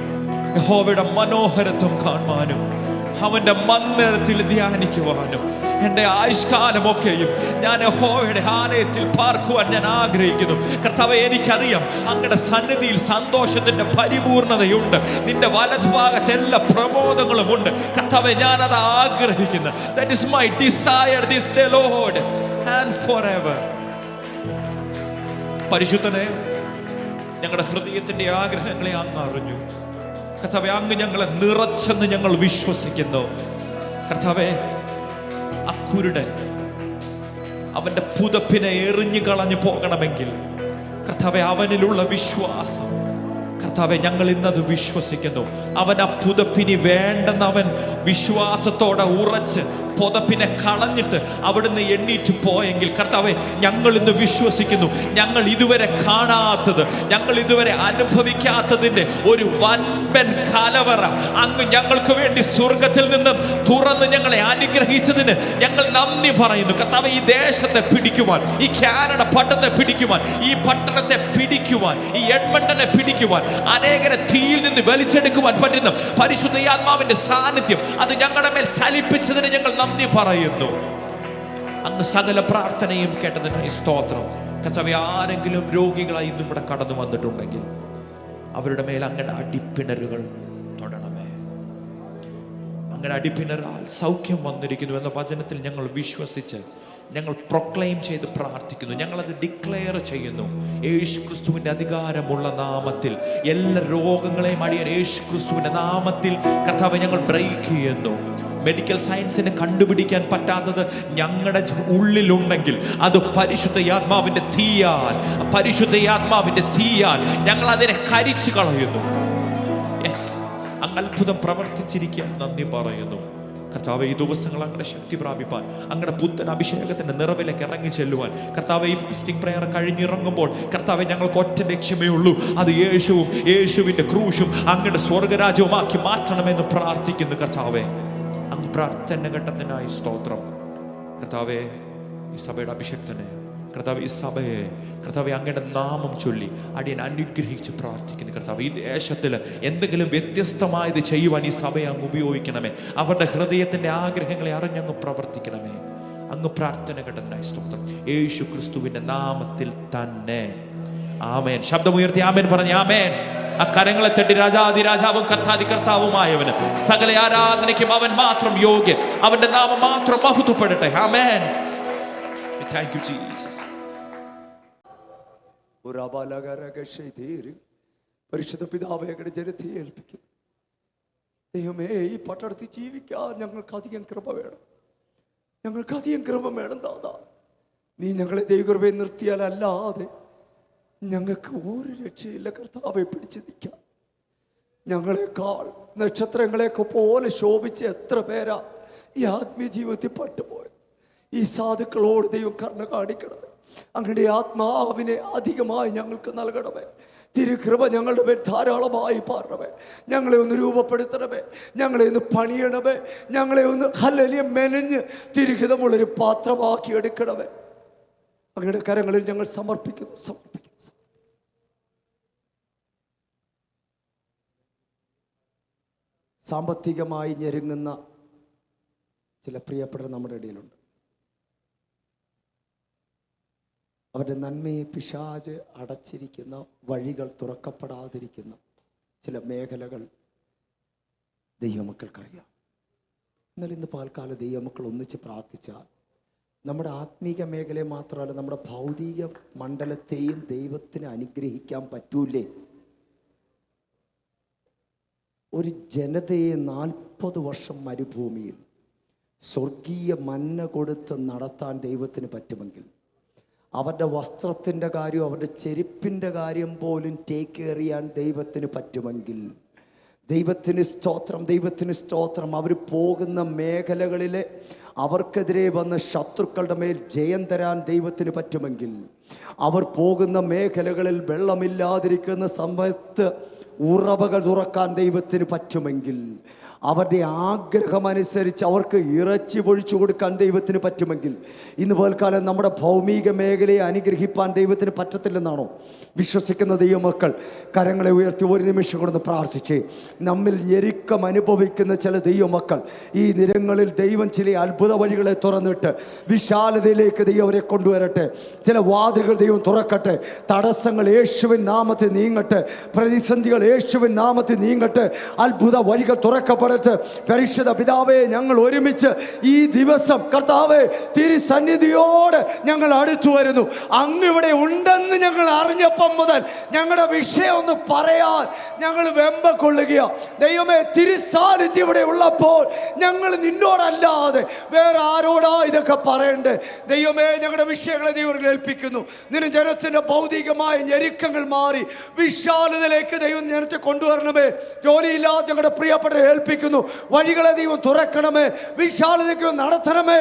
യഹോവയുടെ മനോഹരത്വം കാണുവാനും അവൻ്റെ മന്ദിരത്തിൽ ധ്യാനിക്കുവാനും എൻ്റെ ആയുഷ്കാലമൊക്കെയും ഞാൻ യഹോവയുടെ ആലയത്തിൽ പാർക്കുവാൻ ഞാൻ ആഗ്രഹിക്കുന്നു. കർത്താവേ, എനിക്കറിയാം അങ്ങയുടെ സന്നിധിയിൽ സന്തോഷത്തിൻ്റെ പരിപൂർണതയുണ്ട്. നിന്റെ വലതുഭാഗത്ത് എല്ലാ പ്രമോദങ്ങളുമുണ്ട്. കർത്താവേ, ഞാനത് ആഗ്രഹിക്കുന്നു. That is my desire this day, Lord, and forever. പരിശുദ്ധനെ, ഞങ്ങളുടെ ഹൃദയത്തിൻ്റെ ആഗ്രഹങ്ങളെ അങ്ങ് അറിഞ്ഞു. കർത്താവേ, അങ്ങ് ഞങ്ങളെ നിറച്ചെന്ന് ഞങ്ങൾ വിശ്വസിക്കുന്നു. കർത്താവേ, അക്കുരുടൻ അവൻ്റെ പുതപ്പിനെ എറിഞ്ഞു കളഞ്ഞു പോകണമെങ്കിൽ കർത്താവേ, അവനിലുള്ള വിശ്വാസം, കർത്താവേ, ഞങ്ങൾ ഇന്നത് വിശ്വസിക്കുന്നു. അവൻ ആ പുതപ്പിനി വേണ്ടെന്ന് അവൻ വിശ്വാസത്തോടെ ഉറച്ച് പുതപ്പിനെ കളഞ്ഞിട്ട് അവിടുന്ന് എണ്ണീറ്റ് പോയെങ്കിൽ കർത്താവേ, ഞങ്ങൾ ഇന്ന് വിശ്വസിക്കുന്നു. ഞങ്ങൾ ഇതുവരെ കാണാത്തത്, ഞങ്ങൾ ഇതുവരെ അനുഭവിക്കാത്തതിൻ്റെ ഒരു വൻപൻ കലവറ അങ്ങ് ഞങ്ങൾക്ക് വേണ്ടി സ്വർഗത്തിൽ നിന്ന് തുറന്ന് ഞങ്ങളെ അനുഗ്രഹിച്ചതിന് ഞങ്ങൾ നന്ദി പറയുന്നു. കർത്താവേ, ഈ ദേശത്തെ പിടിക്കുവാൻ, ഈ കാനഡ പട്ടണത്തെ പിടിക്കുവാൻ, ഈ പട്ടണത്തെ പിടിക്കുവാൻ, ഈ എഡ്മണ്ടനെ പിടിക്കുവാൻ, അനേകരെ തീയിൽ നിന്ന് വലിച്ചെടുക്കുവാൻ പറ്റുന്ന പരിശുദ്ധ ആത്മാവിന്റെ സാന്നിധ്യം അത് ഞങ്ങളുടെ മേൽ ചലിപ്പിച്ചതിന് ഞങ്ങൾ നന്ദി പറയുന്നു. അങ്ങ് സകല പ്രാർത്ഥനയും കേട്ടതിനായി സ്തോത്രം. കർത്താവേ, ആരെങ്കിലും രോഗികളായി ഇന്നും ഇവിടെ കടന്നു വന്നിട്ടുണ്ടെങ്കിൽ അവരുടെ മേൽ അങ്ങയുടെ അടിപ്പിണരുകൾ തൊടണമേ. അങ്ങയുടെ അടിപ്പിണരാൽ സൗഖ്യം വന്നിരിക്കുന്നു എന്ന വചനത്തിൽ ഞങ്ങൾ വിശ്വസിച്ച് ഞങ്ങൾ പ്രൊക്ലെയിം ചെയ്ത് പ്രാർത്ഥിക്കുന്നു. ഞങ്ങളത് ഡിക്ലെയർ ചെയ്യുന്നു. യേശു ക്രിസ്തുവിൻ്റെ അധികാരമുള്ള നാമത്തിൽ എല്ലാ രോഗങ്ങളെയും അടിയാൻ യേശു ക്രിസ്തുവിൻ്റെ നാമത്തിൽ കർത്താവെ ഞങ്ങൾ ബ്രേക്ക് ചെയ്യുന്നു. മെഡിക്കൽ സയൻസിന് കണ്ടുപിടിക്കാൻ പറ്റാത്തത് ഞങ്ങളുടെ ഉള്ളിലുണ്ടെങ്കിൽ അത് പരിശുദ്ധയാത്മാവിൻ്റെ തീയാൽ ഞങ്ങൾ അതിനെ കരിച്ചു കളയുന്നു. യെസ്, അങ്ങ് അത്ഭുതം പ്രവർത്തിച്ചിരിക്കാൻ നന്ദി പറയുന്നു. കർത്താവെ, ഈ ദിവസങ്ങൾ അങ്ങയുടെ ശക്തി പ്രാപിപ്പാൻ, അങ്ങയുടെ പുത്തൻ അഭിഷേകത്തിന്റെ നിറവിലേക്ക് ഇറങ്ങി ചെല്ലുവാൻ, കർത്താവെ, ഈ ഫാസ്റ്റിംഗ് പ്രയർ കഴിഞ്ഞിറങ്ങുമ്പോൾ കർത്താവെ, ഞങ്ങൾക്ക് ഒറ്റ ലക്ഷ്യമേ ഉള്ളൂ, അത് യേശുവും യേശുവിന്റെ ക്രൂശും അങ്ങയുടെ സ്വർഗരാജ്യവുമാക്കി മാറ്റണമെന്ന് പ്രാർത്ഥിക്കുന്നു. കർത്താവെ, അങ്ങ് പ്രാർത്ഥന ഘട്ടത്തിനായി സ്തോത്രം. കർത്താവെ, ഈ സഭയുടെ അഭിഷേകത്തിനെ, കർത്താവ്, ഈ സഭയെ കർത്താവെ, അങ്ങയുടെ നാമം ചൊല്ലി അടിയൻ അനുഗ്രഹിച്ച് പ്രാർത്ഥിക്കുന്നു. കർത്താവ്, ഈ ദേശത്തിൽ എന്തെങ്കിലും വ്യത്യസ്തമായത് ചെയ്യുവാൻ ഈ സഭയെ അങ്ങ് ഉപയോഗിക്കണമേ. അവരുടെ ഹൃദയത്തിന്റെ ആഗ്രഹങ്ങളെ അറിഞ്ഞങ്ങ് പ്രവർത്തിക്കണമേ. അങ്ങ് പ്രാർത്ഥന ഘട്ടനായി സ്തോത്രം, യേശു ക്രിസ്തുവിന്റെ നാമത്തിൽ തന്നെ. ആമേൻ. ശബ്ദമുയർത്തി ആമേൻ പറഞ്ഞ് ആമേൻ. ആ കരങ്ങളെ തട്ടി രാജാതിരാജാവും കർത്താതി കർത്താവുമായവന് സകല ആരാധനയ്ക്കും അവൻ മാത്രം യോഗ്യൻ. അവന്റെ നാമം മാത്രം മഹത്വപ്പെടട്ടെ. ആമേൻ. Thank you, Jesus. പരിശുദ്ധ പിതാവേ, അങ്ങയുടെ ജനത്തെ ഏൽപ്പിക്കുന്നു. ദൈവമേ, ഈ പട്ടണത്തിൽ ജീവിക്കാൻ ഞങ്ങൾക്ക് അധികം കൃപ വേണം. ഞങ്ങൾക്ക് അധികം കൃപ വേണം ദാദാ. നീ ഞങ്ങളെ ദൈവകൃപയെ നിർത്തിയാലല്ലാതെ ഞങ്ങൾക്ക് ഒരു രക്ഷയില്ല. കർത്താവെ, പിടിച്ചു നിൽക്കാം. ഞങ്ങളെക്കാൾ നക്ഷത്രങ്ങളെയൊക്കെ പോലെ ശോഭിച്ച് എത്ര പേരാ ഈ ആത്മീയ ജീവിതത്തിൽ പട്ടുപോയത്. ഈ സാധുക്കളോട് ദൈവം കരുണ കാണിക്കണമേ. അങ്ങയുടെ ആത്മാവിനെ അധികമായി ഞങ്ങൾക്ക് നൽകണമേ. തിരുകൃപ ഞങ്ങളുടെ മേൽ ധാരാളമായി പാരണമേ. ഞങ്ങളെ ഒന്ന് രൂപപ്പെടുത്തണമേ. ഞങ്ങളെ ഒന്ന് പണിയണമേ. ഞങ്ങളെ ഒന്ന് ഹല്ലേലൂയ മെനഞ്ഞ് തിരുഹിതമുള്ളൊരു പാത്രമാക്കി എടുക്കണമേ. അങ്ങയുടെ കരങ്ങളിൽ ഞങ്ങൾ സമർപ്പിക്കുന്നു. സാമ്പത്തികമായി ഞെരുങ്ങുന്ന ചില പ്രിയപ്പെട്ടവർ നമ്മുടെ ഇടയിലുണ്ട്. അവരുടെ നന്മയെ പിശാച് അടച്ചിരിക്കുന്ന, വഴികൾ തുറക്കപ്പെടാതിരിക്കുന്ന ചില മേഖലകൾ ദൈവമക്കൾക്കറിയാം. എന്നാൽ ഇന്ന് പാൽക്കാല ദൈവമക്കൾ ഒന്നിച്ച് പ്രാർത്ഥിച്ചാൽ നമ്മുടെ ആത്മീക മേഖലയെ മാത്രമല്ല, നമ്മുടെ ഭൗതിക മണ്ഡലത്തെയും ദൈവത്തിന് അനുഗ്രഹിക്കാൻ പറ്റൂലേ? ഒരു ജനതയെ 40 വർഷം മരുഭൂമിയിൽ സ്വർഗീയ മന്ന കൊടുത്ത് നടത്താൻ ദൈവത്തിന് പറ്റുമെങ്കിൽ, അവരുടെ വസ്ത്രത്തിൻ്റെ കാര്യം, അവരുടെ ചെരുപ്പിൻ്റെ കാര്യം പോലും ടേക്ക് കെയർ ചെയ്യാൻ ദൈവത്തിന് പറ്റുമെങ്കിൽ, ദൈവത്തിന് സ്തോത്രം. അവർ പോകുന്ന മേഖലകളിലെ അവർക്കെതിരെ വന്ന ശത്രുക്കളുടെ മേൽ ജയം തരാൻ ദൈവത്തിന് പറ്റുമെങ്കിൽ, അവർ പോകുന്ന മേഖലകളിൽ വെള്ളമില്ലാതിരിക്കുന്ന സമയത്ത് ഉറവകൾ തുറക്കാൻ ദൈവത്തിന് പറ്റുമെങ്കിൽ, അവരുടെ ആഗ്രഹമനുസരിച്ച് അവർക്ക് ഇറച്ചി പൊഴിച്ചു കൊടുക്കാൻ ദൈവത്തിന് പറ്റുമെങ്കിൽ, ഇന്ന് പോൽക്കാലം നമ്മുടെ ഭൗമിക മേഖലയെ അനുഗ്രഹിപ്പാൻ ദൈവത്തിന് പറ്റത്തില്ലെന്നാണോ വിശ്വസിക്കുന്ന ദൈവമക്കൾ? കരങ്ങളെ ഉയർത്തി ഒരു നിമിഷം കൊണ്ടൊന്ന് പ്രാർത്ഥിച്ച്, നമ്മിൽ ഞെരുക്കം അനുഭവിക്കുന്ന ചില ദൈവമക്കൾ ഈ നിരങ്ങളിൽ ദൈവം ചില അത്ഭുത വഴികളെ തുറന്നിട്ട് വിശാലതയിലേക്ക് ദൈവം അവരെ കൊണ്ടുവരട്ടെ. ചില വാതിലുകൾ ദൈവം തുറക്കട്ടെ. തടസ്സങ്ങൾ യേശുവിൻ നാമത്തിൽ നീങ്ങട്ടെ. പ്രതിസന്ധികൾ യേശുവിൻ നാമത്തിൽ നീങ്ങട്ടെ. അത്ഭുത വഴികൾ തുറക്കപ്പെടട്ടെ. പരിശുദ്ധ പിതാവേ, ഞങ്ങൾ ഒരുമിച്ച് ഈ ദിവസം കർത്താവേ തിരുസന്നിധിയോട് ഞങ്ങൾ അടുത്തു വരുന്നു. അങ്ങിവിടെ ഉണ്ടെന്ന് ഞങ്ങൾ അറിഞ്ഞപ്പം മുതൽ ഞങ്ങളുടെ വിഷയം ഒന്ന് പറയാൻ ഞങ്ങൾ വെമ്പ കൊള്ളുകയോ. ദൈവമേ, തിരുസാന്നിധ്യം ഇവിടെ ഉള്ളപ്പോൾ ഞങ്ങൾ നിന്നോടല്ലാതെ വേറെ ആരോടാ ഇതൊക്കെ പറയണ്ടേ? ദൈവമേ, ഞങ്ങളുടെ വിഷയങ്ങളെ ദൈവം ഏൽപ്പിക്കുന്നു. നിന്റെ ജനത്തിന്റെ ഭൗതികമായ ഞെരുക്കങ്ങൾ മാറി വിശാലതയിലേക്ക് ദൈവം ജനത്തെ കൊണ്ടുവരണമേ. ജോലിയില്ലാതെ ഞങ്ങളുടെ പ്രിയപ്പെട്ടവരെ ഏൽപ്പിക്കുന്നു. വഴികളെ ദൈവം തുറക്കണമേ. വിശാലതയ്ക്ക് നടത്തണമേ.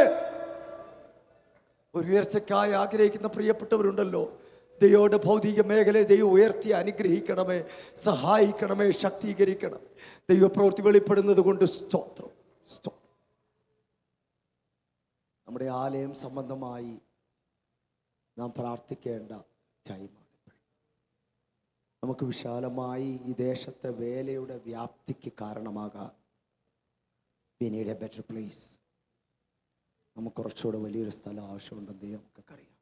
ഒരു ഉയർച്ചയ്ക്കായി ആഗ്രഹിക്കുന്ന പ്രിയപ്പെട്ടവരുണ്ടല്ലോ. ദൈവയുടെ ഭൗതിക മേഖലയെ ദൈവം ഉയർത്തി അനുഗ്രഹിക്കണമേ, സഹായിക്കണമേ, ശക്തീകരിക്കണം. ദൈവപ്രവൃത്തി വെളിപ്പെടുന്നത് കൊണ്ട് സ്തോത്രം. നമ്മുടെ ആലയം സംബന്ധമായി നാം പ്രാർത്ഥിക്കേണ്ട ടൈമാണ്. നമുക്ക് വിശാലമായി ഈ ദേശത്തെ വേലയുടെ വ്യാപ്തിക്ക് കാരണമാകാൻ we need a better place. നമുക്ക് കുറച്ചുകൂടെ വലിയൊരു സ്ഥലം ആവശ്യമുണ്ടെന്ന് നമുക്കറിയാം.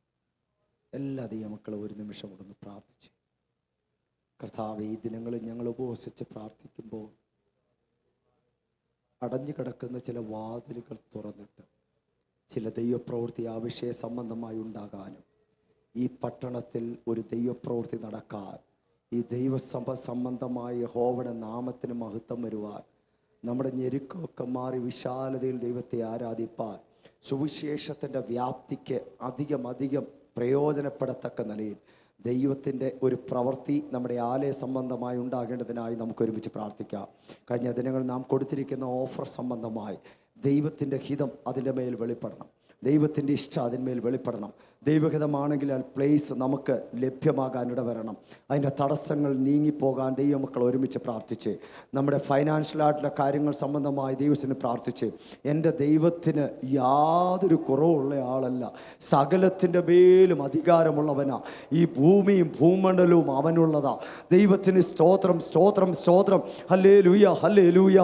എല്ലാ ദൈവമക്കളും ഒരു നിമിഷം കൊണ്ടൊന്ന് പ്രാർത്ഥിച്ച്, കർത്താവേ, ഈ ദിനങ്ങളിൽ ഞങ്ങൾ ഉപവസിച്ച് പ്രാർത്ഥിക്കുമ്പോൾ അടഞ്ഞു കിടക്കുന്ന ചില വാതിലുകൾ തുറന്നിട്ട് ചില ദൈവപ്രവൃത്തി ആ വിഷയ സംബന്ധമായി ഉണ്ടാകാനും, ഈ പട്ടണത്തിൽ ഒരു ദൈവപ്രവൃത്തി നടക്കാൻ, ഈ ദൈവസഭ സംബന്ധമായ യഹോവയുടെ നാമത്തിന് മഹത്വം വരുവാൻ, നമ്മുടെ ഞെരുക്കമൊക്കെ മാറി വിശാലതയിൽ ദൈവത്തെ ആരാധിപ്പാൻ, സുവിശേഷത്തിൻ്റെ വ്യാപ്തിക്ക് അധികം പ്രയോജനപ്പെടത്തക്ക നിലയിൽ ദൈവത്തിൻ്റെ ഒരു പ്രവൃത്തി നമ്മുടെ ആലയ സംബന്ധമായി ഉണ്ടാകേണ്ടതിനായി നമുക്ക് ഒരുമിച്ച് പ്രാർത്ഥിക്കാം. കഴിഞ്ഞ ദിനങ്ങൾ നാം കൊടുത്തിരിക്കുന്ന ഓഫർ സംബന്ധമായി ദൈവത്തിൻ്റെ ഹിതം അതിൻ്റെ മേൽ വെളിപ്പെടണം, ദൈവത്തിൻ്റെ ഇഷ്ടം അതിന്മേൽ വെളിപ്പെടണം. ദൈവഹിതമാണെങ്കിൽ ആ പ്ലേസ് നമുക്ക് ലഭ്യമാകാൻ ഇടവരണം. അതിൻ്റെ തടസ്സങ്ങൾ നീങ്ങിപ്പോകാൻ ദൈവമക്കൾ ഒരുമിച്ച് പ്രാർത്ഥിച്ച്, നമ്മുടെ ഫൈനാൻഷ്യലായിട്ടുള്ള കാര്യങ്ങൾ സംബന്ധമായി ദൈവത്തിന് പ്രാർത്ഥിച്ച്, എൻ്റെ ദൈവത്തിന് യാതൊരു കുറവുള്ള ആളല്ല, സകലത്തിൻ്റെ മേലും അധികാരമുള്ളവനാ, ഈ ഭൂമിയും ഭൂമണ്ഡലവും അവനുള്ളതാ. ദൈവത്തിന് സ്തോത്രം, സ്തോത്രം, സ്തോത്രം. Hallelujah, hallelujah.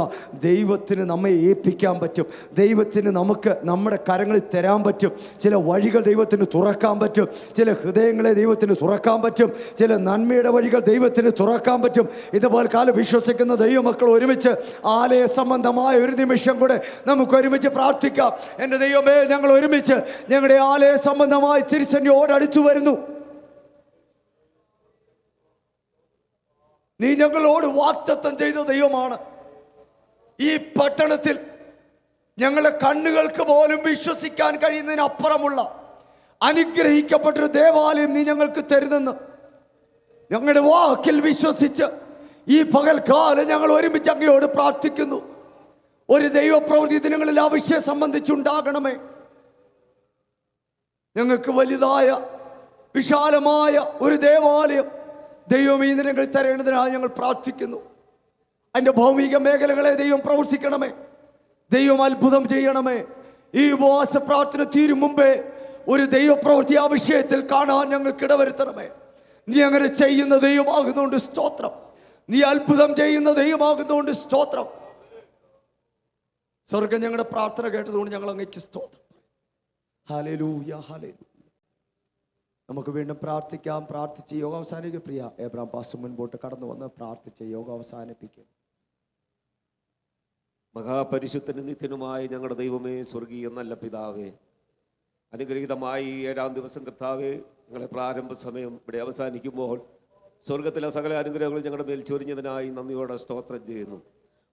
ദൈവത്തിന് നമ്മെ ഏൽപ്പിക്കാൻ പറ്റും, ദൈവത്തിന് നമുക്ക് നമ്മുടെ കരങ്ങളിൽ തരാൻ പറ്റും. ചില വഴികൾ ദൈവത്തിന് തുറക്കാൻ പറ്റും, ചില ഹൃദയങ്ങളെ ദൈവത്തിന് തുറക്കാൻ പറ്റും, ചില നന്മയുടെ വഴികൾ ദൈവത്തിന് തുറക്കാൻ പറ്റും. ഇതുപോലെ കാലം വിശ്വസിക്കുന്ന ദൈവമക്കൾ ഒരുമിച്ച് ആലയ സംബന്ധമായ ഒരു നിമിഷം കൂടെ നമുക്ക് ഒരുമിച്ച് പ്രാർത്ഥിക്കാം. എൻ്റെ ദൈവമേ, ഞങ്ങൾ ഒരുമിച്ച് ഞങ്ങളുടെ ആലയ സംബന്ധമായി തിരുസന്നിധിയോട് അടുത്തു വരുന്നു. നീ ഞങ്ങളോട് വാഗ്ദത്തം ചെയ്ത ദൈവമാണ്. ഈ പട്ടണത്തിൽ ഞങ്ങളുടെ കണ്ണുകൾക്ക് പോലും വിശ്വസിക്കാൻ കഴിയുന്നതിനപ്പുറമുള്ള അനുഗ്രഹിക്കപ്പെട്ടൊരു ദേവാലയം നീ ഞങ്ങൾക്ക് തരുന്നെന്ന് ഞങ്ങളുടെ വാക്കിൽ വിശ്വസിച്ച് ഈ പകൽക്കാലം ഞങ്ങൾ ഒരുമിച്ച് അങ്ങയോട് പ്രാർത്ഥിക്കുന്നു. ഒരു ദൈവപ്രവൃത്തി ദിനങ്ങളിൽ ആ വിഷയം സംബന്ധിച്ചുണ്ടാകണമേ. ഞങ്ങൾക്ക് വലുതായ വിശാലമായ ഒരു ദേവാലയം ദൈവം ഈ ദിനങ്ങളിൽ തരേണ്ടതിനായി ഞങ്ങൾ പ്രാർത്ഥിക്കുന്നു. അതിൻ്റെ ഭൗമിക മേഖലകളെ ദൈവം പ്രവർത്തിക്കണമേ, ദൈവം അത്ഭുതം ചെയ്യണമേ. ഈ ഉപവാസ പ്രാർത്ഥന തീരും മുമ്പേ ഒരു ദൈവപ്രവൃത്തി ആ വിഷയത്തിൽ കാണാൻ ഞങ്ങൾക്ക് ഇടവരുത്തണമേ. നീ അങ്ങനെ ചെയ്യുന്ന ദൈവമാകുന്നതുകൊണ്ട് സ്തോത്രം, നീ അത്ഭുതം ചെയ്യുന്ന ദൈവമാകുന്നതുകൊണ്ട് സ്തോത്രം. സ്വർഗം ഞങ്ങളുടെ പ്രാർത്ഥന കേട്ടതുകൊണ്ട് ഞങ്ങൾ അങ്ങേക്ക് സ്തോത്രം. Hallelujah, hallelujah. നമുക്ക് വീണ്ടും പ്രാർത്ഥിക്കാം. പ്രാർത്ഥിച്ച് യോഗം അവസാനിക്കുക. പ്രിയ എബ്രാം പാസ്റ്റർ മുൻപോട്ട് കടന്നു വന്ന് പ്രാർത്ഥിച്ച് യോഗം അവസാനിപ്പിക്കും. മഹാപരിശുദ്ധനും നിത്യനുമായ ഞങ്ങളുടെ ദൈവമേ, സ്വർഗീയ നല്ല പിതാവേ, അനുഗ്രഹീതമായി 7-ാം ദിവസം കർത്താവേ, ഞങ്ങളെ പ്രാരംഭ സമയം ഇവിടെ അവസാനിക്കുമ്പോൾ സ്വർഗത്തിലെ സകല അനുഗ്രഹങ്ങളും ഞങ്ങളുടെ മേൽ ചൊരിഞ്ഞതിനായി നന്ദിയോടെ സ്തോത്രം ചെയ്യുന്നു.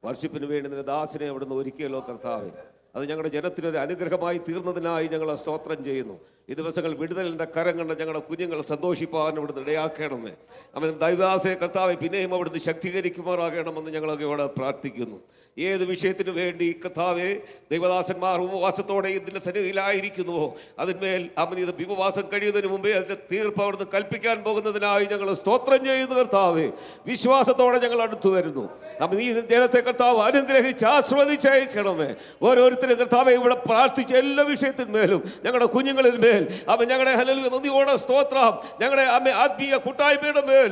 വർഷിപ്പിന് വേണ്ടി നിന്റെ ദാസിനെ അവിടുന്ന് ഒരുക്കിയല്ലോ കർത്താവേ, അത് ഞങ്ങളുടെ ജനത്തിനൊരു അനുഗ്രഹമായി തീർന്നതിനായി ഞങ്ങൾ സ്തോത്രം ചെയ്യുന്നു. ഈ ദിവസങ്ങൾ വിടുതലിൻ്റെ കരം കണ്ട് ഞങ്ങളുടെ കുഞ്ഞുങ്ങൾ സന്തോഷിപ്പാൻ അവിടുന്ന് ഇടയാക്കണമേ. അവൻ ദൈവദാസയെ കർത്താവെ പിന്നെയും അവിടുന്ന് ശക്തീകരിക്കുമാറാകണമെന്ന് ഞങ്ങളൊക്കെ ഇവിടെ പ്രാർത്ഥിക്കുന്നു. ഏത് വിഷയത്തിന് വേണ്ടി കർത്താവെ ദൈവദാസന്മാർ ഉപവാസത്തോടെ ഇതിൻ്റെ സന്നിധിയിലായിരിക്കുന്നുവോ അതിന്മേൽ അവൻ ഇത് ഉപവാസം കഴിയുന്നതിന് മുമ്പേ അതിൻ്റെ തീർപ്പ് അവിടുന്ന് കൽപ്പിക്കാൻ പോകുന്നതിനായി ഞങ്ങൾ സ്തോത്രം ചെയ്യുന്നു കർത്താവെ. വിശ്വാസത്തോടെ ഞങ്ങൾ അടുത്തു വരുന്നു. അവൻ ഈ ജനത്തെ കർത്താവ് അനുഗ്രഹിച്ച് ആസ്വദിച്ചയക്കണമേ. ഓരോരുത്തരും കർത്താവെ ഇവിടെ പ്രാർത്ഥിച്ച എല്ലാ വിഷയത്തിന്മേലും ഞങ്ങളുടെ കുഞ്ഞുങ്ങളിൽ മേൽ അവൻ ഞങ്ങളുടെ ഹല്ലേലൂയ നന്ദിയോടെ സ്തോത്രം, ഞങ്ങളുടെ ആത്മീയ കൂട്ടായ്മയുടെ മേൽ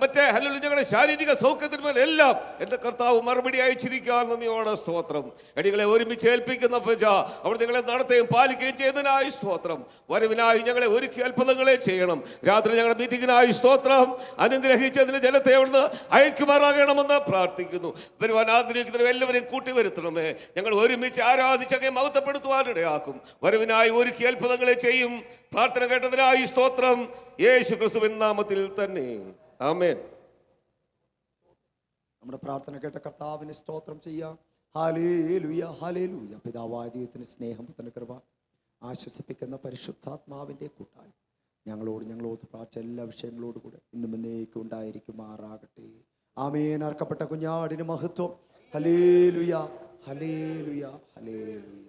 മറ്റേ ഹല്ലേലൂയ ഞങ്ങളുടെ ശാരീരിക സൗഖ്യത്തിന്മേൽ എല്ലാം എൻ്റെ കർത്താവ് മറുപടി അയച്ചിരിക്കാൻ നന്ദിയോടെ സ്തോത്രം. എടികളെ ഒരുമിച്ച് ഏൽപ്പിക്കുന്ന പ്രജ അവിടെ നിങ്ങളെ നടത്തുകയും പാലിക്കുകയും ചെയ്യുന്നതിനായി സ്തോത്രം. വരവിനായി ഞങ്ങളെ ഒരുക്കി അത്ഭുതങ്ങളെ ചെയ്യണം. രാത്രി ഞങ്ങളുടെ മീറ്റിങ്ങിനായി സ്തോത്രം. അനുഗ്രഹിച്ചതിന് ജലത്തെ അവിടുന്ന് അയക്കുമാറാകണമെന്ന് പ്രാർത്ഥിക്കുന്നു. വരുവാൻ ആഗ്രഹിക്കുന്നവർ എല്ലാവരെയും കൂട്ടി വരുത്തണമേ. ഞങ്ങൾ ഒരുമിച്ച് ആരാധിച്ചൊക്കെ മഹത്വപ്പെടുത്തുവാനിടയാക്കും. വരവിനായി ഒരുക്കി അത്ഭുതങ്ങളെ ചെയ്യും. പ്രാർത്ഥന കേട്ടതിനായി സ്തോത്രം. യേശു ക്രിസ്തുവിൻ നാമത്തിൽ തന്നെ ആമേൻ. നമ്മുടെ പ്രാർത്ഥന കേട്ട കർത്താവിന് സ്തോത്രം ചെയ്യാം. Hallelujah, hallelujah. പിതാവായ ദൈവത്തിന്റെ സ്നേഹം, പുത്രന്റെ കൃപ, ആശ്വസിപ്പിക്കുന്ന പരിശുദ്ധാത്മാവിൻ്റെ കൂട്ടായി ഞങ്ങളോട് പ്രാർത്ഥിച്ച എല്ലാ വിഷയങ്ങളോടും കൂടെ ഇന്നും എന്നേക്കും ഉണ്ടായിരിക്കുമാറാകട്ടെ. ആമേൻ. അർക്കപ്പെട്ട കുഞ്ഞാടിന് മഹത്വം. Hallelujah, hallelujah, hallelujah.